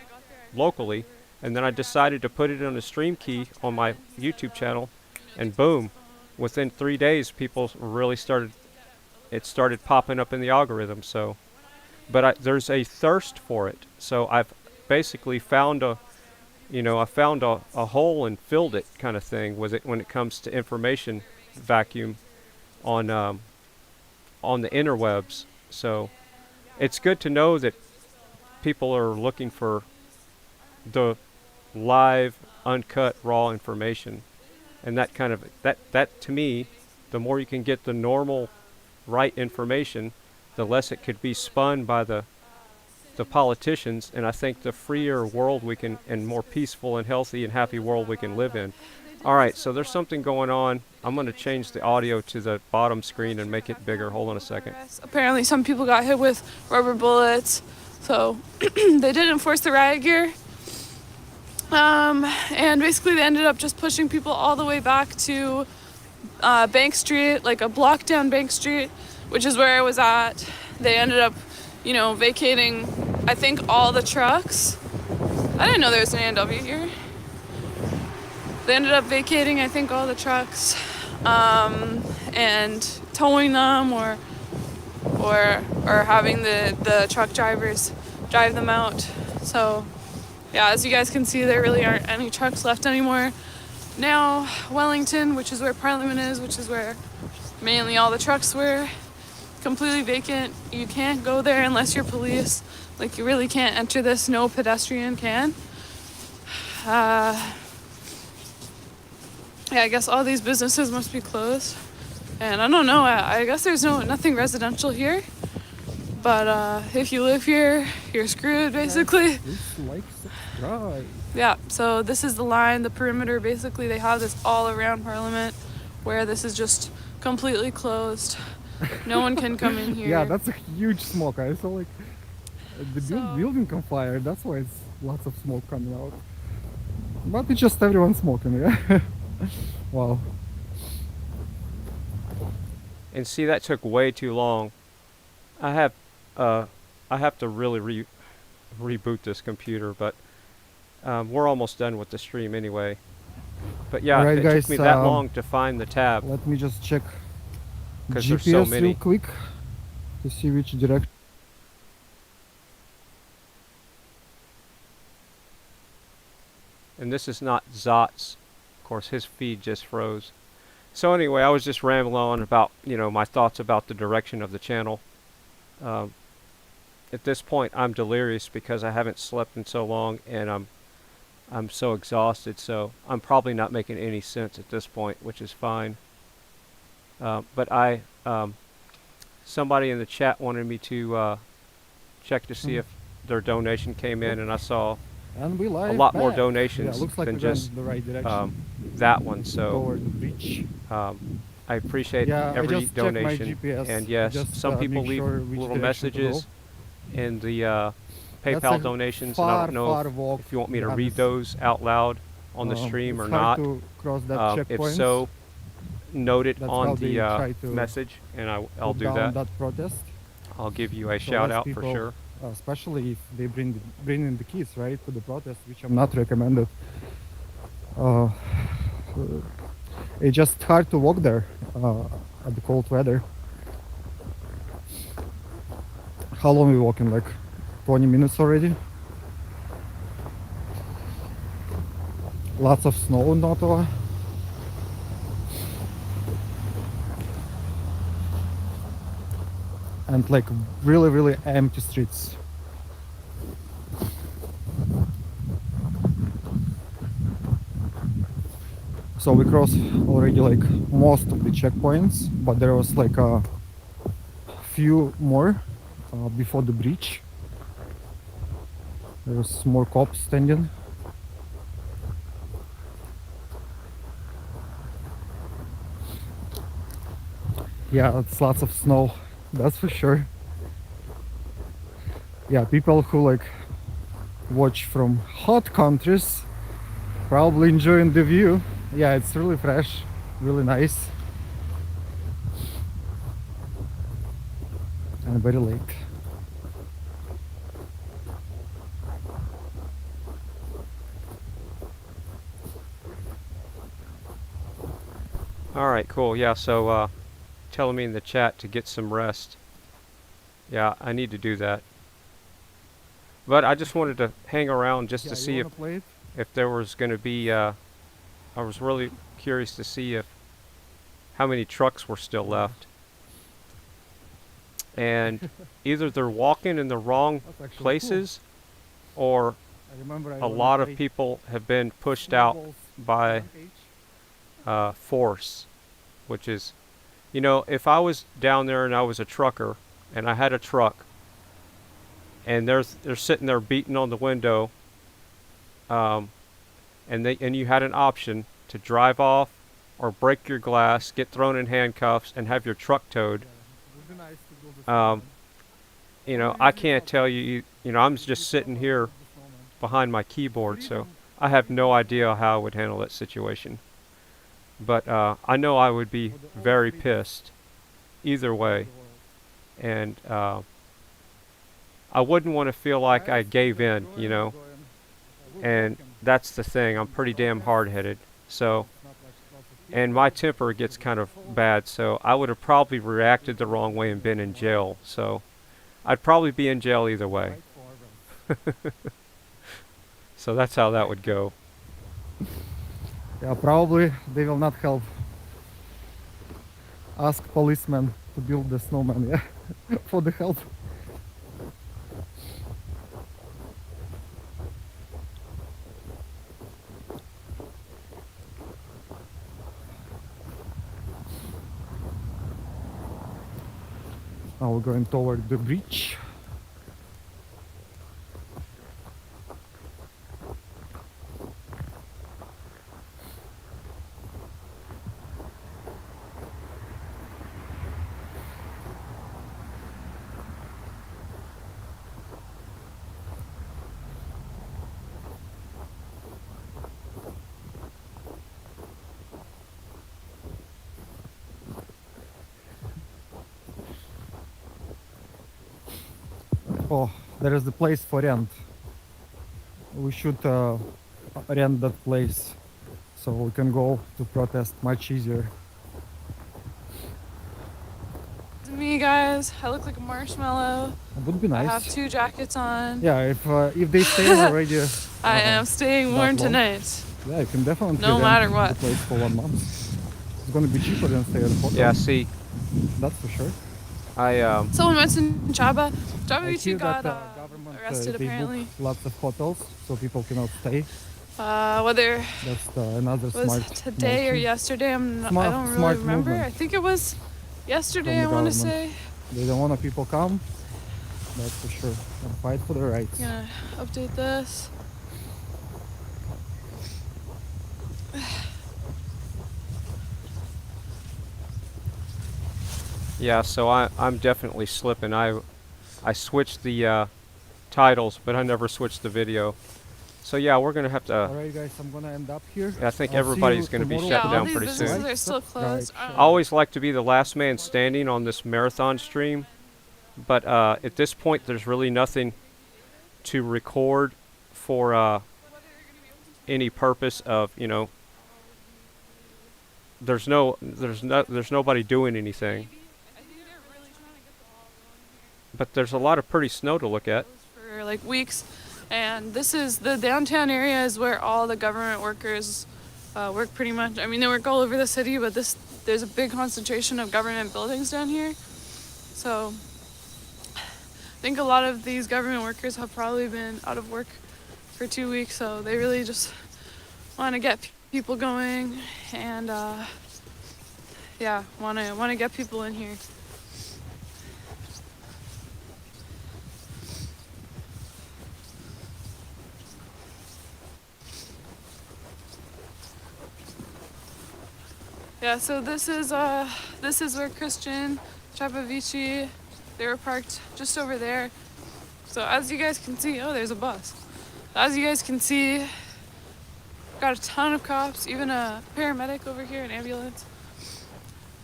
locally, and then I decided to put it on a stream key on my YouTube channel, and boom, within 3 days people really started popping up in the algorithm. So but there's a thirst for it, so I've basically found a hole and filled it, kind of thing, with it when it comes to information vacuum on the interwebs. So it's good to know that people are looking for the live, uncut, raw information, and that kind of that to me, the more you can get the normal, right information, the less it could be spun by the politicians, and I think the freer world we can, and more peaceful and healthy and happy world we can live in. All right, so there's something going on. I'm going to change the audio to the bottom screen and make it bigger. Hold on a second. Apparently some people got hit with rubber bullets, so they did enforce the riot gear. And basically they ended up just pushing people all the way back to Bank Street, like a block down Bank Street, which is where I was at. They ended up, you know, vacating, I think, all the trucks. I didn't know there was an A&W here. They ended up vacating, I think, all the trucks, and towing them, or having the truck drivers drive them out. So yeah, as you guys can see, there really aren't any trucks left anymore. Now Wellington, which is where Parliament is, which is where mainly all the trucks were, completely vacant. You can't go there unless you're police. Like, you really can't enter this. No pedestrian can. Yeah, I guess all these businesses must be closed. And I don't know, I guess there's nothing residential here. But if you live here, you're screwed, basically. Yeah, so this is the line, the perimeter. Basically, they have this all around Parliament, where this is just completely closed. No one can come in here. Yeah, that's a huge smoke. I saw like the building on fire. That's why it's lots of smoke coming out. But it's just everyone smoking, yeah. Wow. And see, that took way too long. I have to really reboot this computer, but we're almost done with the stream anyway. But yeah, Alright, it guys, took me that long to find the tab. Let me just check because GPS there's so many. real quick to see which direction. And this is not ZOT's. Of course, his feed just froze. So anyway, I was just rambling on about, you know, my thoughts about the direction of the channel. At this point, I'm delirious because I haven't slept in so long, and I'm so exhausted. So I'm probably not making any sense at this point, which is fine. But somebody in the chat wanted me to check to see if their donation came in, and I saw And we a live lot more back. donations Yeah, looks like than we're going just in the right direction. that one. So Toward the beach. I appreciate Yeah, I every just checked my donation. GPS, And yes, just, some people make leave sure which little direction to go. messages in the That's PayPal a donations, and I far, don't know far walk. if you want me to Yeah, read this- those out loud on the stream or it's not. hard to cross that If checkpoint. so, note it That's how on they the try to message, and I'll put do down that. protest. I'll give you a So shout less out for people, sure. Especially if they bring in the kids, right, to the protest, which I'm not recommended. It's just hard to walk there at the cold weather. How long are we walking? Like 20 minutes already? Lots of snow in Ottawa. And like really empty streets. So we crossed already like most of the checkpoints, but there was like a few more before the bridge. There was more cops standing. Yeah, it's lots of snow, that's for sure. Yeah, people who like watch from hot countries probably enjoying the view. Yeah, it's really fresh, really nice, and very late. All right, cool. Yeah, so telling me in the chat to get some rest. Yeah, I need to do that. But I just wanted to hang around just to see if there was going to be. I was really curious to see how many trucks were still left. And either they're walking in the wrong places, or a lot of people have been pushed out by force, which is, you know, if I was down there and I was a trucker and I had a truck and they're sitting there beating on the window, and you had an option to drive off or break your glass, get thrown in handcuffs, and have your truck towed. You know, I can't tell you. You know, I'm just sitting here behind my keyboard, so I have no idea how I would handle that situation. But I know I would be very pissed either way, and I wouldn't want to feel like I gave in, you know. And that's the thing. I'm pretty damn hard-headed, so. And my temper gets kind of bad, so I would have probably reacted the wrong way and been in jail. So I'd probably be in jail either way. So that's how that would go. Yeah, probably they will not help. Ask policemen to build the snowman, yeah, for the help. Now we're going toward the bridge. Oh, there is the place for rent. We should rent that place so we can go to protest much easier. It's me, guys. I look like a marshmallow. It would be I nice. have 2 jackets on. Yeah, if they stay already. I am staying that warm long. tonight. Yeah, you can definitely No rent matter what. the place for 1 month. It's gonna be cheaper than stay at the hotel. Yeah, see, That's for sure. Someone mentioned Chaba. Chaba I Vici hear got that government arrested they apparently. book lots of hotels so people cannot stay. Whether That's another was smart today or motion. yesterday, I don't Smart really remember. movement I think it was from yesterday, the I want to government. say. They don't want people come. That's for sure. And fight for their rights. I'm gonna update this. yeah. So I'm definitely slipping. I switched the titles, but I never switched the video. So yeah, we're gonna have to. Alright, guys, I'm gonna end up here. I think I'll see everybody's you going to be tomorrow. shutting Yeah, all down these pretty businesses soon. are still closed. Right. I always like to be the last man standing on this marathon stream, but at this point, there's really nothing to record for any purpose of, you know. There's nobody doing anything. But there's a lot of pretty snow to look at. For like weeks, and this is the downtown area is where all the government workers work pretty much. I mean, they work all over the city, but there's a big concentration of government buildings down here. So I think a lot of these government workers have probably been out of work for 2 weeks, so they really just want to get people going and yeah, want to get people in here. Yeah, so this is where Christian, Chapavici, they were parked just over there. So as you guys can see, oh, there's a bus. As you guys can see, got a ton of cops, even a paramedic over here, an ambulance.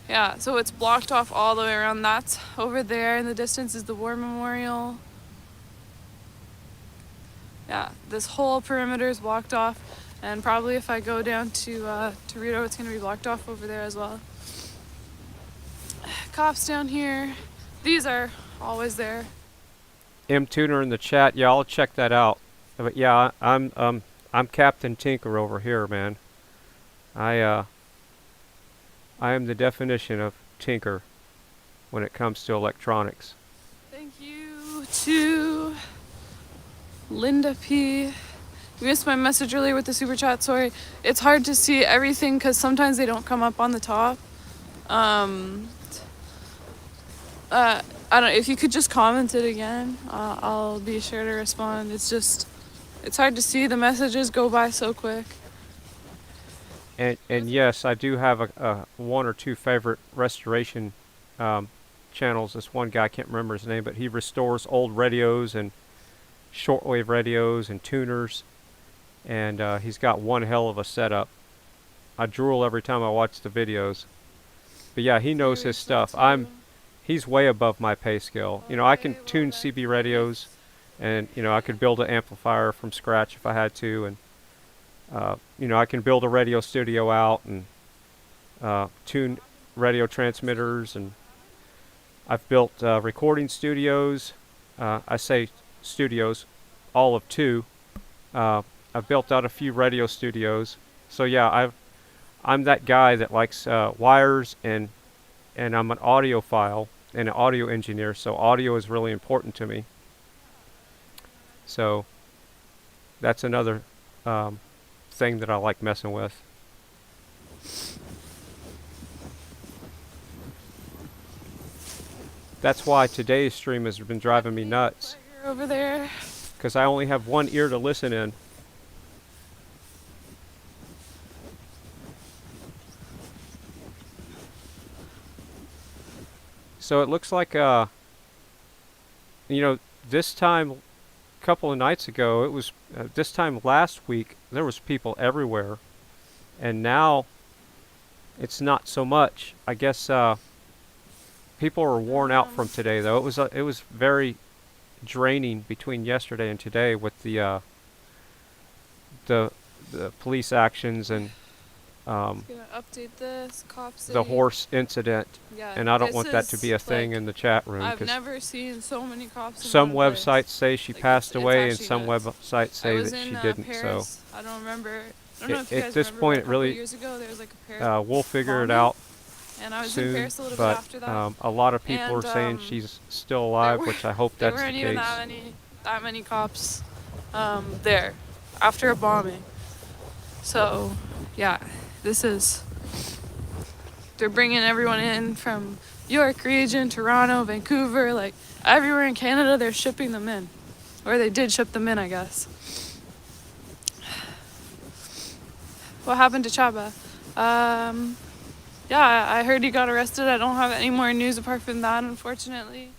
Yeah, so it's blocked off all the way around. That's over there in the distance is the war memorial. Yeah, this whole perimeter is blocked off. And probably if I go down to Rito, it's going to be blocked off over there as well. Cops down here. These are always there. M Tuner in the chat. Yeah, I'll check that out. But yeah, I'm Captain Tinker over here, man. I am the definition of tinker when it comes to electronics. Thank you to Linda P. You missed my message earlier with the super chat. Sorry, it's hard to see everything because sometimes they don't come up on the top. I don't know if you could just comment it again. I'll be sure to respond. It's hard to see. The messages go by so quick. And yes, I do have a 1 or 2 favorite restoration channels. This one guy, I can't remember his name, but he restores old radios and shortwave radios and tuners. And he's got one hell of a setup. I drool every time I watch the videos. But yeah, he knows his stuff. He's way above my pay scale. You know, I can tune CB radios, and you know, I could build an amplifier from scratch if I had to, and you know, I can build a radio studio out and tune radio transmitters, and I've built recording studios. I say studios, all of 2. I've built out a few radio studios. So yeah, I'm that guy that likes wires, and I'm an audiophile and an audio engineer, so audio is really important to me. So that's another thing that I like messing with. That's why today's stream has been driving me nuts, Over there. because I only have one ear to listen in. So it looks like, you know, this time, a couple of nights ago, it was, this time last week, there was people everywhere. And now, it's not so much. I guess people are worn out from today, though. It was very draining between yesterday and today with the police actions and Gonna update this cops. the horse incident, Yeah, and I don't this want that to be a is, thing like, in the chat room. I've 'cause never seen so many cops. In some one place. websites say she passed it's away, and actually some nuts. websites I say was that in, she didn't. Paris. So I don't remember. I don't know if you at guys this remember, point, but it a couple really years ago, there was like a Paris we'll figure it bombing, out and I was soon. in Paris a little but bit after that. a lot of people are And, saying she's still alive, which I hope there that's the weren't even case. that many cops there after a bombing. So, yeah, this is. They're bringing everyone in from York region, Toronto, Vancouver, like everywhere in Canada. They're shipping them in, or they did ship them in, I guess. What happened to Chaba? Yeah, I heard he got arrested. I don't have any more news apart from that, unfortunately.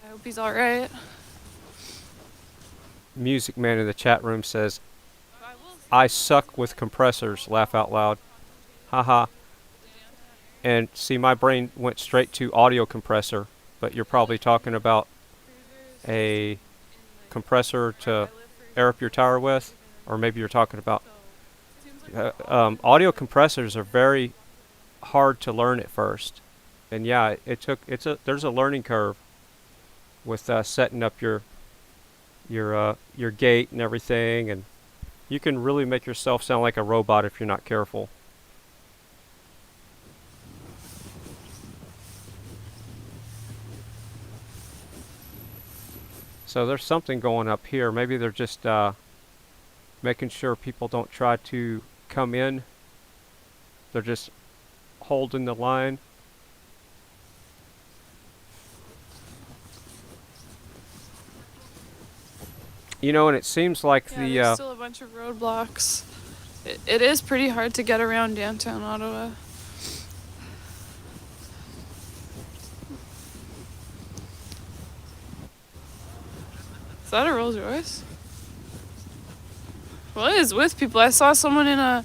I hope he's all right. Music Man in the chat room says, "I suck with compressors." Laugh out loud. Haha. And see, my brain went straight to audio compressor, but you're probably talking about a compressor to air up your tower with, or maybe you're talking about audio compressors are very hard to learn at first, and yeah, there's a learning curve with setting up your gate and everything, and you can really make yourself sound like a robot if you're not careful. So there's something going up here. Maybe they're just making sure people don't try to come in. They're just holding the line. You know, and it seems like There's still a bunch of roadblocks. It is pretty hard to get around downtown Ottawa. Is that a Rolls Royce? What is with people? I saw someone in a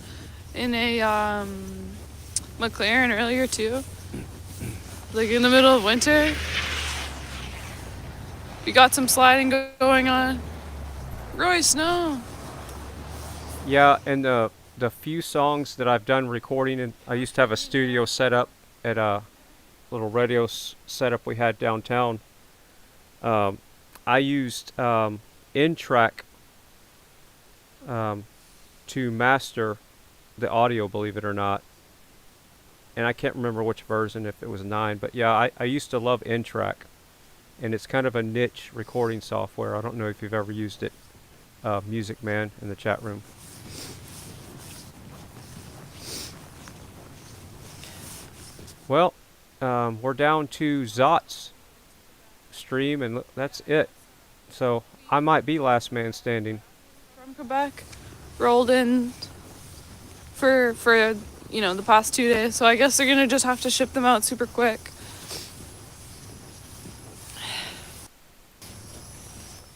McLaren earlier too. Like in the middle of winter. We got some sliding going on. Royce, no. Yeah, and the few songs that I've done recording, and I used to have a studio set up at a little radio setup we had downtown. I used in-track to master the audio, believe it or not. And I can't remember which version, if it was 9, but yeah, I used to love in-track. And it's kind of a niche recording software. I don't know if you've ever used it, Music Man in the chat room. Well, we're down to ZOT's stream, and that's it. So I might be last man standing. From Quebec, rolled in for the past 2 days. So I guess they're gonna just have to ship them out super quick.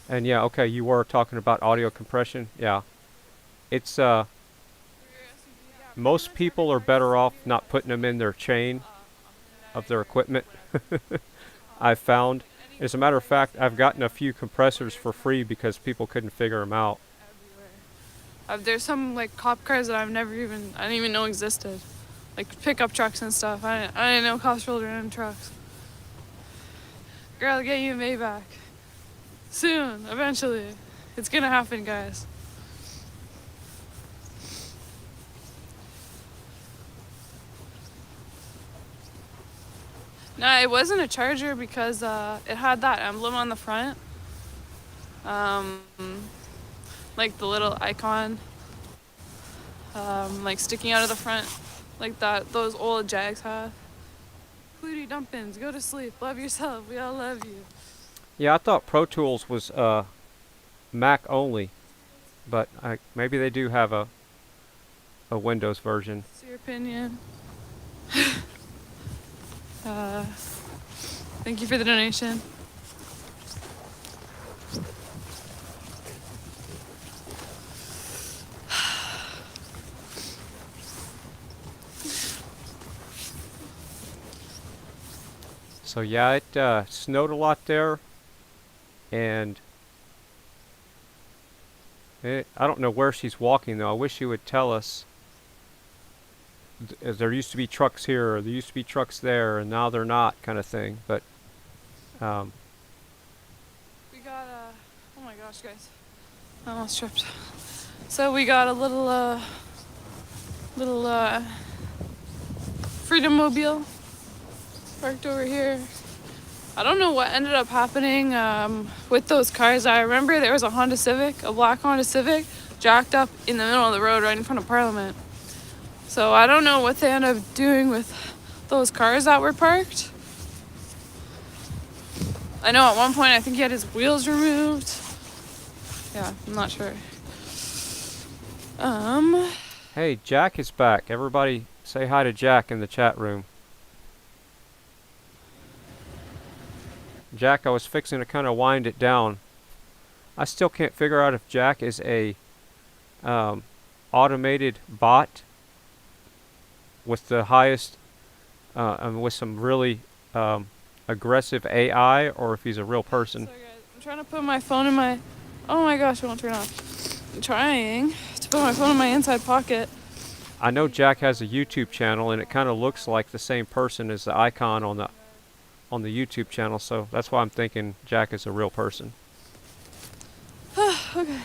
And yeah, okay, you were talking about audio compression. Yeah, it's most people are better off not putting them in their chain of their equipment. I've found. As a matter of fact, I've gotten a few compressors for free because people couldn't figure them out. There's some like cop cars that I didn't even know existed, like pickup trucks and stuff. I didn't know cops rolled around in trucks. Girl, I'll get you a Maybach. Soon, eventually. It's gonna happen, guys. No, it wasn't a Charger because it had that emblem on the front. Like the little icon. Like sticking out of the front. Like those old Jags have. Hootie Dumpins, go to sleep. Love yourself. We all love you. Yeah, I thought Pro Tools was Mac only, but maybe they do have a Windows version. What's your opinion? Thank you for the donation. So yeah, it snowed a lot there, and I don't know where she's walking though. I wish she would tell us. There used to be trucks here, or there used to be trucks there, and now they're not, kind of thing. But We got oh my gosh, guys, I almost tripped. So we got a little Freedom Mobile parked over here. I don't know what ended up happening with those cars. I remember there was a Honda Civic, a black Honda Civic, jacked up in the middle of the road right in front of Parliament. So I don't know what they ended up doing with those cars that were parked. I know at one point I think he had his wheels removed. Yeah, I'm not sure. hey, Jack is back. Everybody say hi to Jack in the chat room. Jack, I was fixing to kind of wind it down. I still can't figure out if Jack is a automated bot with the highest, with some really aggressive AI, or if he's a real person. Sorry guys, I'm trying to put my phone in my, oh my gosh, it won't turn off. I'm trying to put my phone in my inside pocket. I know Jack has a YouTube channel, and it kind of looks like the same person as the icon on the YouTube channel, so that's why I'm thinking Jack is a real person. Okay.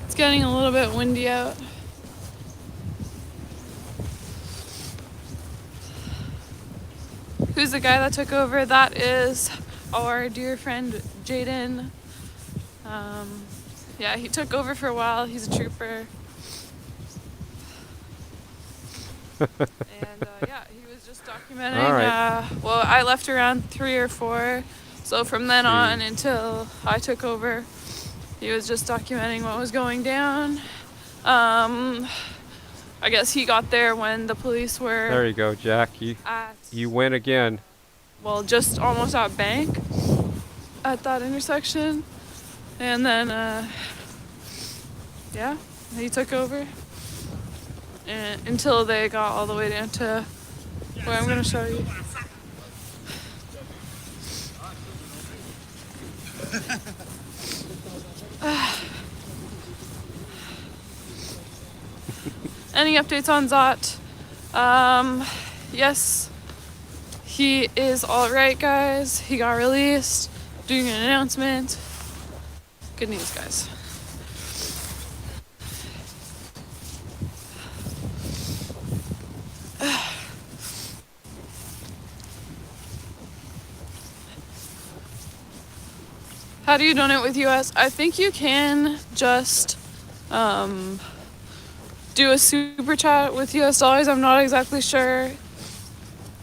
It's getting a little bit windy out. Who's the guy that took over? That is our dear friend Jaden. Yeah, he took over for a while. He's a trooper. And yeah, he was just documenting. All right. Well, I left around 3 or 4, so from then on until I took over, he was just documenting what was going down. I guess he got there when the police were. There you go, Jack. You win again. Well, just almost at Bank at that intersection, and then yeah, he took over. And until they got all the way down to where I'm going to show you. Any updates on ZOT? Yes, he is all right, guys. He got released, doing an announcement. Good news, guys. How do you donate with US? I think you can just do a super chat with US dollars. I'm not exactly sure.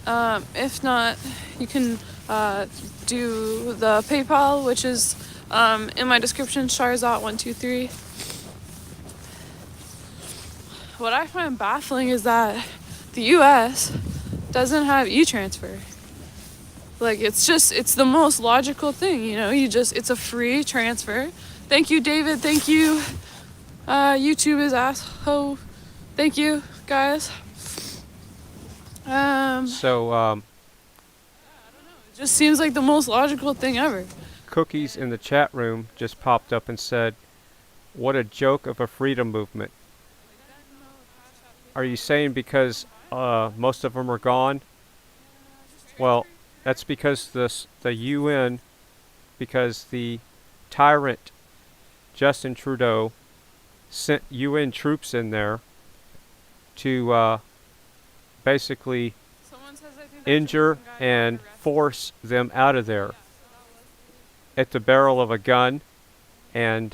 If not, you can do the PayPal, which is in my description, Sharzot123. What I find baffling is that the US doesn't have e-transfer. Like, it's the most logical thing, you know, it's a free transfer. Thank you, David. Thank you. YouTube is asshole. Thank you, guys. So, it just seems like the most logical thing ever. Cookies in the chat room just popped up and said, "What a joke of a freedom movement." Are you saying because most of them are gone? Well, that's because the UN, because the tyrant Justin Trudeau sent UN troops in there to basically injure and force them out of there at the barrel of a gun and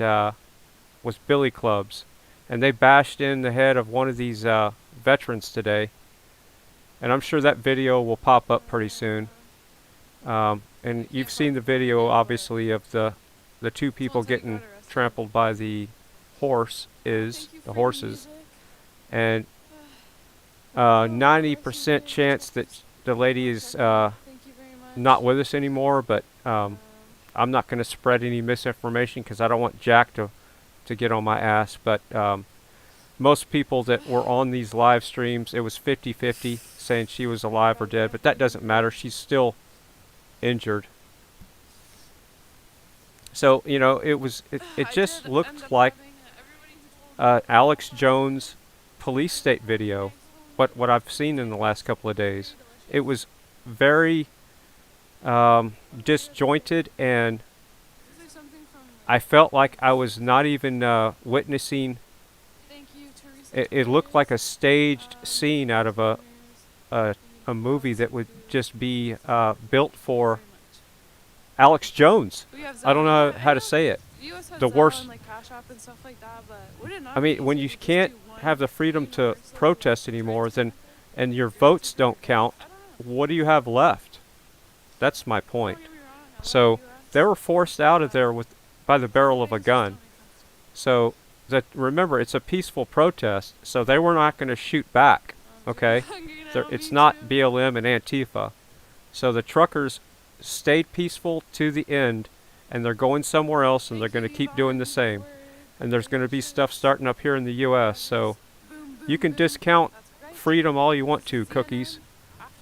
with billy clubs. And they bashed in the head of one of these veterans today. And I'm sure that video will pop up pretty soon. And you've seen the video, obviously, of the 2 people getting trampled by the horses. And 90% chance that the lady is not with us anymore, but I'm not going to spread any misinformation because I don't want Jack to get on my ass. But most people that were on these live streams, it was 50-50. saying she was alive or dead, but that doesn't matter. She's still injured. So, you know, it just looked like Alex Jones police state video, what I've seen in the last couple of days. It was very disjointed, and I felt like I was not even witnessing. It looked like a staged scene out of a movie that would just be built for Alex Jones. I don't know how to say it. The worst. I mean, when you can't have the freedom to protest anymore, then and your votes don't count, what do you have left? That's my point. So they were forced out of there by the barrel of a gun. So remember, it's a peaceful protest, so they were not going to shoot back. Okay, it's not BLM and Antifa. So the truckers stayed peaceful to the end, and they're going somewhere else, and they're going to keep doing the same. And there's going to be stuff starting up here in the U.S., so you can discount freedom all you want to, Cookies,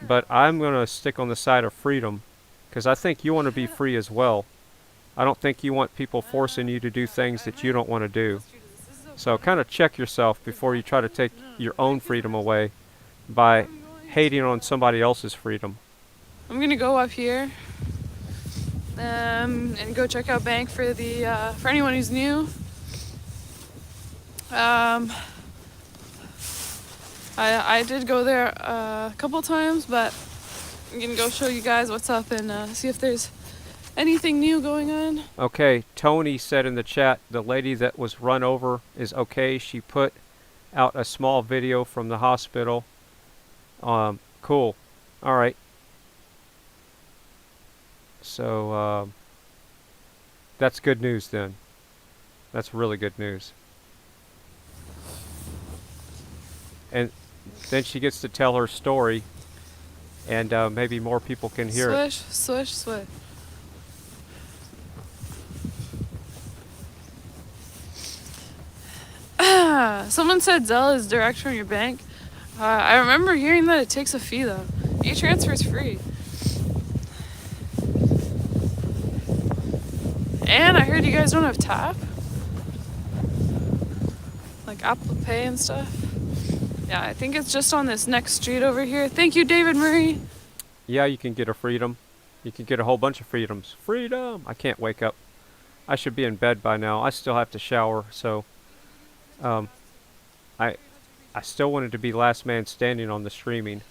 but I'm going to stick on the side of freedom, because I think you want to be free as well. I don't think you want people forcing you to do things that you don't want to do. So kind of check yourself before you try to take your own freedom away by hating on somebody else's freedom. I'm gonna go up here and go check out Bank for for anyone who's new. I did go there a couple times, but I'm gonna go show you guys what's up and see if there's anything new going on. Okay, Tony said in the chat the lady that was run over is okay. She put out a small video from the hospital. Cool. All right. So that's good news then. That's really good news. And then she gets to tell her story, and maybe more people can hear it. Swish, swish, swish. Someone said Zelle is direct from your bank. I remember hearing that it takes a fee though. E-transfer is free. And I heard you guys don't have tap, like Apple Pay and stuff. Yeah, I think it's just on this next street over here. Thank you, David Murray. Yeah, you can get a freedom. You can get a whole bunch of freedoms. Freedom! I can't wake up. I should be in bed by now. I still have to shower, so I still wanted to be last man standing on the streaming.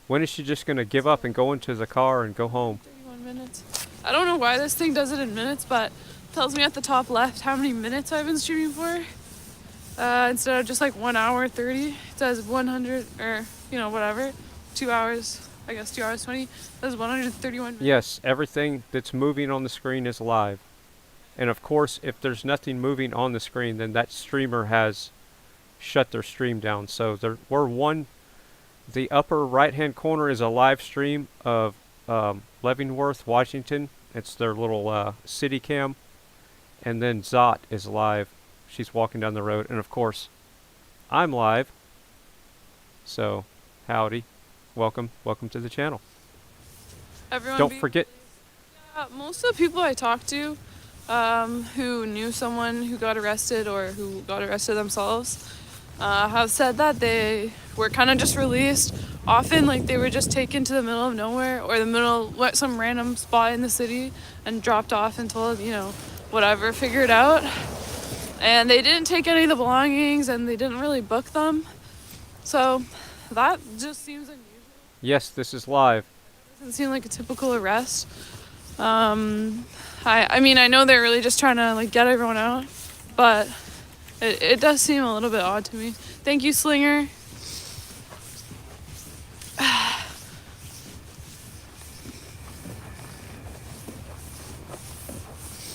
When is she just going to give up and go into the car and go home? 31 minutes. I don't know why this thing does it in minutes, but it tells me at the top left how many minutes I've been streaming for. Instead of just like 1 hour 30, it says 100, or, you know, whatever, 2 hours, I guess 2 hours 20, it says 131 minutes. Yes, everything that's moving on the screen is live. And of course, if there's nothing moving on the screen, then that streamer has shut their stream down. So the upper right hand corner is a live stream of Leavenworth, Washington. It's their little city cam. And then ZOT is live. She's walking down the road. And of course, I'm live. So, howdy. Welcome to the channel. Everyone Don't forget. Most of the people I talked to who knew someone who got arrested or who got arrested themselves have said that they were kind of just released. Often, like, they were just taken to the middle of nowhere or some random spot in the city and dropped off and told, you know, whatever, figure it out. And they didn't take any of the belongings and they didn't really book them. So that just seems unusual. Yes, this is live. Doesn't seem like a typical arrest. I mean, I know they're really just trying to like get everyone out, but it does seem a little bit odd to me. Thank you, Slinger.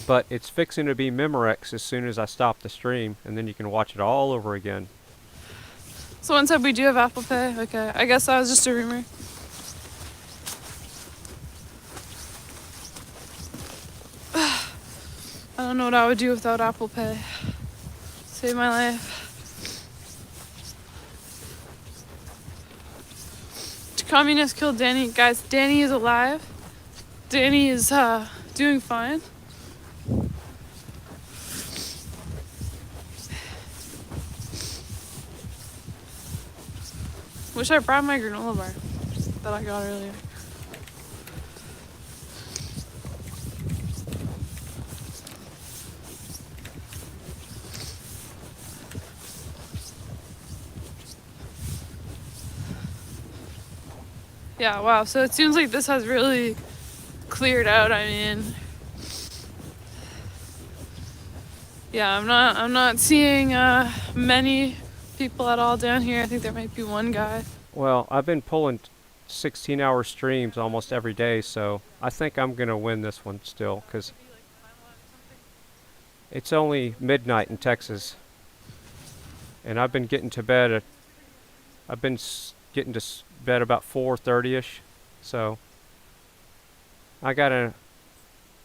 But it's fixing to be Memorex as soon as I stop the stream, and then you can watch it all over again. Someone said we do have Apple Pay. Okay, I guess that was just a rumor. I don't know what I would do without Apple Pay. Save my life. Communists killed Danny. Guys, Danny is alive. Danny is doing fine. Wish I brought my granola bar that I got earlier. Yeah, wow. So it seems like this has really cleared out. I mean, yeah, I'm not seeing many people at all down here. I think there might be one guy. Well, I've been pulling 16-hour streams almost every day, so I think I'm gonna win this one still, because it's only midnight in Texas, and I've been getting to bed getting to bed about 4:30ish, so I got a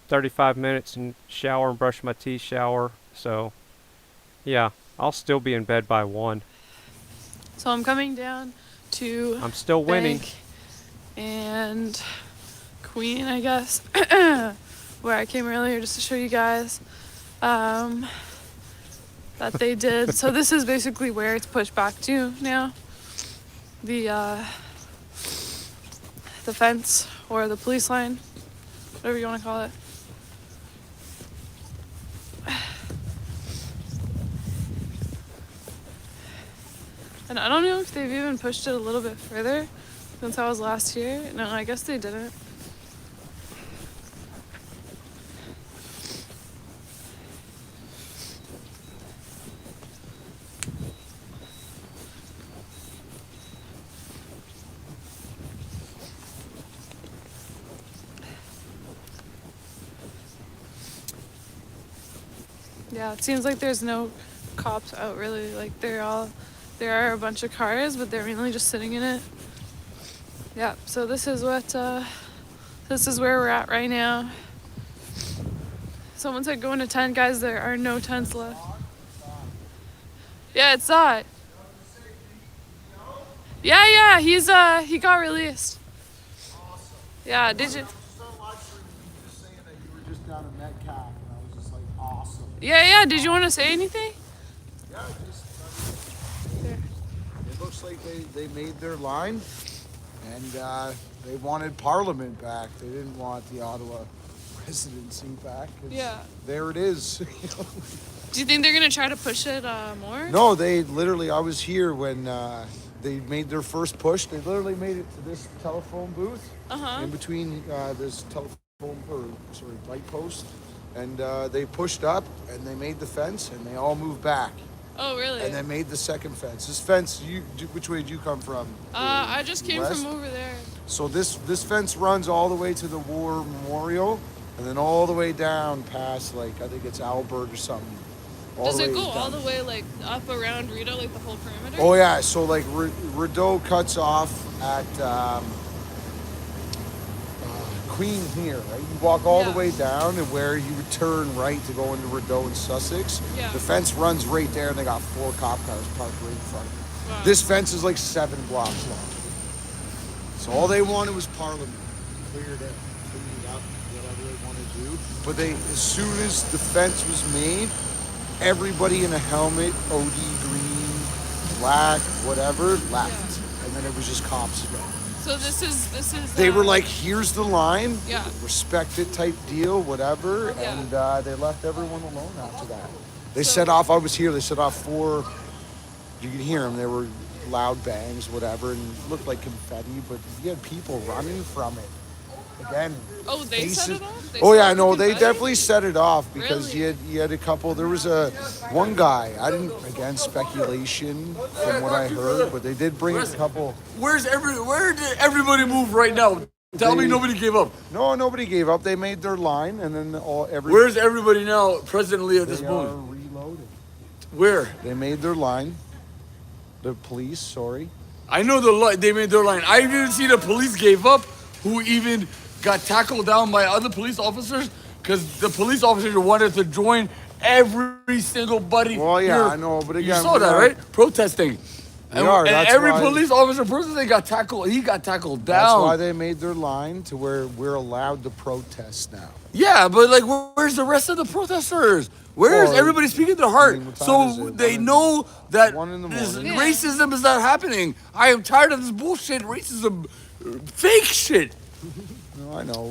35 minutes and shower and brush my teeth, shower, so yeah, I'll still be in bed by 1. So I'm coming down to I'm still winning. Bank and Queen, I guess, where I came earlier just to show you guys that they did. So this is basically where it's pushed back to now. The fence or the police line, whatever you want to call it. And I don't know if they've even pushed it a little bit further since I was last here. No, I guess they didn't. Yeah, it seems like there's no cops out really. Like there are a bunch of cars, but they're mainly just sitting in it. Yeah, so this is where we're at right now. Someone said go into tent, guys. There are no tents left. Yeah, it's ZOT. Yeah, he got released. Yeah, did you? Yeah, did you want to say anything? Yeah, it looks like they made their line, and they wanted Parliament back. They didn't want the Ottawa presidency back. Yeah. There it is. Do you think they're gonna try to push it more? No, they literally, I was here when they made their first push. They literally made it to this telephone booth in between this light post. And they pushed up, and they made the fence, and they all moved back. Oh, really? And they made the second fence. This fence, which way did you come from? I just came west? from over there. So this fence runs all the way to the War Memorial, and then all the way down past, like, I think it's Albert or something. Does it go all the way, like, up around Rideau, like the whole perimeter? Oh, yeah. So, like, Rideau cuts off at Queen here, right? You walk all the way down, and where you would turn right to go into Rideau and Sussex. Yeah. The fence runs right there, and they got 4 cop cars parked right in front of it. Wow. This fence is like 7 blocks long. So all they wanted was Parliament. Cleared it, cleaned up, whatever they want to do. But as soon as the fence was made, everybody in a helmet, OD green, black, whatever, left. And then it was just cops again. So this is. They were like, "Here's the line, yeah, respect it," type deal, whatever, and they left everyone alone after that. They set off. I was here. They set off 4. You could hear them. There were loud bangs, whatever, and it looked like confetti, but you had people running from it. Again. Oh, they set it off? They definitely set it off because you had a couple. There was one guy. I didn't, again, speculation from what I heard, but they did bring a couple. Where did everybody move right now? Tell me nobody gave up. No, nobody gave up. They made their line, and then Where's everybody now presently at this moment? Reloaded. Where? They made their line. The police, sorry. I know they made their line. I didn't see the police gave up, who even got tackled down by other police officers, because the police officers wanted to join every single buddy. Well, yeah, here. I know, but again, you saw that, right? Protesting. And, are. and That's every why- police officer person they got tackled. He got tackled down. That's why they made their line to where we're allowed to protest now. Yeah, but like, where's the rest of the protesters? Where's Well, everybody speaking their heart? I mean, what time is So it? they know that this morning. racism is not happening. I am tired of this bullshit, racism, fake shit. No, I know.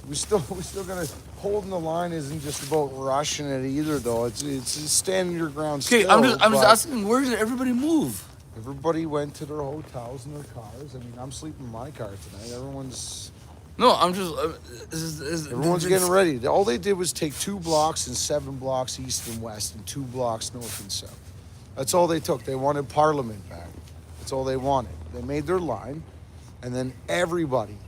We still gotta holding the line isn't just about rushing it either though. It's standing your ground Okay, still. I'm just but asking, where did everybody move? Everybody went to their hotels and their cars. I mean, I'm sleeping in my car tonight. No, I'm just. Everyone's getting ready. All they did was take 2 blocks and 7 blocks east and west and 2 blocks north and south. That's all they took. They wanted Parliament back. That's all they wanted. They made their line, and then everybody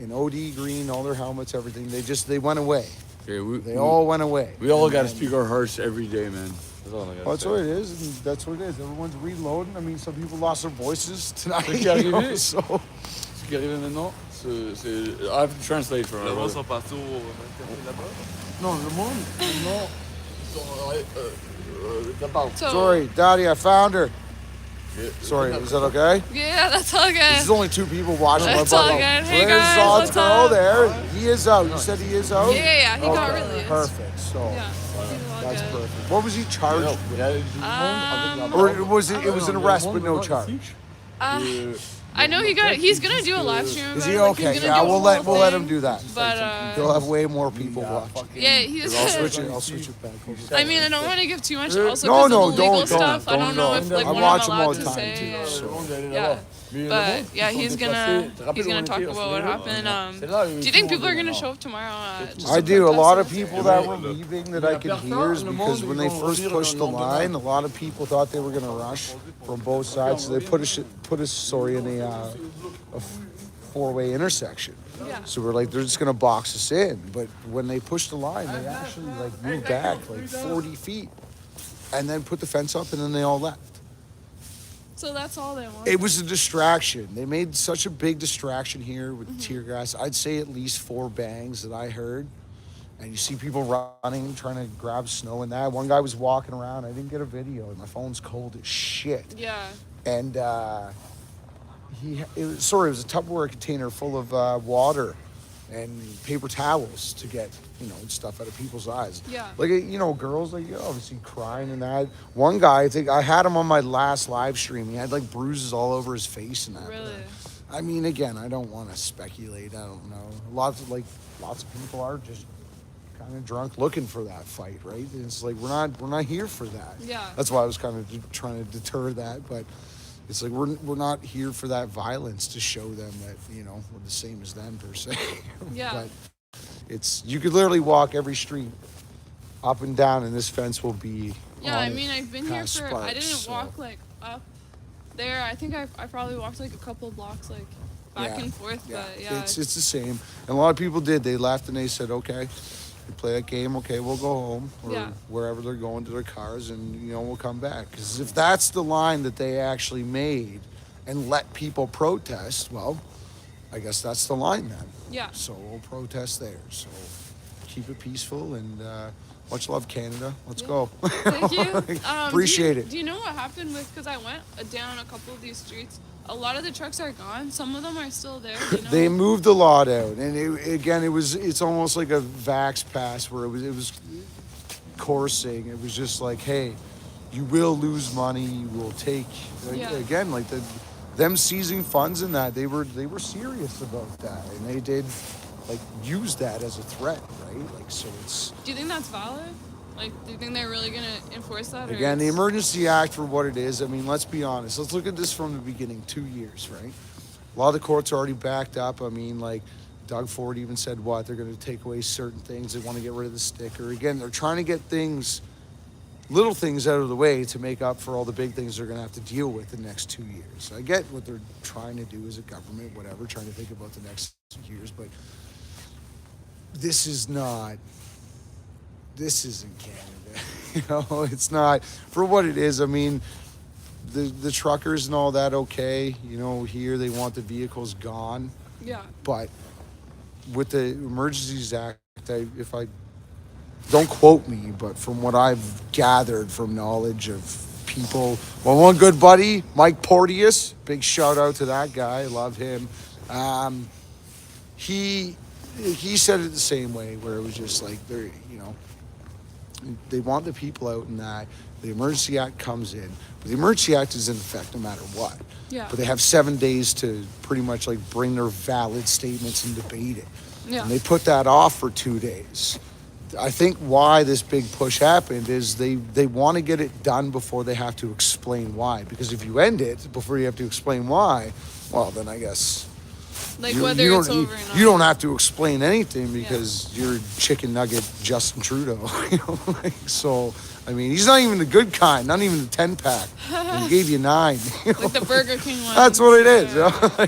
in OD green, all their helmets, everything, they went away. Okay, they all went away. We all And got to then- speak our hearts every day, man. That's all I got. Well, that's what it is, and that's what it is. Everyone's reloading. I mean, some people lost their voices tonight. Ce qui est you know, arrivé, so. ce qui est arrivé maintenant, I have to translate for Le monde her. sont partis au café là-bas. Non, le monde, non. D'abord. Sorry, Daddy, I found her. Sorry, is that okay? Yeah, that's all good. This is only 2 people watching. That's my all brother. good. So Hey, there's guys, Zod's what's girl up? there. He is out. You said he is out? Yeah, he got Okay, released. Perfect. So Yeah, that's perfect. What was he charged with? Or was it was an arrest but no charge? I know he's gonna do a live stream. Is about he it, like, he's okay? gonna Yeah, do a we'll whole let him thing, do that. But He'll have way more people watching. yeah, he's. I'll switch it back. I mean, I don't want to give too much. No, Also, because no, of the legal don't, stuff. I don't, don't know if like I what watch I'm him all allowed the to time say. too. So. Yeah. But yeah, he's gonna talk about what happened. Do you think people are gonna show up tomorrow? Just I to do. A protest lot it? of people that were leaving that I could hear is because when they first pushed the line, a lot of people thought they were going to rush from both sides. So they put us in a 4-way intersection. Yeah. So we're like, they're just going to box us in. But when they pushed the line, they actually like moved back like 40 feet and then put the fence up and then they all left. So that's all they want. It was a distraction. They made such a big distraction here with the tear gas. I'd say at least 4 bangs that I heard. And you see people running, trying to grab snow and that. One guy was walking around. I didn't get a video. My phone's cold as shit. Yeah. And it was a Tupperware container full of water and paper towels to get, stuff out of people's eyes. Yeah. Like, girls, like, obviously crying and that. One guy, I think I had him on my last live stream. He had, like, bruises all over his face and that. Really? I mean, again, I don't want to speculate. I don't know. Lots of people are just kind of drunk looking for that fight, right? And it's like, we're not here for that. Yeah. That's why I was kind of trying to deter that, but it's like we're not here for that violence to show them that, we're the same as them per se. Yeah. But you could literally walk every street up and down and this fence will be Yeah, on I it mean, I've been here past for. I Sparks, didn't so. walk like up there. I think I probably walked like a couple blocks like back Yeah, and forth. But yeah, it's the same. And a lot of people did. They left and they said, okay, we play that game. Okay, we'll go home or Yeah. wherever they're going to their cars, and we'll come back. Because if that's the line that they actually made and let people protest, well, I guess that's the line then. Yeah. So we'll protest there. So keep it peaceful and much love, Canada. Let's go. Thank you. Appreciate it. Do you know what happened with? Because I went down a couple of these streets. A lot of the trucks are gone. Some of them are still there. You know? They moved a lot out, and it's almost like a vax pass where it was coursing. It was just like, hey, you will lose money. You will take again like them seizing funds and that they were serious about that, and they did like use that as a threat, right? Like so it's. Do you think that's valid? Like, do you think they're really gonna enforce that? Again, the Emergency Act for what it is, I mean, let's be honest. Let's look at this from the beginning, 2 years, right? A lot of the courts are already backed up. I mean, like, Doug Ford even said they're going to take away certain things. They want to get rid of the sticker. Again, they're trying to get little things out of the way to make up for all the big things they're going to have to deal with the next 2 years. I get what they're trying to do as a government, whatever, trying to think about the next years, but this isn't Canada. It's not for what it is. I mean, the truckers and all that, okay, here they want the vehicles gone. Yeah. But with the Emergencies Act, if I don't quote me, but from what I've gathered from knowledge of people. Well, one good buddy, Mike Porteous, big shout out to that guy. Love him. He said it the same way, where it was just like they're, you know, they want the people out, and that the Emergency Act comes in, but the Emergency Act is in effect no matter what. Yeah. But they have 7 days to pretty much like bring their valid statements and debate it. Yeah. And they put that off for 2 days. I think why this big push happened is they want to get it done before they have to explain why. Because if you end it before you have to explain why, well, then I guess Like you, whether you it's don't, over or not. you don't have to explain anything because you're chicken nugget Justin Trudeau. You know, like, so I mean, he's not even the good kind, not even the 10-pack. He gave you 9. You know? Like the Burger King one. That's what it is. Yeah. You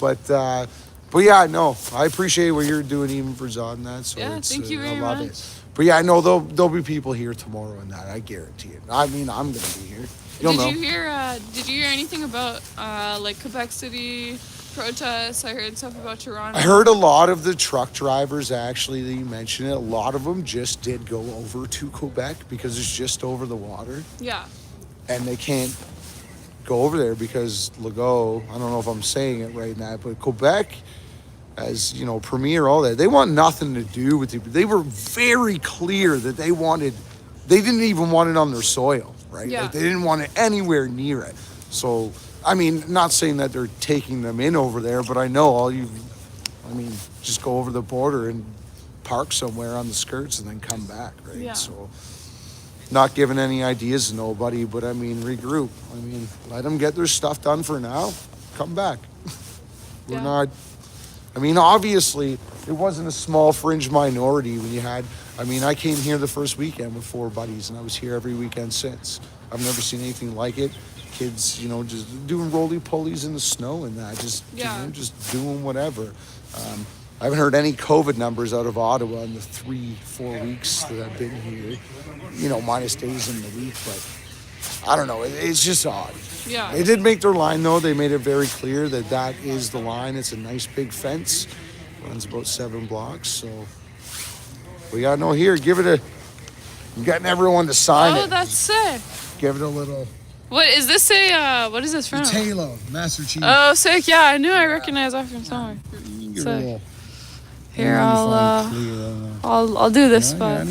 know? But yeah, no, I appreciate what you're doing even for Zod and that. So Yeah, it's, thank you I very love much. it. But yeah, no, there'll be people here tomorrow and that. I guarantee it. I mean, I'm gonna be here. You'll know. Did you hear anything about like Quebec City protests? I heard stuff about Toronto. I heard a lot of the truck drivers, actually, that you mentioned it, a lot of them just did go over to Quebec because it's just over the water. Yeah. And they can't go over there because Legault, I don't know if I'm saying it right now, but Quebec, as you know, Premier, all that, they want nothing to do with it. They were very clear that they didn't even want it on their soil, right? Yeah. Like, they didn't want it anywhere near it. So, I mean, not saying that they're taking them in over there, but I know just go over the border and park somewhere on the skirts and then come back, right? Yeah. So, not giving any ideas to nobody, but I mean, regroup. I mean, let them get their stuff done for now. Come back. We're not. I mean, obviously, it wasn't a small fringe minority when you had. I mean, I came here the first weekend with 4 buddies, and I was here every weekend since. I've never seen anything like it. Kids, you know, just doing roly-polies in the snow and that, just just doing whatever. I haven't heard any COVID numbers out of Ottawa in the 3-4 weeks that I've been here. You know, minus days in the week, but I don't know. It's just odd. Yeah. They did make their line, though. They made it very clear that that is the line. It's a nice big fence. Runs about 7 blocks. So we got no here. Give it a. I'm getting everyone to sign it. Oh, that's sick. Give it a little. What is this? What is this from? Halo, Master Chief. Oh, sick! Yeah, I knew I recognized that from somewhere. Sick. Here, I'll do this spot.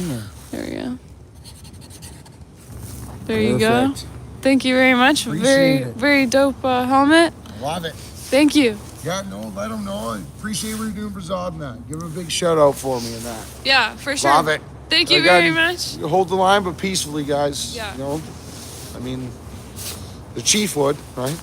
There we go. There you go. Thank you very much. Very dope helmet. Love it. Thank you. Yeah, no, let them know. I appreciate what you're doing for Zod and that. Give him a big shout out for me and that. Yeah, for sure. Love it. Thank you very much. Hold the line, but peacefully, guys. Yeah. You know, I mean, the chief would, right?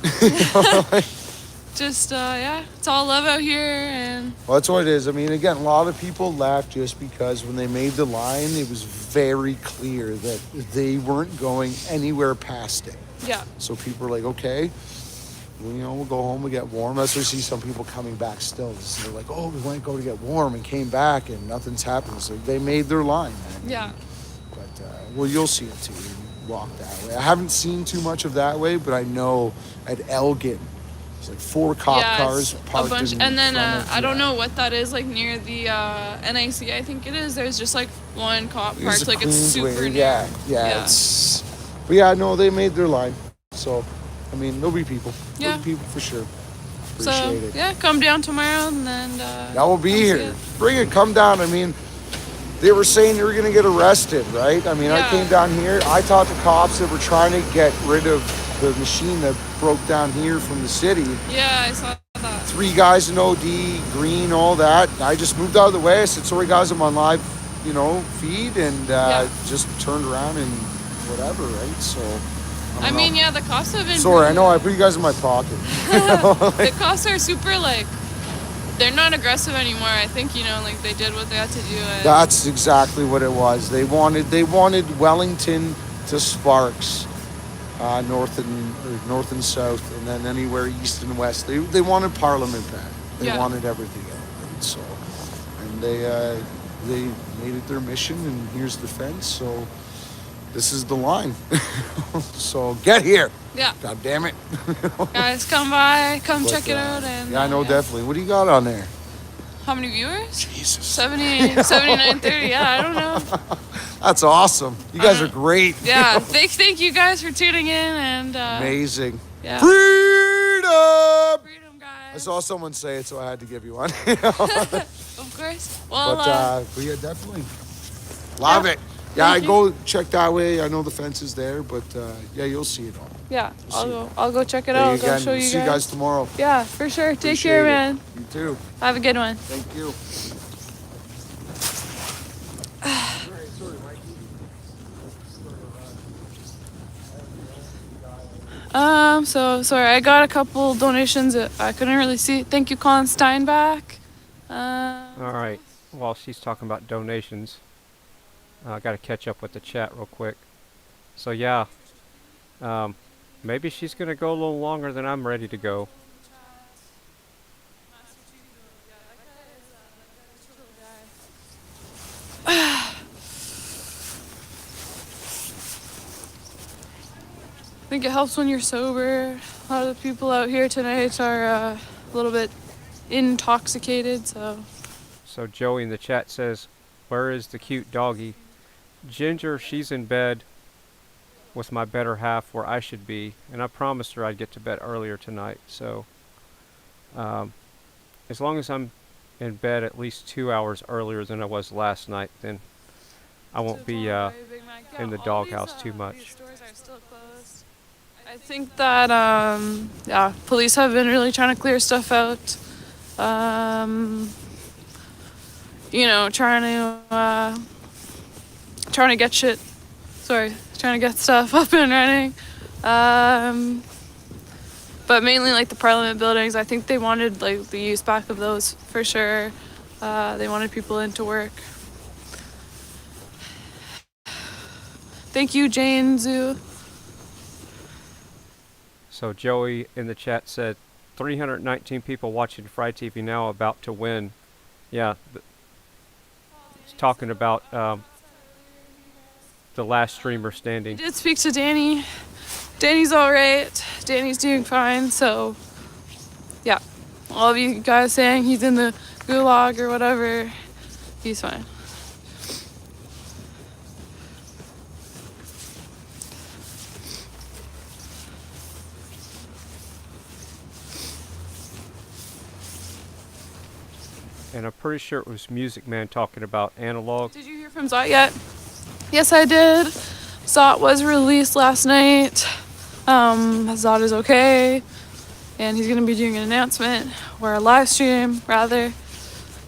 Just it's all love out here, and well, that's what it is. I mean, again, a lot of people left just because when they made the line, it was very clear that they weren't going anywhere past it. yeah. So people were like, okay, well, you know, we'll go home, we'll get warm. That's why I see some people coming back still. So they're like, oh, we went to go to get warm and came back and nothing's happened. So they made their line, man. Yeah. But, well, you'll see it too. You walk that way. I haven't seen too much of that way, but I know at Elgin, there's like 4 cop cars parked a bunch, in and then front of, I don't know what that is, like near the NIC, I think it is. There's just like one cop parked, like it's super near. Yeah. It's, but yeah, no, they made their line. So, I mean, there'll be people. Yeah. There'll be people for sure. So Appreciate it. yeah, come down tomorrow and then. That will be here. Bring it. Come down. I mean, they were saying you were going to get arrested, right? I mean, I came down here. I talked to cops that were trying to get rid of the machine that broke down here from the city. Yeah, I saw that. 3 guys in OD, green, all that. I just moved out of the way. I said, sorry guys, I'm on live, you know, feed, and just turned around and whatever, right? So. I mean, yeah, the cops have been. Sorry, I know I put you guys in my pocket. The cops are super like. They're not aggressive anymore. I think, you know, like they did what they had to do. And That's exactly what it was. They wanted Wellington to Sparks, north and south, and then anywhere east and west. They wanted Parliament back. They wanted everything out. Right? So, and they made it their mission. And here's the fence. So this is the line. So get here. Yeah. God damn it. Guys, come by, come check it out, and yeah, I know definitely. What do you got on there? How many viewers? Jesus. 70, 79, 30. Yeah, I don't know. That's awesome. You guys are great. Yeah, thank you guys for tuning in and Amazing. Yeah. Freedom! Freedom, guys. I saw someone say it, so I had to give you one. Of course. Well, but yeah, definitely. Love it. Yeah, I go check that way. I know the fence is there, but yeah, you'll see it all. yeah, I'll go check it out. I'll go show you guys. See you guys tomorrow. Yeah, for sure. Take care, man. You too. Have a good one. Thank you. So sorry, I got a couple donations that I couldn't really see. Thank you, Colin Steinbach. All right. While she's talking about donations, I got to catch up with the chat real quick. So yeah, maybe she's gonna go a little longer than I'm ready to go. I think it helps when you're sober. A lot of the people out here tonight are a little bit intoxicated, so. So Joey in the chat says, "Where is the cute doggy?" Ginger, she's in bed with my better half where I should be, and I promised her I'd get to bed earlier tonight. So as long as I'm in bed at least 2 hours earlier than I was last night, then I won't be in the doghouse too much. I think that, yeah, police have been really trying to clear stuff out. You know, trying to get shit, trying to get stuff up and running. But mainly like the Parliament buildings, I think they wanted like the use back of those for sure. They wanted people in to work. Thank you, Jane Zoo. So Joey in the chat said, 319 people watching Fry TV now, about to win. Yeah, it's talking about the last streamer standing. I did speak to Danny. Danny's all right. Danny's doing fine. So, yeah, all of you guys saying he's in the gulag or whatever, he's fine. And I'm pretty sure it was Music Man talking about analog. Did you hear from ZOT yet? Yes, I did. ZOT was released last night. ZOT is okay. And he's going to be doing an announcement, or a live stream, rather,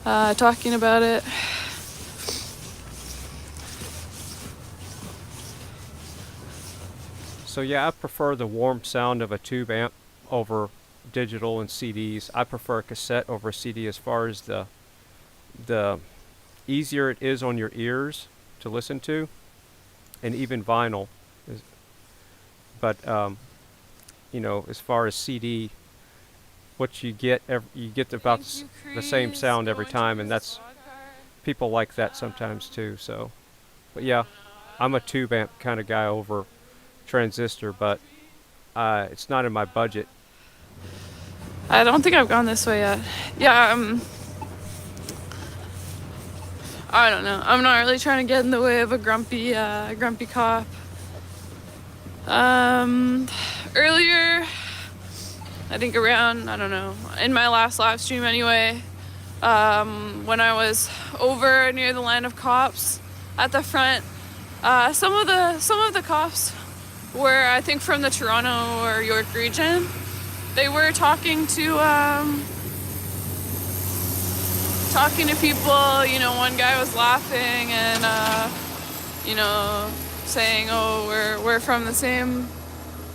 talking about it. So yeah, I prefer the warm sound of a tube amp over digital and CDs. I prefer a cassette over a CD as far as the easier it is on your ears to listen to, and even vinyl. But you know, as far as CD, what you get about the same sound every time, and that's, people like that sometimes too. So, but yeah, I'm a tube amp kind of guy over transistor, but it's not in my budget. I don't think I've gone this way yet. Yeah, I don't know. I'm not really trying to get in the way of a grumpy cop. Earlier, I think around, I don't know, in my last live stream anyway, when I was over near the line of cops at the front, some of the cops were, I think, from the Toronto or York region. They were talking to people. You know, one guy was laughing and you know, saying, "Oh, we're from the same,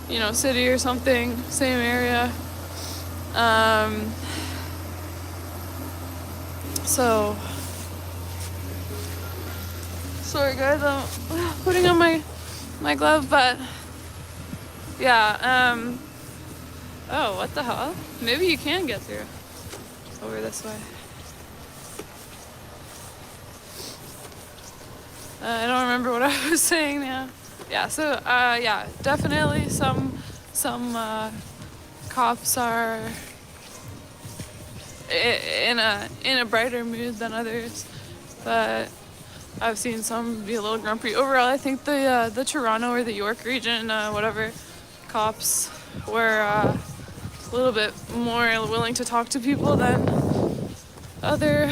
you know, city or something, same area." So sorry guys, I'm putting on my glove, but yeah. Oh, what the hell? Maybe you can get through over this way. I don't remember what I was saying now. Yeah, so, yeah, definitely some cops are in a brighter mood than others, but I've seen some be a little grumpy. Overall, I think the Toronto or the York region, whatever, cops were a little bit more willing to talk to people than other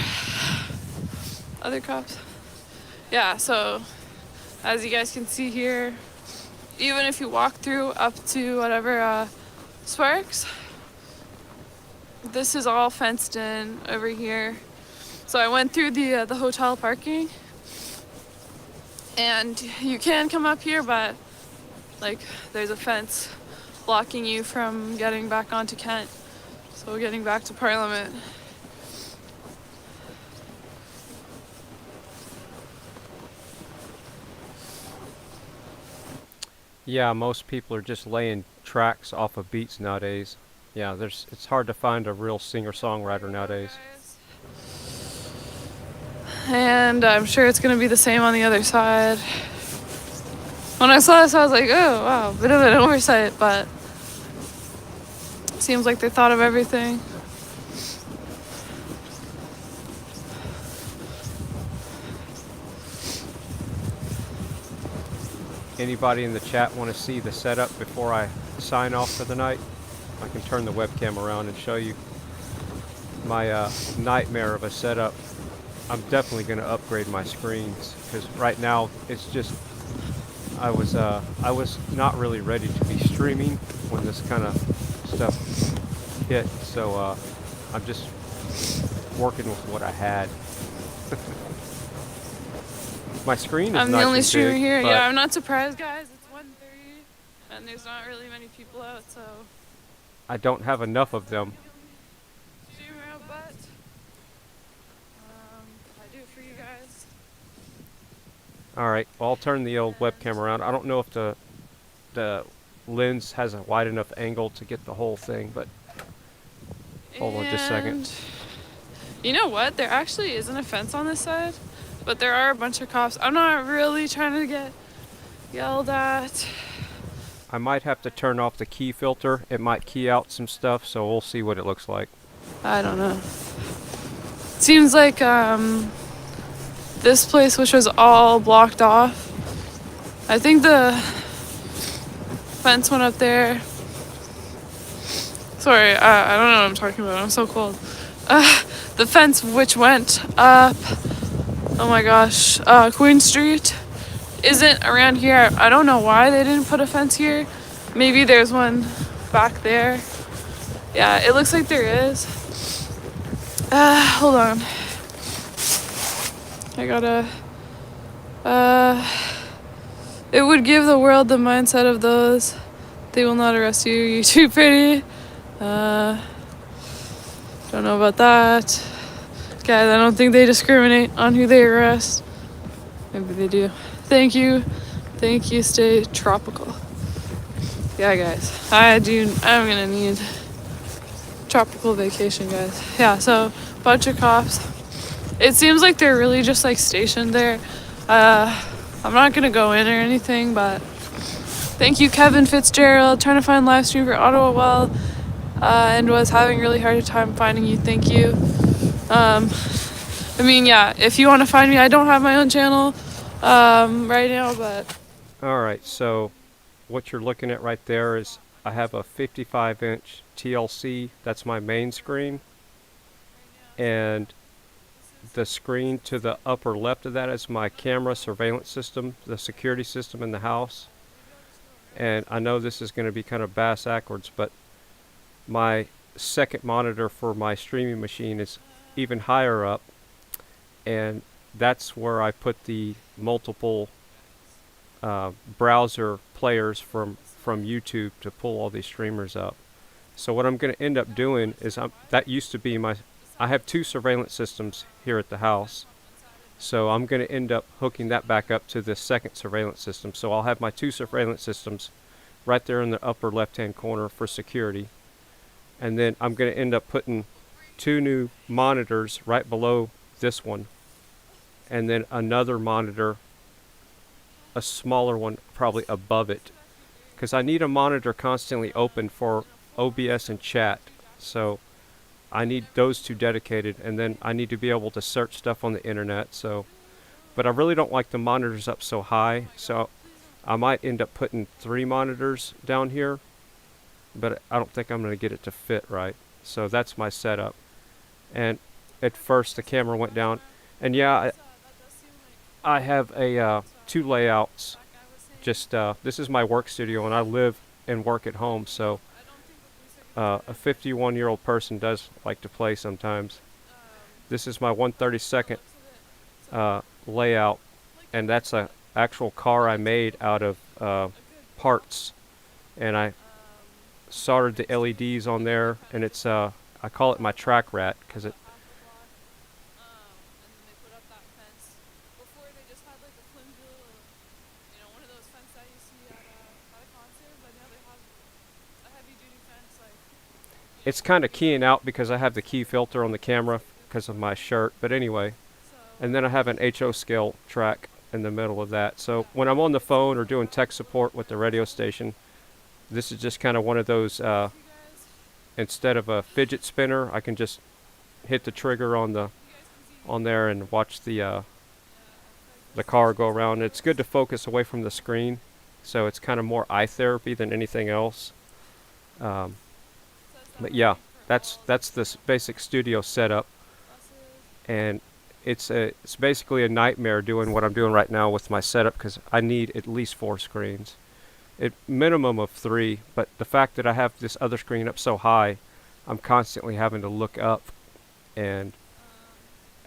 cops. Yeah, so as you guys can see here, even if you walk through up to whatever Sparks, this is all fenced in over here. So I went through the hotel parking, and you can come up here, but like there's a fence blocking you from getting back onto Kent, so getting back to Parliament. Yeah, most people are just laying tracks off of beats nowadays. Yeah, it's hard to find a real singer-songwriter nowadays. And I'm sure it's gonna be the same on the other side. When I saw this, I was like, oh wow, bit of an oversight, but seems like they thought of everything. Anybody in the chat want to see the setup before I sign off for the night? I can turn the webcam around and show you my nightmare of a setup. I'm definitely going to upgrade my screens because right now it's just I was not really ready to be streaming when this kind of stuff hit, so I'm just working with what I had. My screen is I'm nice the only and streamer big, here. but Yeah, I'm not surprised, guys. It's 1:30, and there's not really many people out, so. I don't have enough of them. Streamer out, but I do it for you guys. Alright, well, I'll turn the old webcam around. I don't know if the lens has a wide enough angle to get the whole thing, but hold on just a second. You know what? There actually isn't a fence on this side, but there are a bunch of cops. I'm not really trying to get yelled at. I might have to turn off the key filter. It might key out some stuff, so we'll see what it looks like. I don't know. Seems like this place, which was all blocked off, I think the fence went up there. Sorry, I don't know what I'm talking about. I'm so cold. The fence which went up, oh my gosh, Queen Street isn't around here. I don't know why they didn't put a fence here. Maybe there's one back there. Yeah, it looks like there is. Hold on. I gotta, it would give the world the mindset of those. They will not arrest you. You're too pretty. Don't know about that. Guys, I don't think they discriminate on who they arrest. Maybe they do. Thank you. Thank you. Stay tropical. Yeah, guys. I'm gonna need tropical vacation, guys. Yeah, so bunch of cops. It seems like they're really just like stationed there. I'm not gonna go in or anything, but thank you, Kevin Fitzgerald, trying to find live stream for Ottawa well, and was having a really hard time finding you. Thank you. I mean, yeah, if you want to find me, I don't have my own channel right now, but. Alright, so what you're looking at right there is I have a 55-inch TLC. That's my main screen. And the screen to the upper left of that is my camera surveillance system, the security system in the house. And I know this is going to be kind of bass-ackwards, but my second monitor for my streaming machine is even higher up, and that's where I put the multiple browser players from YouTube to pull all these streamers up. So what I'm going to end up doing is that used to be I have two surveillance systems here at the house, so I'm going to end up hooking that back up to the second surveillance system. So I'll have my two surveillance systems right there in the upper left hand corner for security, and then I'm going to end up putting two new monitors right below this one, and then another monitor, a smaller one, probably above it, because I need a monitor constantly open for OBS and chat. So I need those two dedicated, and then I need to be able to search stuff on the internet. So, but I really don't like the monitors up so high, so I might end up putting 3 monitors down here, but I don't think I'm going to get it to fit right. So that's my setup. And at first the camera went down, and yeah, I have a 2 layouts. Just this is my work studio, and I live and work at home, so a 51-year-old person does like to play sometimes. This is my 1/32 layout, and that's a actual car I made out of parts, and I soldered the LEDs on there, and it's I call it my track rat because it it's kind of keying out because I have the key filter on the camera because of my shirt, but anyway. And then I have an HO scale track in the middle of that. So when I'm on the phone or doing tech support with the radio station, this is just kind of one of those, instead of a fidget spinner, I can just hit the trigger on there and watch the car go around. It's good to focus away from the screen, so it's kind of more eye therapy than anything else. But yeah, that's this basic studio setup, and it's basically a nightmare doing what I'm doing right now with my setup because I need at least 4 screens, at minimum of 3. But the fact that I have this other screen up so high, I'm constantly having to look up, and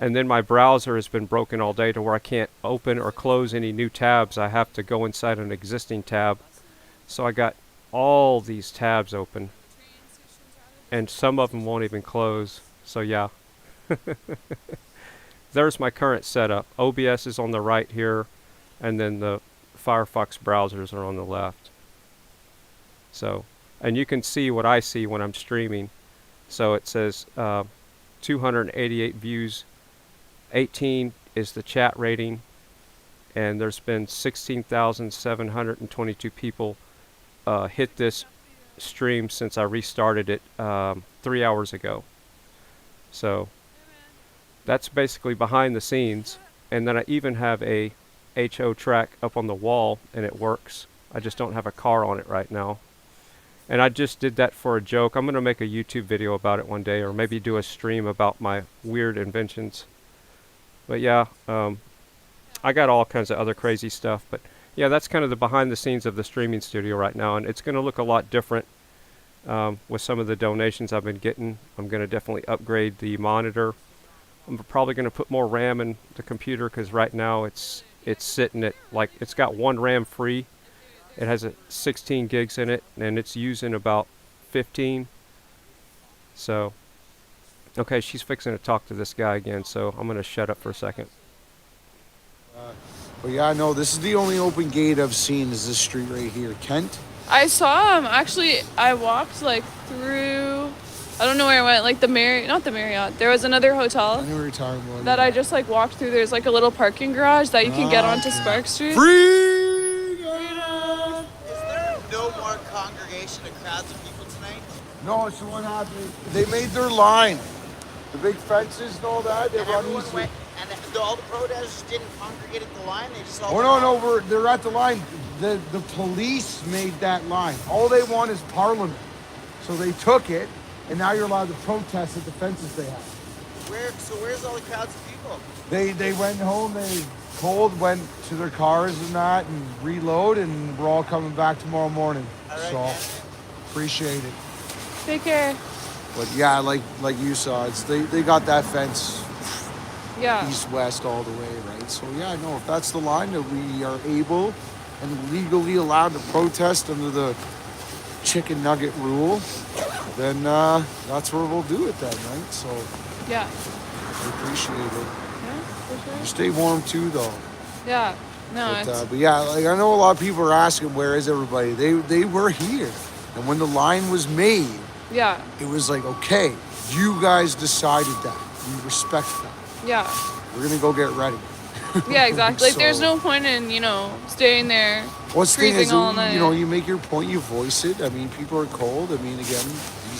then my browser has been broken all day to where I can't open or close any new tabs. I have to go inside an existing tab, so I got all these tabs open, and some of them won't even close. So yeah. There's my current setup. OBS is on the right here, and then the Firefox browsers are on the left. So, and you can see what I see when I'm streaming. So it says 288 views, 18 is the chat rating, and there's been 16,722 people hit this stream since I restarted it 3 hours ago. So that's basically behind the scenes. And then I even have a HO track up on the wall, and it works. I just don't have a car on it right now. And I just did that for a joke. I'm going to make a YouTube video about it one day, or maybe do a stream about my weird inventions. But yeah, I got all kinds of other crazy stuff. But yeah, that's kind of the behind the scenes of the streaming studio right now, and it's going to look a lot different with some of the donations I've been getting. I'm going to definitely upgrade the monitor. I'm probably going to put more RAM in the computer because right now it's sitting at, like, it's got 1 RAM free. It has 16 gigs in it, and it's using about 15. So, okay, she's fixing to talk to this guy again, so I'm going to shut up for a second. But yeah, no, this is the only open gate I've seen is this street right here. Kent? I saw actually, I walked like through, I don't know where I went, like the Marriott, not the Marriott. There was another hotel I know what you're talking about. that I just like walked through. There's like a little parking garage that you can get onto Spark Street. Is there no more congregation of crowds of people tonight? No, so what happened? They made their line. The big fences and all that. They run Everyone easy. went, and all the protesters didn't congregate at the line. They just all. Oh no, they're at the line. The police made that line. All they want is Parliament, so they took it, and now you're allowed to protest at the fences they have. Where's all the crowds of people? They went home. They cold went to their cars and that, and reload, and we're all coming back tomorrow morning. All right, so man. appreciate it. Take care. But yeah, like you saw, they got that fence. Yeah. East-west all the way, right? So yeah, no, if that's the line that we are able and legally allowed to protest under the chicken nugget rule, then that's where we'll do it then, right? So yeah, I appreciate it. Yeah, for sure. You stay warm too, though. Yeah. No, But yeah, like I know a lot of people are asking, where is everybody? They were here, and when the line was made, yeah. it was like, okay, you guys decided that. We respect that. Yeah. We're gonna go get ready. Yeah, exactly. Like, So- there's no point in, staying there What's the thing freezing is, all night. you make your point, you voice it. I mean, people are cold. I mean, again,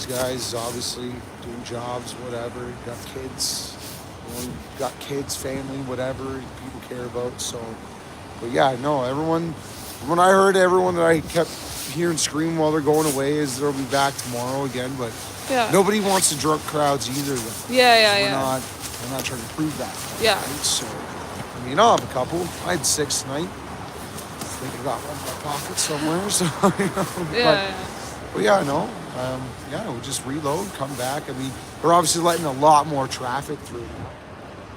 these guys obviously doing jobs, whatever, got kids, got kids, family, whatever people care about. So, but yeah, no, everyone, when I heard everyone that I kept hearing scream while they're going away is they'll be back tomorrow again, but Yeah. nobody wants to drunk crowds either, though. Yeah. We're not trying to prove that. Yeah. Right? So, I mean, I'll have a couple. I had 6 tonight. I think I got one in my pocket somewhere. So, but yeah, no. We'll just reload, come back. I mean, we're obviously letting a lot more traffic through.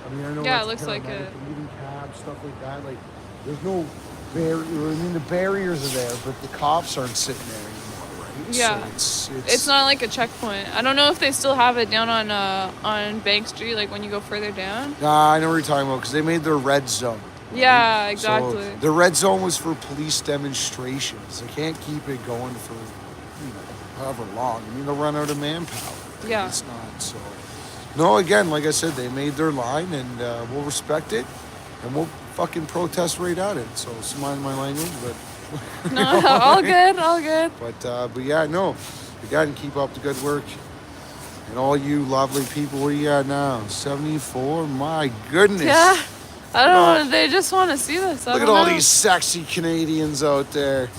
I mean, I know. Yeah, it looks like it. Even cabs, stuff like that. Like, there's no barrier. I mean, the barriers are there, but the cops aren't sitting there anymore, right? Yeah. So it's not like a checkpoint. I don't know if they still have it down on Bank Street, like when you go further down. Nah, I know what you're talking about because they made their red zone. Yeah, exactly. So the red zone was for police demonstrations. They can't keep it going for however long. I mean, they'll run out of manpower. Yeah. It's not so. No, again, like I said, they made their line, and we'll respect it, and we'll fucking protest right at it. So, it's mind my language, but No, all good, all good. But yeah, no. Again, keep up the good work. And all you lovely people, what are you at now? 74? My goodness. Yeah. I don't know. They just want to see this. Look at all these sexy Canadians out there.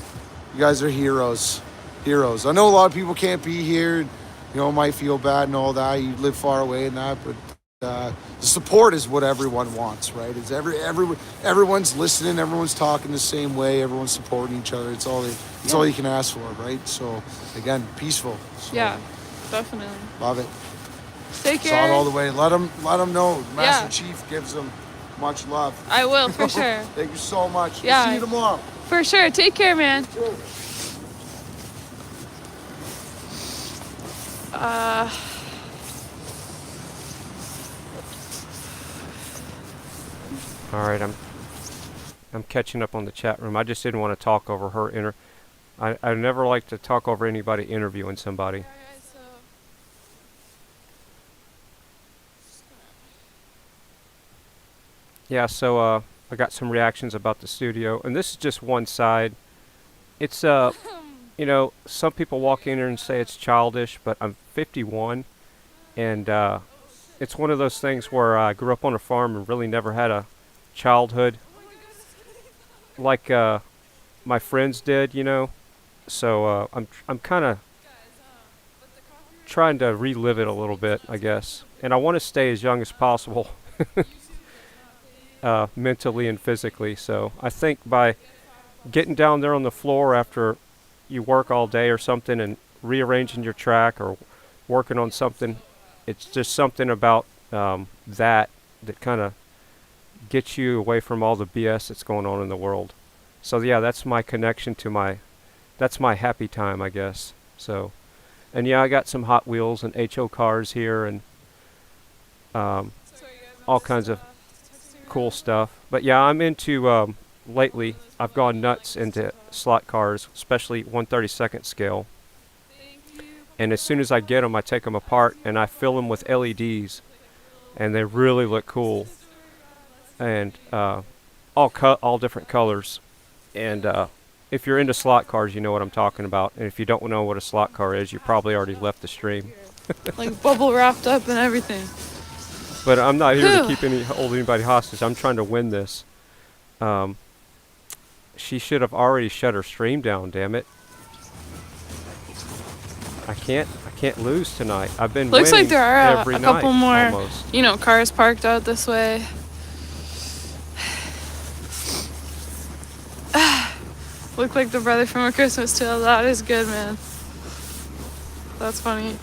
You guys are heroes. Heroes. I know a lot of people can't be here, might feel bad and all that. You live far away and that, but the support is what everyone wants, right? It's everyone's listening, everyone's talking the same way, everyone's supporting each other. It's all you can ask for, right? So again, peaceful. So, yeah, definitely. Love it. Take care. It's on all the way. Let them know. Master Chief gives them much love. I will, for sure. Thank you so much. Yeah. See you tomorrow. For sure. Take care, man. Sure. All right, I'm catching up on the chat room. I just didn't want to talk over her I never like to talk over anybody interviewing somebody. Yeah, so I got some reactions about the studio, and this is just one side. It's some people walk in here and say it's childish, but I'm 51, and it's one of those things where I grew up on a farm and really never had a childhood like my friends did, So I'm kind of trying to relive it a little bit, I guess, and I want to stay as young as possible, mentally and physically. So I think by getting down there on the floor after you work all day or something and rearranging your track or working on something, it's just something about that kind of gets you away from all the BS that's going on in the world. So yeah, that's my connection to that's my happy time, I guess. So, and yeah, I got some Hot Wheels and HO cars here and all kinds of cool stuff. But yeah, I'm into lately I've gone nuts into slot cars, especially 1/32 scale. And as soon as I get them, I take them apart and I fill them with LEDs, and they really look cool. And all different colors. And if you're into slot cars, you know what I'm talking about. And if you don't know what a slot car is, you probably already left the stream. Like bubble wrapped up and everything. But I'm not here to hold anybody hostage. I'm trying to win this. She should have already shut her stream down, damn it. I can't lose tonight. I've been Looks winning like there are every a night, couple more, almost. cars parked out this way. Look like the brother from A Christmas Tale. That is good, man. That's funny.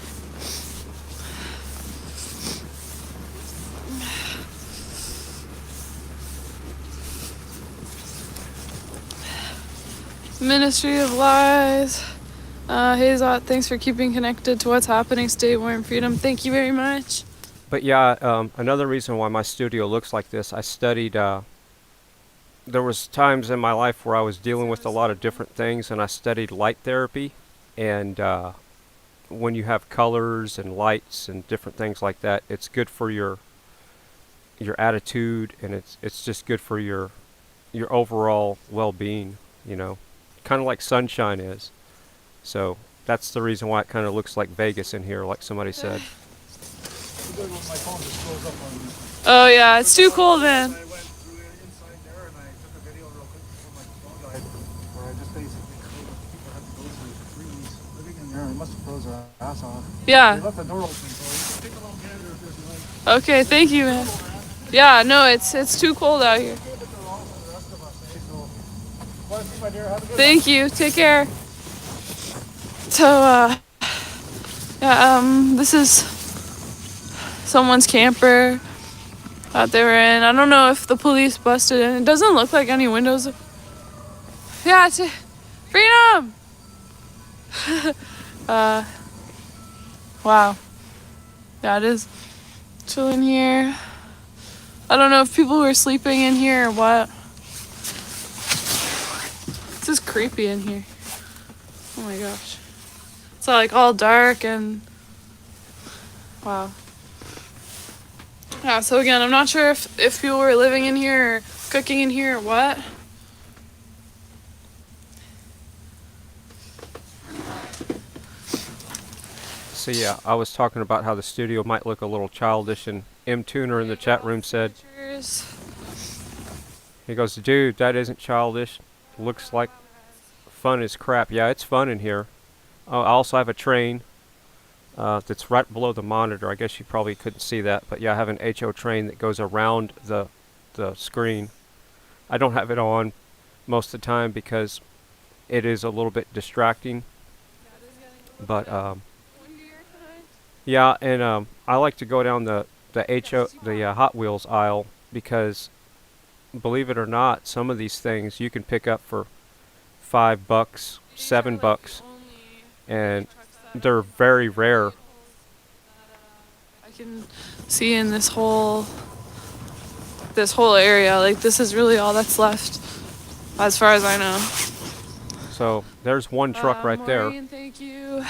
Ministry of Lies. Hey Zot, thanks for keeping connected to what's happening. Stay warm, freedom. Thank you very much. But yeah, another reason why my studio looks like this, I studied, there was times in my life where I was dealing with a lot of different things, and I studied light therapy. And when you have colors and lights and different things like that, it's good for your attitude, and it's just good for your overall well-being, kind of like sunshine is. So that's the reason why it kind of looks like Vegas in here, like somebody said. Oh yeah, it's too cold, man. Yeah. Okay, thank you, man. Yeah, no, it's too cold out here. Thank you. Take care. So, yeah, this is someone's camper that they were in. I don't know if the police busted in. It doesn't look like any windows. Yeah, it's freedom. Wow. Yeah, it is chilling here. I don't know if people were sleeping in here or what. This is creepy in here. Oh my gosh. It's like all dark and wow. Yeah, so again, I'm not sure if people were living in here or cooking in here or what. So yeah, I was talking about how the studio might look a little childish, and M Tuner in the chat room said, he goes, dude, that isn't childish. Looks like fun as crap. Yeah, it's fun in here. I also have a train that's right below the monitor. I guess you probably couldn't see that, but yeah, I have an HO train that goes around the screen. I don't have it on most of the time because it is a little bit distracting. But yeah, and I like to go down the Hot Wheels aisle because, believe it or not, some of these things you can pick up for $5, $7, and they're very rare. I can see in this whole area, like this is really all that's left, as far as I know. So there's one truck right there. Maureen, thank you.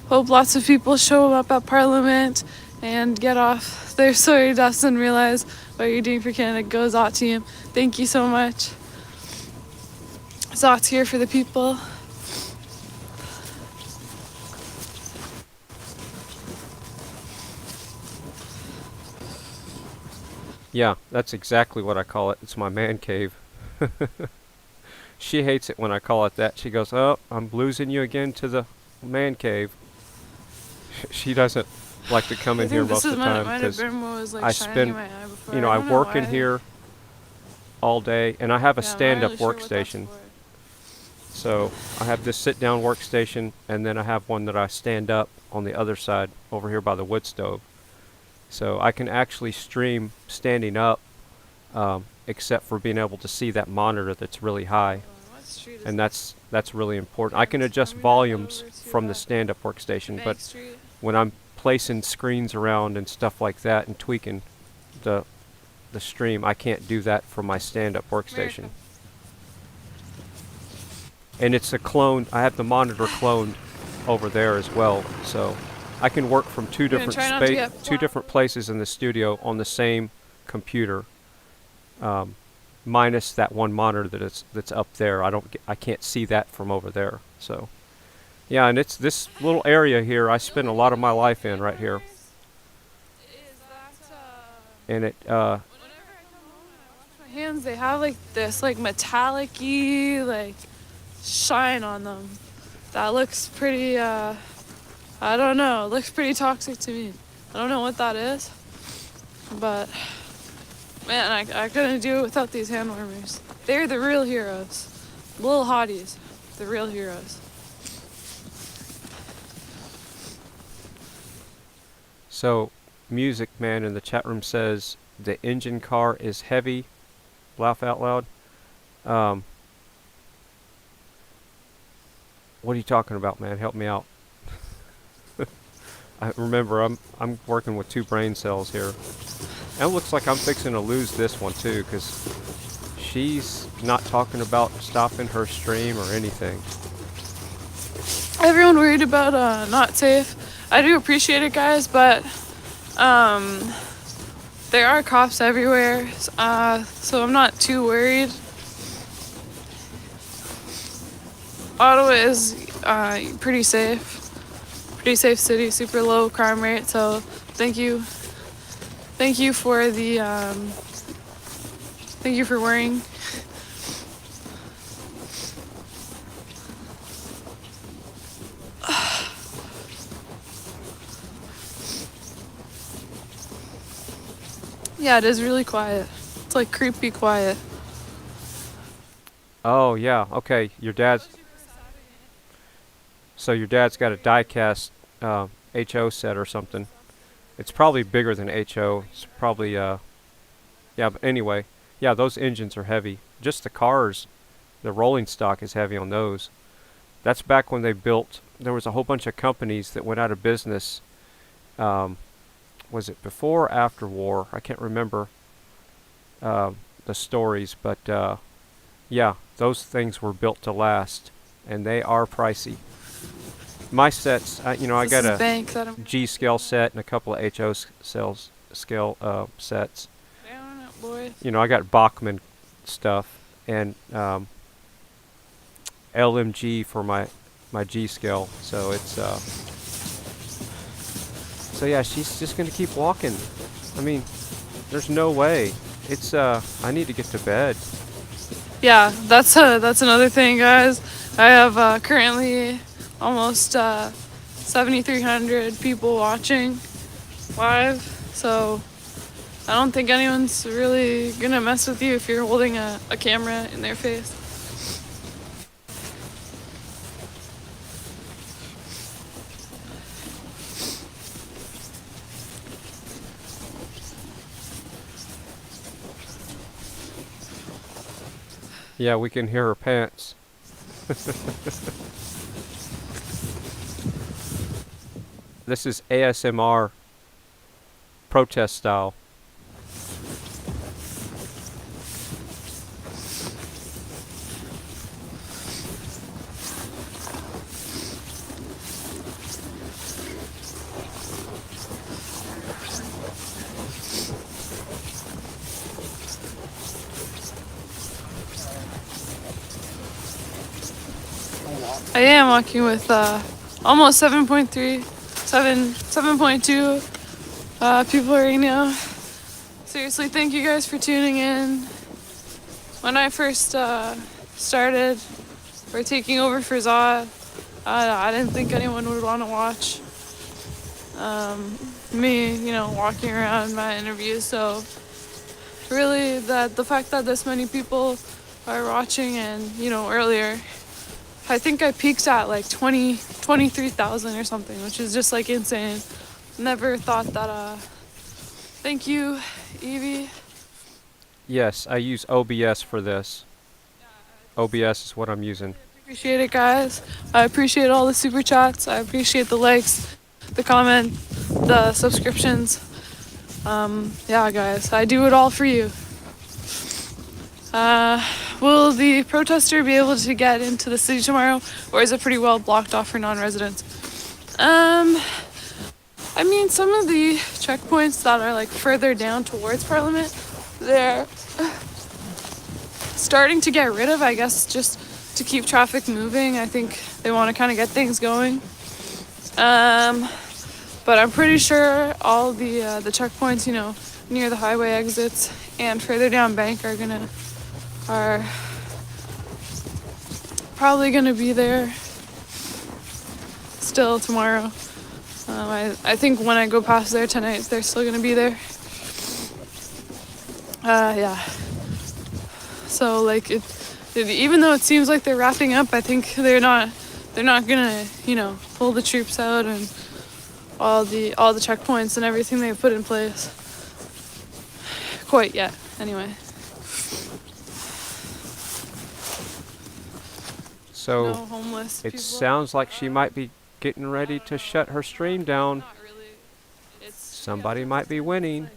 Hope lots of people show up at Parliament and get off their sorry dust and realize what you're doing for Canada. Go ZOT team. Thank you so much. ZOT's here for the people. Yeah, that's exactly what I call it. It's my man cave. She hates it when I call it that. She goes, oh, I'm losing you again to the man cave. She doesn't like to come in here most of the time because I spend, you know, I work in here all day, and I have a stand-up workstation. So I have this sit-down workstation, and then I have one that I stand up on the other side over here by the wood stove. So I can actually stream standing up, except for being able to see that monitor that's really high. And that's really important. I can adjust volumes from the stand-up workstation, but when I'm placing screens around and stuff like that and tweaking the stream, I can't do that from my stand-up workstation. And it's a clone. I have the monitor cloned over there as well, so I can work from two different places in the studio on the same computer, minus that one monitor that's up there. I can't see that from over there. So yeah, and it's this little area here I spend a lot of my life in right here. And it my hands, they have like this like metallic-y like shine on them that looks pretty I don't know, it looks pretty toxic to me. I don't know what that is, but man, I couldn't do it without these hand warmers. They're the real heroes. Little hotties, the real heroes. So Music Man in the chat room says the engine car is heavy. Laugh out loud. What are you talking about, man? Help me out. I remember I'm working with 2 brain cells here. And it looks like I'm fixing to lose this one too, because she's not talking about stopping her stream or anything. Everyone worried about not safe. I do appreciate it, guys, but there are cops everywhere, so I'm not too worried. Ottawa is pretty safe city, super low crime rate. So thank you for the thank you for worrying. Yeah, it is really quiet. It's like creepy quiet. Oh yeah, okay. So your dad's got a die-cast HO set or something. It's probably bigger than HO. It's probably yeah. But anyway, yeah, those engines are heavy. Just the cars, the rolling stock is heavy on those. That's back when they built. There was a whole bunch of companies that went out of business. Was it before or after war? I can't remember the stories, but yeah, those things were built to last, and they are pricey. My sets, I got a G scale set and a couple of HO scale sets. I got Bachmann stuff and LMG for my G scale, so it's so yeah, she's just gonna keep walking. I mean, there's no way. It's I need to get to bed. Yeah, that's another thing, guys. I have currently almost 7,300 people watching live, so I don't think anyone's really gonna mess with you if you're holding a camera in their face. Yeah, we can hear her pants. This is ASMR protest style. I am walking with almost 7.2 people right now. Seriously, thank you guys for tuning in. When I first started or taking over for ZOT, I didn't think anyone would want to watch me, walking around my interviews. So really, the fact that this many people are watching, and earlier, I think I peaked at like 23,000 or something, which is just like insane. Never thought that. Thank you, Evie. Yes, I use OBS for this. OBS is what I'm using. Appreciate it, guys. I appreciate all the super chats. I appreciate the likes, the comment, the subscriptions. Yeah, guys, I do it all for you. Will the protester be able to get into the city tomorrow, or is it pretty well blocked off for non-residents? I mean, some of the checkpoints that are like further down towards Parliament, they're starting to get rid of, I guess, just to keep traffic moving. I think they want to kind of get things going. But I'm pretty sure all the checkpoints, near the highway exits and further down Bank are probably gonna be there still tomorrow. I think when I go past there tonight, they're still gonna be there. Yeah. So like even though it seems like they're wrapping up, I think they're not gonna pull the troops out and all the checkpoints and everything they've put in place quite yet. Anyway. So No homeless it people. sounds like she might be getting ready to shut her stream down. Somebody might be winning.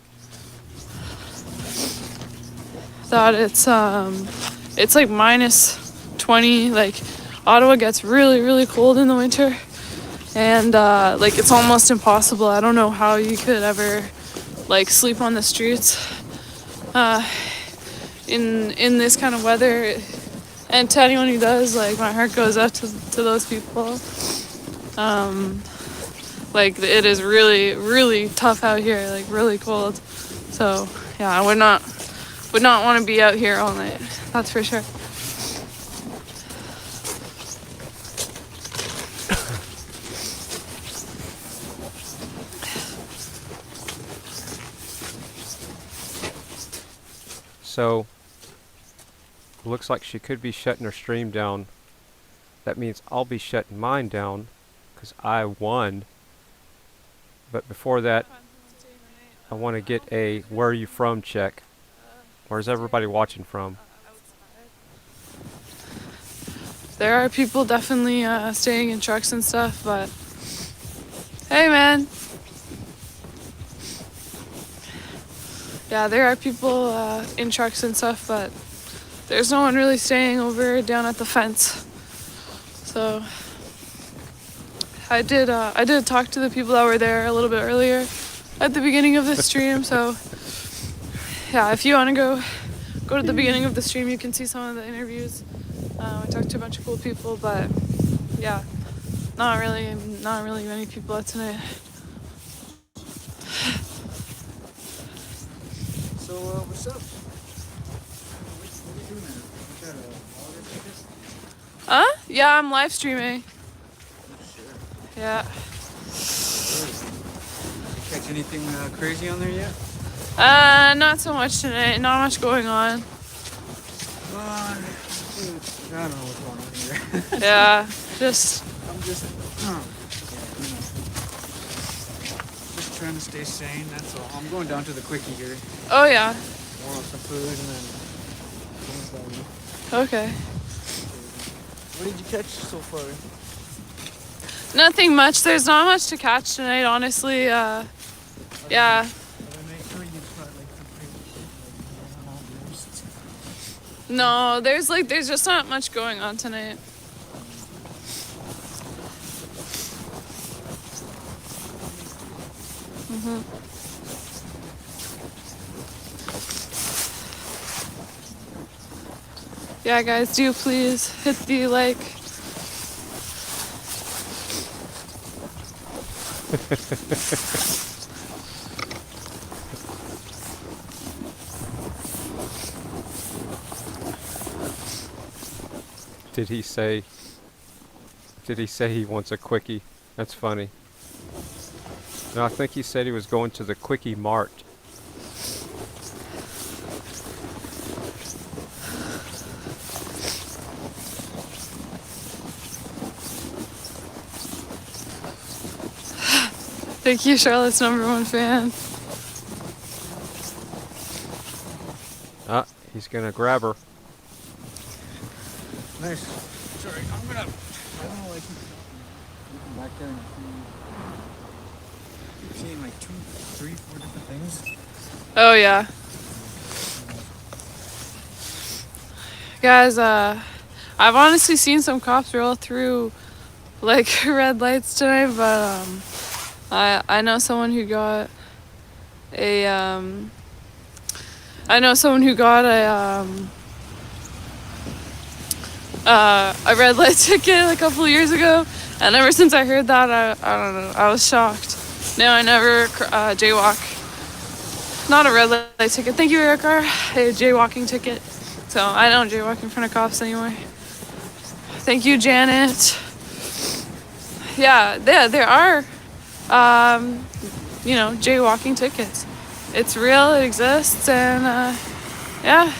That it's like minus 20. Like Ottawa gets really, really cold in the winter, and like it's almost impossible. I don't know how you could ever like sleep on the streets in this kind of weather. And to anyone who does, like, my heart goes out to those people. Like, it is really, really tough out here, like, really cold. So, yeah, I would not want to be out here all night. That's for sure. So, looks like she could be shutting her stream down. That means I'll be shutting mine down because I won. But before that, I want to get a where are you from check. Where's everybody watching from? There are people definitely staying in trucks and stuff, but hey, man. Yeah, there are people in trucks and stuff, but there's no one really staying over down at the fence. So I did talk to the people that were there a little bit earlier at the beginning of the stream. So yeah, if you want to go to the beginning of the stream, you can see some of the interviews. I talked to a bunch of cool people, but yeah, not really many people out tonight. So what's up? What are you doing there? You got a holiday ticket? Yeah, I'm live streaming. Yeah. Catch anything crazy on there yet? Not so much tonight. Not much going on. I don't know what's going on here. Yeah, I'm just trying to stay sane, that's all. I'm going down to the quickie here. Oh yeah. Warm up some food and then Okay. What did you catch so far? Nothing much. There's not much to catch tonight, honestly. Yeah. No, there's just not much going on tonight. Yeah, guys, do please hit the like. Did he say he wants a quickie? That's funny. No, I think he said he was going to the Quickie Mart. Thank you, Charlotte's #1 fan. Ah, he's gonna grab her. Nice. Sorry, I don't know, like, back there and you're seeing like 2, 3, 4 different things. Oh yeah. Guys, I've honestly seen some cops roll through like red lights tonight, but I know someone who got a a red light ticket a couple of years ago, and ever since I heard that, I don't know, I was shocked. Now I never jaywalk. Not a red light ticket. Thank you, Erica. A jaywalking ticket. So I don't jaywalk in front of cops anymore. Thank you, Janet. Yeah, there are, jaywalking tickets. It's real, it exists, and yeah.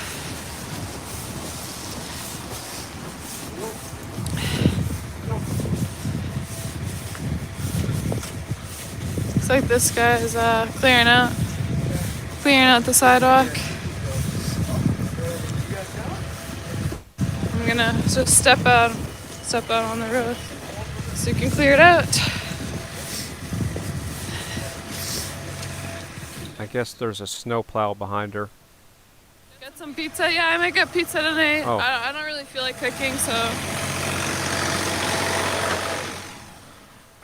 Looks like this guy is clearing out the sidewalk. I'm gonna just step out on the road so you can clear it out. I guess there's a snowplow behind her. Get some pizza? Yeah, I might get pizza tonight. Oh. I don't really feel like cooking, so.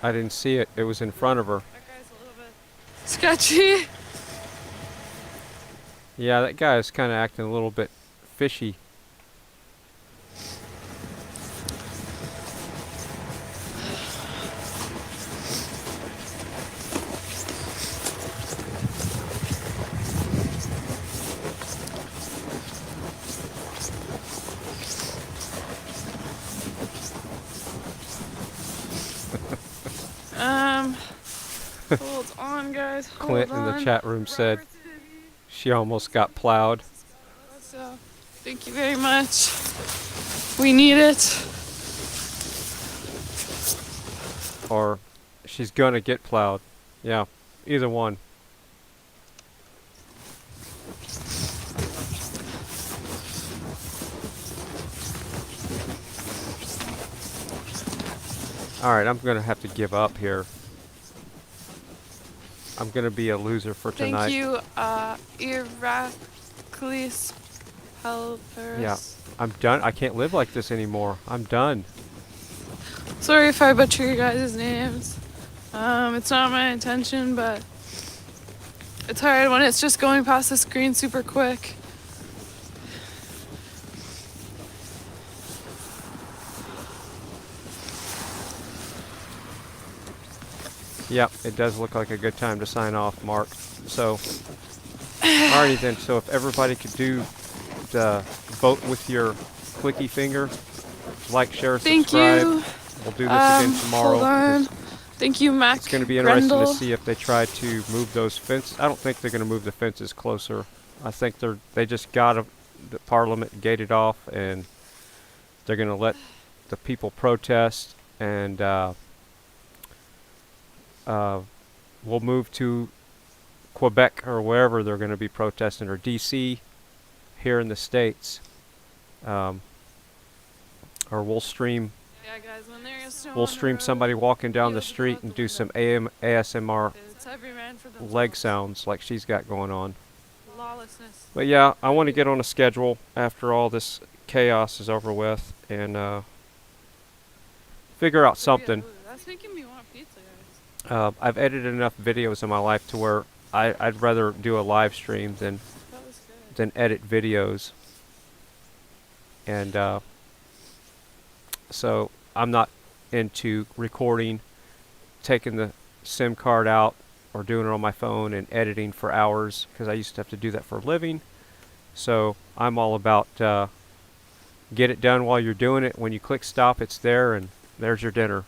I didn't see it. It was in front of her. Sketchy. Yeah, that guy is kind of acting a little bit fishy. Hold on, guys. Hold Clint on. in the chat room said she almost got plowed. So, thank you very much. We need it. Or she's gonna get plowed. Yeah, either one. Alright, I'm gonna have to give up here. I'm gonna be a loser for tonight. Thank you, Iraklis Helpers. Yeah, I'm done. I can't live like this anymore. I'm done. Sorry if I butcher your guys' names. It's not my intention, but it's hard when it's just going past the screen super quick. Yep, it does look like a good time to sign off, Mark. So, alrighty then. So if everybody could do the vote with your clicky finger, like, share, Thank subscribe. you. We'll do this again tomorrow. Hold on. Thank you, Mac. It's going to be interesting Grendel. to see if they try to move those fences. I don't think they're going to move the fences closer. I think they just got the Parliament gated off, and they're going to let the people protest, and we'll move to Quebec or wherever they're going to be protesting, or DC here in the States. Or we'll stream. Yeah, guys, when there is snow We'll on the stream road, somebody walking down the street and do some ASMR it's every man for themselves. leg sounds like she's got going on. Lawlessness. But yeah, I want to get on a schedule after all this chaos is over with and figure out something. That's making me want pizza, guys. I've edited enough videos in my life to where I'd rather do a live stream than edit videos. And so I'm not into recording, taking the SIM card out, or doing it on my phone and editing for hours, because I used to have to do that for a living. So I'm all about get it done while you're doing it. When you click stop, it's there, and there's your dinner.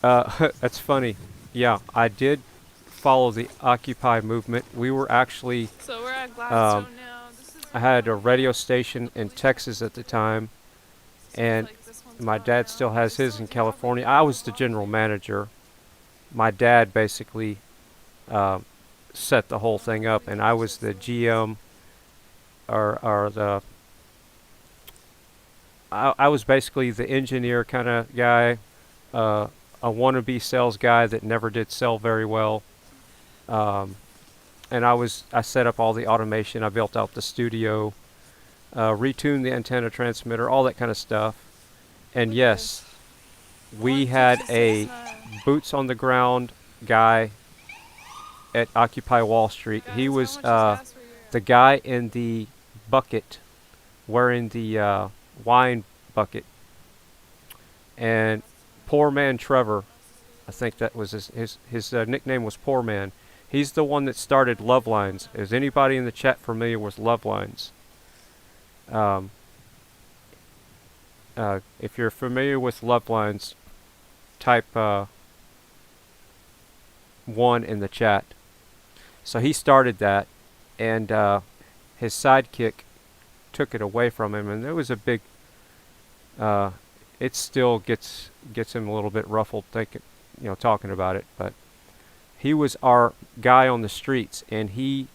That's funny. Yeah, I did follow the Occupy movement. We were actually So we're at Gladstone now. I had a radio station in Texas at the time, and my dad still has his in California. I was the general manager. My dad basically set the whole thing up, and I was the GM, or the I was basically the engineer kind of guy, a wannabe sales guy that never did sell very well. And I set up all the automation. I built out the studio, retuned the antenna transmitter, all that kind of stuff. And yes, we had a boots on the ground guy at Occupy Wall Street. He was the guy in the bucket, wearing the wine bucket. And Poor Man Trevor, I think that was his nickname was Poor Man. He's the one that started Love Lines. Is anybody in the chat familiar with Love Lines? If you're familiar with Love Lines, type 1 in the chat. So he started that, and his sidekick took it away from him, and there was a big. It still gets him a little bit ruffled, talking about it, but. He was our guy on the streets, and he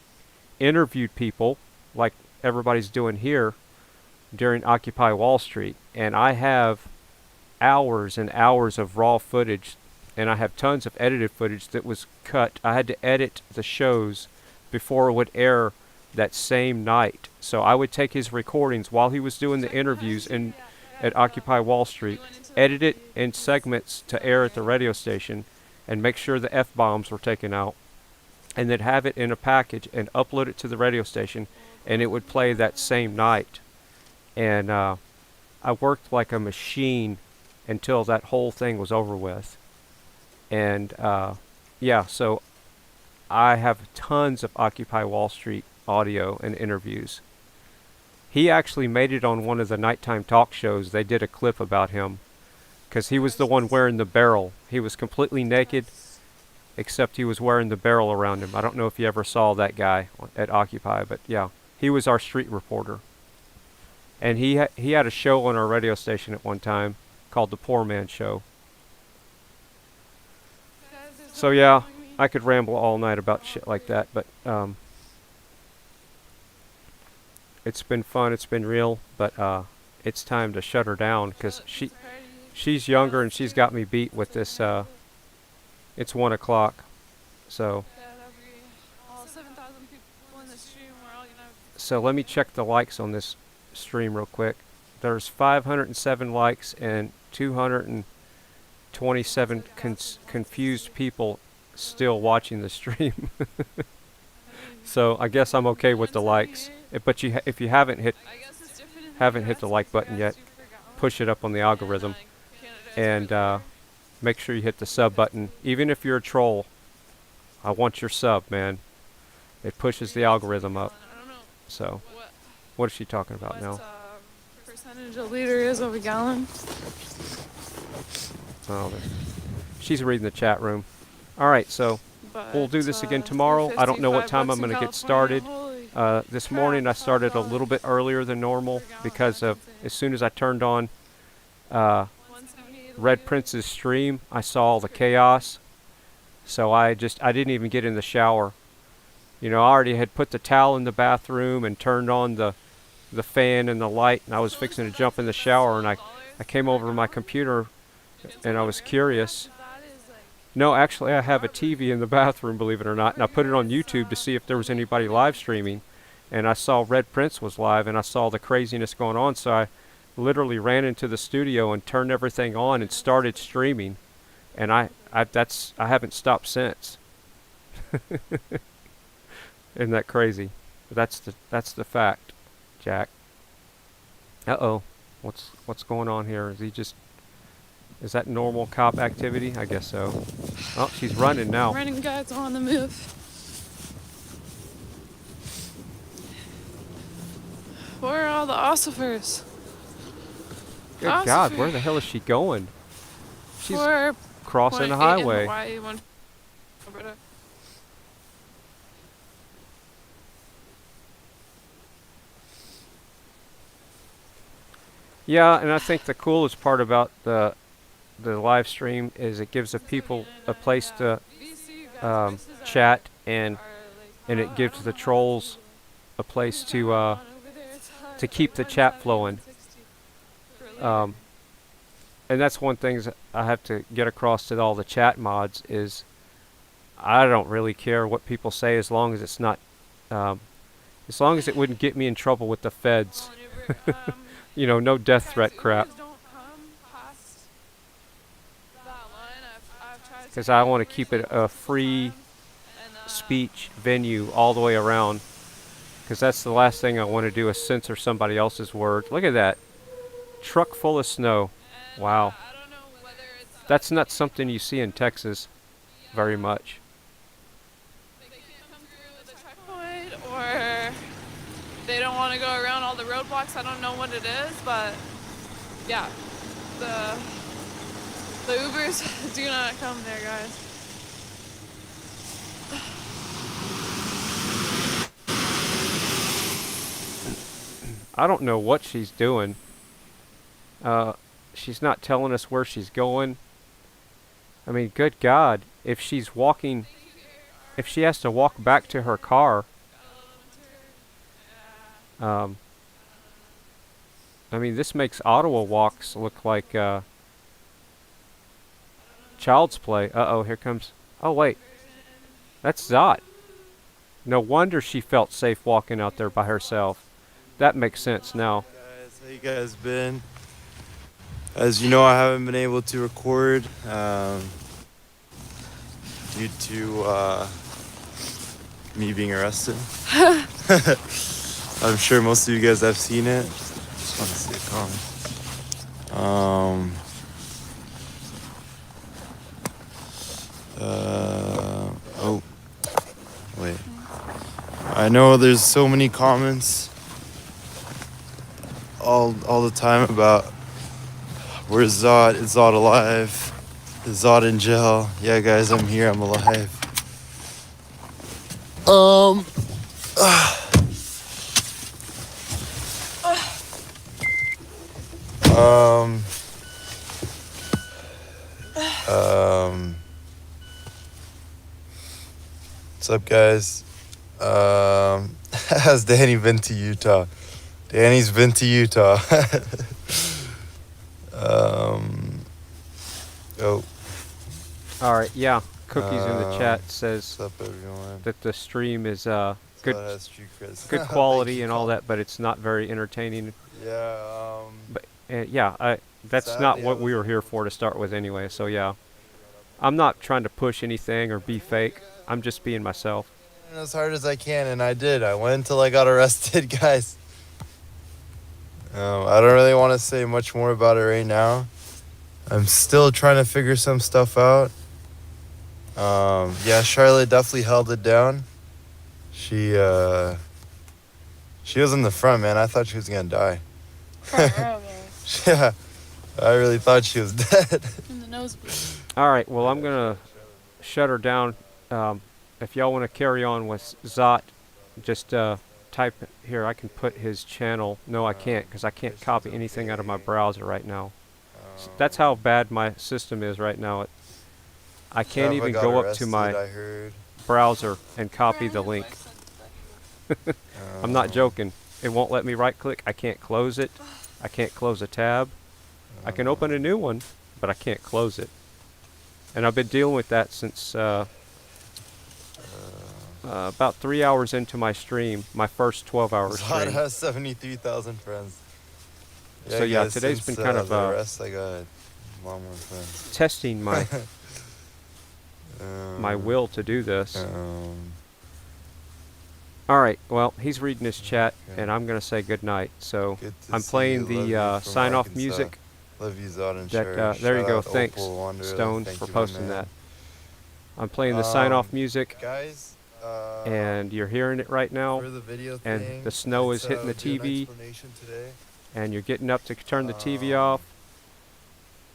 interviewed people like everybody's doing here during Occupy Wall Street. And I have hours and hours of raw footage, and I have tons of edited footage that was cut. I had to edit the shows before it would air that same night. So I would take his recordings while he was doing the interviews at Occupy Wall Street, edit it in segments to air at the radio station, and make sure the F-bombs were taken out, and then have it in a package and upload it to the radio station, and it would play that same night. And I worked like a machine until that whole thing was over with. And yeah, so I have tons of Occupy Wall Street audio and interviews. He actually made it on one of the nighttime talk shows. They did a clip about him. because he was the one wearing the barrel. He was completely naked, except he was wearing the barrel around him. I don't know if you ever saw that guy at Occupy, but yeah, he was our street reporter. And he had a show on our radio station at one time called The Poor Man Show. So yeah, I could ramble all night about shit like that, but it's been fun, it's been real, but it's time to shut her down because she's younger and she's got me beat with this. It's 1 o'clock, so. So let me check the likes on this stream real quick. There's 507 likes and 227 confused people still watching the stream. So I guess I'm okay with the likes. But if you haven't hit the like button yet, push it up on the algorithm, and make sure you hit the sub button. Even if you're a troll, I want your sub, man. It pushes the algorithm up. So, what is she talking about now? Percentage of liter is of a gallon. Oh, she's reading the chat room. All right, so we'll do this again tomorrow. I don't know what time I'm going to get started. This morning I started a little bit earlier than normal because of as soon as I turned on Red Prince's stream, I saw all the chaos. So I didn't even get in the shower. You know, I already had put the towel in the bathroom and turned on the fan and the light, and I was fixing to jump in the shower, and I came over to my computer and I was curious. No, actually I have a TV in the bathroom, believe it or not, and I put it on YouTube to see if there was anybody live streaming, and I saw Red Prince was live and I saw the craziness going on, so I literally ran into the studio and turned everything on and started streaming, and I haven't stopped since. Isn't that crazy? That's the fact, Jack. Uh-oh. What's going on here? Is that normal cop activity? I guess so. Oh, she's running now. Running guys on the move. Where are all the ossifers? Good God, where the hell is she going? She's crossing the highway. Yeah, and I think the coolest part about the live stream is it gives the people a place to chat, and it gives the trolls a place to keep the chat flowing. And that's one thing I have to get across to all the chat mods is I don't really care what people say as long as it's not as long as it wouldn't get me in trouble with the feds. You know, no death threat crap. Because I want to keep it a free speech venue all the way around. Because that's the last thing I want to do is censor somebody else's words. Look at that. Truck full of snow. Wow. That's not something you see in Texas very much. Or they don't want to go around all the roadblocks. I don't know what it is, but yeah, the Ubers do not come there, guys. I don't know what she's doing. She's not telling us where she's going. I mean, good God, if she's walking, if she has to walk back to her car, I mean, this makes Ottawa walks look like child's play. Uh-oh, here comes... Oh, wait. That's ZOT. No wonder she felt safe walking out there by herself. That makes sense now. Guys, how you guys been? As you know, I haven't been able to record due to me being arrested. I'm sure most of you guys have seen it. Just want to see a comment. Oh, wait. I know there's so many comments all the time about Where's Zot? Is Zot alive? Is Zot in jail? Yeah, guys, I'm here. I'm alive. Um, what's up, guys? Has Danny been to Utah? Danny's been to Utah. Oh. All right, yeah. Cookies in the chat says what's up, everyone? that the stream is Zot good, has street creds. good Thank quality you, and all Colin. that, but it's not very entertaining. Yeah, But yeah, that's not sadly, what we were here for to start with anyway. So yeah, I'm not trying to push anything or be fake. I'm just being myself. as hard as I can, and I did. I went until I got arrested, guys. I don't really want to say much more about it right now. I'm still trying to figure some stuff out. Yeah, Charlotte definitely held it down. She was in the front, man. I thought she was gonna die. Yeah, I really thought she was dead. In the nosebleed. All right, well, I'm gonna shut her down. If y'all want to carry on with Zot, just type here. I can put his channel. No, I can't, because I can't copy anything out of my browser right now. So that's how bad my system is right now. I can't even go up to my browser and copy the link. I'm not joking. It won't let me right click. I can't close it. I can't close a tab. I can open a new one, but I can't close it. And I've been dealing with that since about 3 hours into my stream, my first 12-hour Zot stream. has 73,000 friends. So yeah, guys, today's been since, kind of the rest, I got a lot more friends. testing my my will to do this. All right, well, he's reading his chat, and I'm going to say good night. So to I'm see playing you. Love the you from sign-off Arkansas. music. Love you, Zot and That, Sherry. there you Shout go. out Thanks, Opal Wanderer. Stones, Thank for you, my posting man. that. I'm playing the sign-off music, guys, and you're hearing it right now. for the video And thing, the snow is let's, hitting the do an TV, explanation today. and you're getting up to turn the TV off,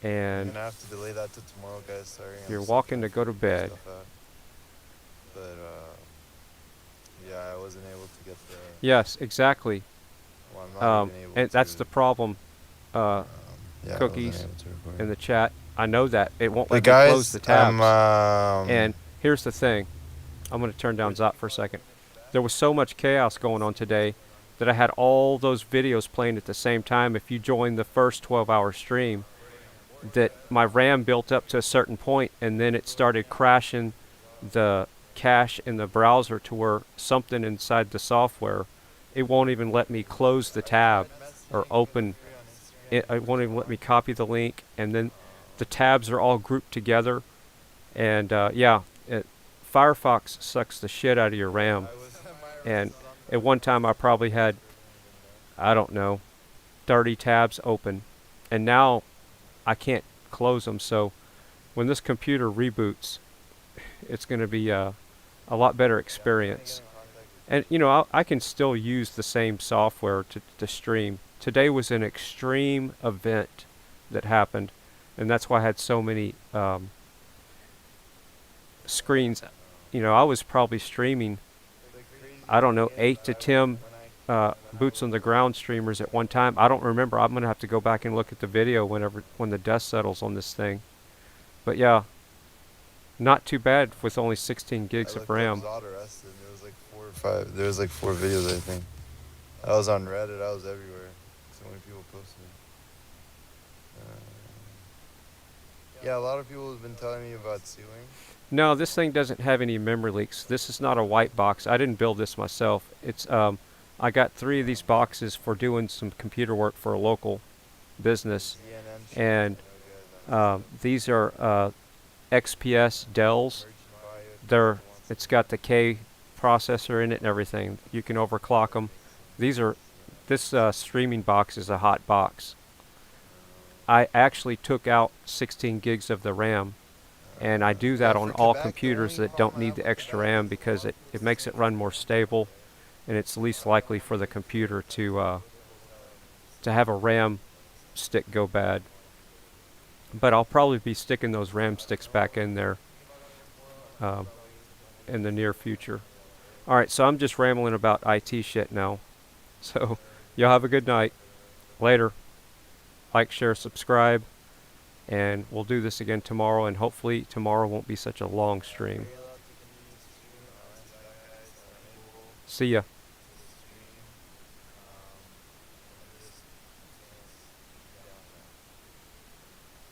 I'm and gonna have to delay that to tomorrow, guys. Sorry. I'm you're still walking trying to go to figure bed. stuff out. But yeah, I wasn't able to get the. Yes, exactly. Well, I'm not even able And that's the problem, yeah, I wasn't Cookies able to record. in the chat. I know that. It won't But let guys, me close the tabs. I'm, And here's the thing. I'm going to turn down Zot for a second. There was so much chaos going on today that I had all those videos playing at the same time. If you joined the first 12-hour stream, that my RAM built up to a certain point, and then it started crashing the cache in the browser to where something inside the software, it won't even let me close the tab or open it. It won't even let me copy the link, and then the tabs are all grouped together. And yeah, Firefox sucks the shit out of your RAM. And at one time I probably had, I don't know, 30 tabs open, and now I can't close them. So when this computer reboots, it's going to be a lot better experience. And you know, I can still use the same software to stream. Today was an extreme event that happened, and that's why I had so many screens. You know, I was probably streaming, I don't know, 8 to 10 boots on the ground streamers at one time. I don't remember. I'm gonna have to go back and look at the video when the dust settles on this thing. But yeah, not too bad with only 16 gigs of RAM. There was like 4 or 5. There was like 4 videos, I think. I was on Reddit. I was everywhere. So many people posted. Yeah, a lot of people have been telling me about suing. No, this thing doesn't have any memory leaks. This is not a white box. I didn't build this myself. It's I got 3 of these boxes for doing some computer work for a local business, and these are XPS Dells. It's got the K processor in it and everything. You can overclock them. This streaming box is a hot box. I actually took out 16 gigs of the RAM, and I do that on all computers that don't need the extra RAM because it makes it run more stable, and it's least likely for the computer to have a RAM stick go bad. But I'll probably be sticking those RAM sticks back in there in the near future. Alright, so I'm just rambling about IT shit now. So, y'all have a good night. Later. Like, share, subscribe. And we'll do this again tomorrow, and hopefully tomorrow won't be such a long stream. See ya.